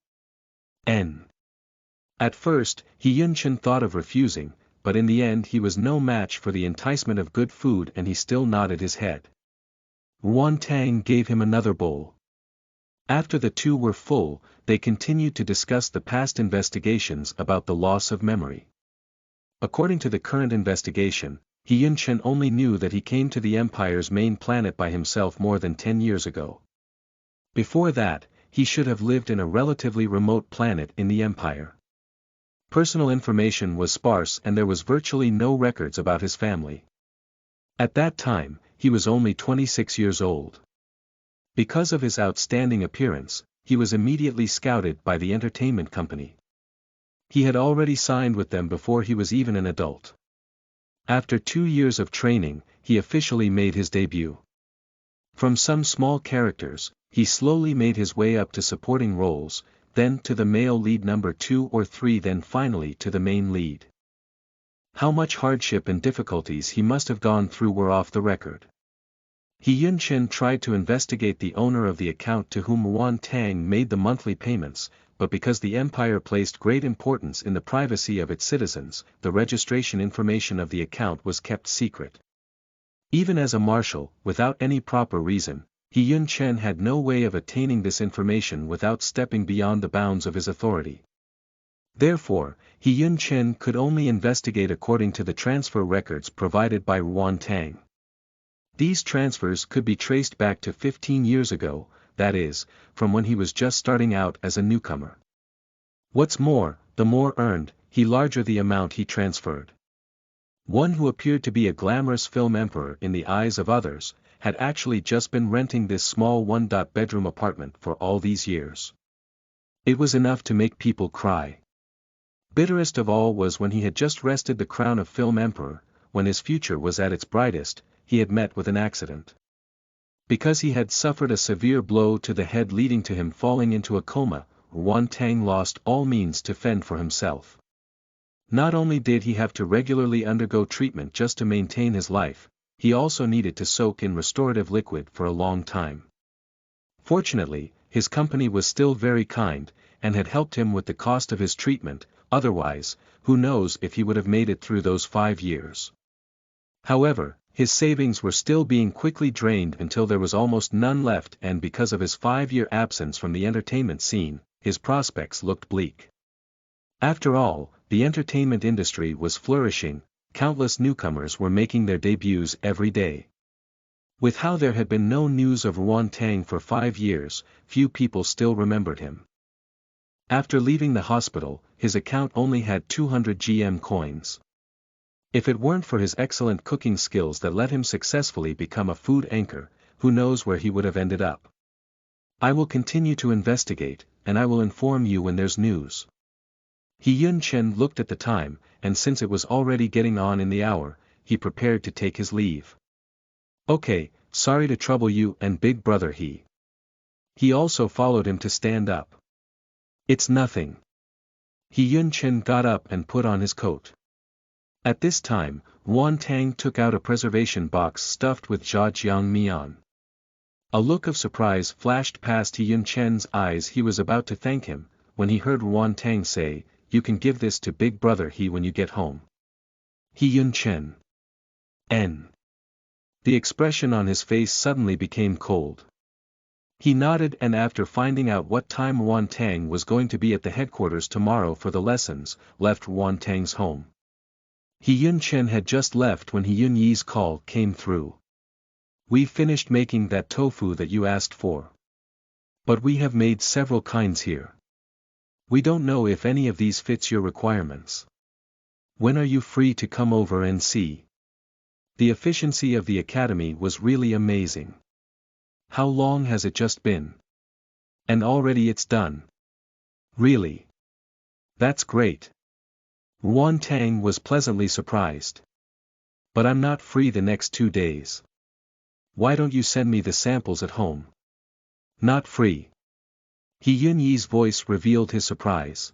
Speaker 1: At first, He Yun-Chen thought of refusing, but in the end he was no match for the enticement of good food and he still nodded his head. Wan Tang gave him another bowl. After the two were full, they continued to discuss the past investigations about the loss of memory. According to the current investigation, He Yun-Chen only knew that he came to the Empire's main planet by himself more than 10 years ago. Before that, he should have lived in a relatively remote planet in the Empire. Personal information was sparse and there was virtually no records about his family. At that time, he was only 26 years old. Because of his outstanding appearance, he was immediately scouted by the entertainment company. He had already signed with them before he was even an adult. After 2 years of training, he officially made his debut. From some small characters, he slowly made his way up to supporting roles, then to the male lead number 2 or 3, then finally to the main lead. How much hardship and difficulties he must have gone through were off the record. He Yun-Chen tried to investigate the owner of the account to whom Wan Tang made the monthly payments, but because the Empire placed great importance in the privacy of its citizens, the registration information of the account was kept secret. Even as a marshal, without any proper reason, He Yun-Chen had no way of attaining this information without stepping beyond the bounds of his authority. Therefore, He Yun-Chen could only investigate according to the transfer records provided by Wan Tang. These transfers could be traced back to 15 years ago, that is, from when he was just starting out as a newcomer. What's more, the more earned, the larger the amount he transferred. One who appeared to be a glamorous film emperor in the eyes of others, had actually just been renting this small one-bedroom apartment for all these years. It was enough to make people cry. Bitterest of all was when he had just wrested the crown of film emperor, when his future was at its brightest, he had met with an accident. Because he had suffered a severe blow to the head leading to him falling into a coma, Wan Tang lost all means to fend for himself. Not only did he have to regularly undergo treatment just to maintain his life, he also needed to soak in restorative liquid for a long time. Fortunately, his company was still very kind, and had helped him with the cost of his treatment, otherwise, who knows if he would have made it through those 5 years. However, his savings were still being quickly drained until there was almost none left, and because of his 5-year absence from the entertainment scene, his prospects looked bleak. After all, the entertainment industry was flourishing, countless newcomers were making their debuts every day. With how there had been no news of Wan Tang for 5 years, few people still remembered him. After leaving the hospital, his account only had 200 GM coins. If it weren't for his excellent cooking skills that let him successfully become a food anchor, who knows where he would have ended up. I will continue to investigate, and I will inform you when there's news. He Yun-Chen looked at the time, and since it was already getting on in the hour, he prepared to take his leave. Okay, sorry to trouble you and big brother He also followed him to stand up. It's nothing. He Yun-Chen got up and put on his coat. At this time, Wan Tang took out a preservation box stuffed with jjiangmian. A look of surprise flashed past He Yun-Chen's eyes. He was about to thank him, when he heard Wan Tang say, "You can give this to big brother when you get home." He Yun-Chen. The expression on his face suddenly became cold. He nodded, and after finding out what time Wan Tang was going to be at the headquarters tomorrow for the lessons, left Wan Tang's home. He Yun-Chen had just left when He Yun-Yi's call came through. "We've finished making that tofu that you asked for. But we have made several kinds here. We don't know if any of these fits your requirements. When are you free to come over and see?" The efficiency of the academy was really amazing. How long has it just been? And already it's done. Really? That's great. Yuan Tang was pleasantly surprised. But I'm not free the next 2 days. Why don't you send me the samples at home? Not free. He Yunyi's voice revealed his surprise.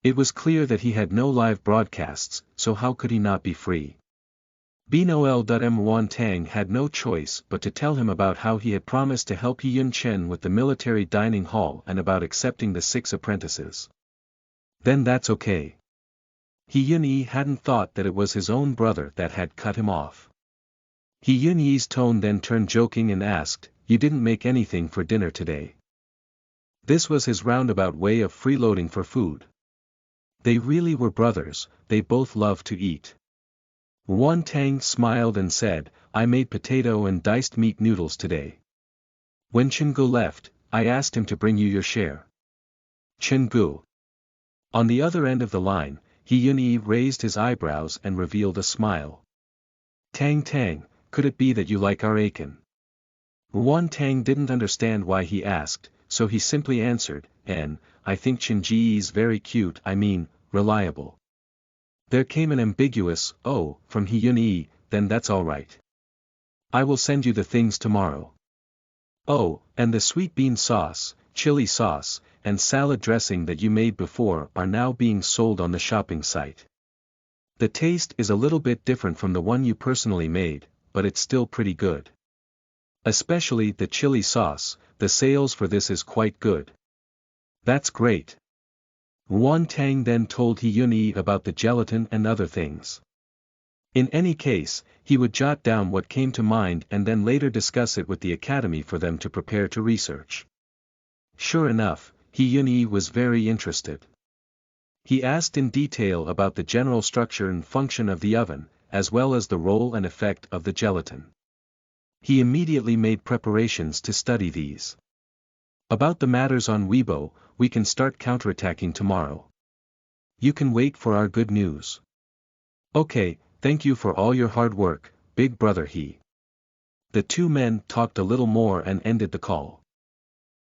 Speaker 1: It was clear that he had no live broadcasts, so how could he not be free? Bnoel.m Yuan Tang had no choice but to tell him about how he had promised to help Yun Chen with the military dining hall and about accepting the 6 apprentices. Then that's okay. Yun hadn't thought that it was his own brother that had cut him off. Yunyi's tone then turned joking and asked, "You didn't make anything for dinner today?" This was his roundabout way of freeloading for food. They really were brothers, they both loved to eat. Yuan Tang smiled and said, "I made potato and diced meat noodles today. When Chengu left, I asked him to bring you your share." Chengu. On the other end of the line, Yunyi raised his eyebrows and revealed a smile. Tang, could it be that you like our Aiken?" Yuan Tang didn't understand why he asked, so he simply answered, I think Chenji's very cute, I mean, reliable." There came an ambiguous, "Oh," from Yunyi, "then that's alright. I will send you the things tomorrow." "Oh, and the sweet bean sauce, chili sauce, and salad dressing that you made before are now being sold on the shopping site. The taste is a little bit different from the one you personally made, but it's still pretty good. Especially the chili sauce, the sales for this is quite good." "That's great." Yuan Tang then told Yunyi about the gelatin and other things. In any case, he would jot down what came to mind and then later discuss it with the academy for them to prepare to research. Sure enough, Yunyi was very interested. He asked in detail about the general structure and function of the oven, as well as the role and effect of the gelatin. He immediately made preparations to study these. "About the matters on Weibo, we can start counterattacking tomorrow. You can wait for our good news." "Okay, thank you for all your hard work, big brother he." The two men talked a little more and ended the call.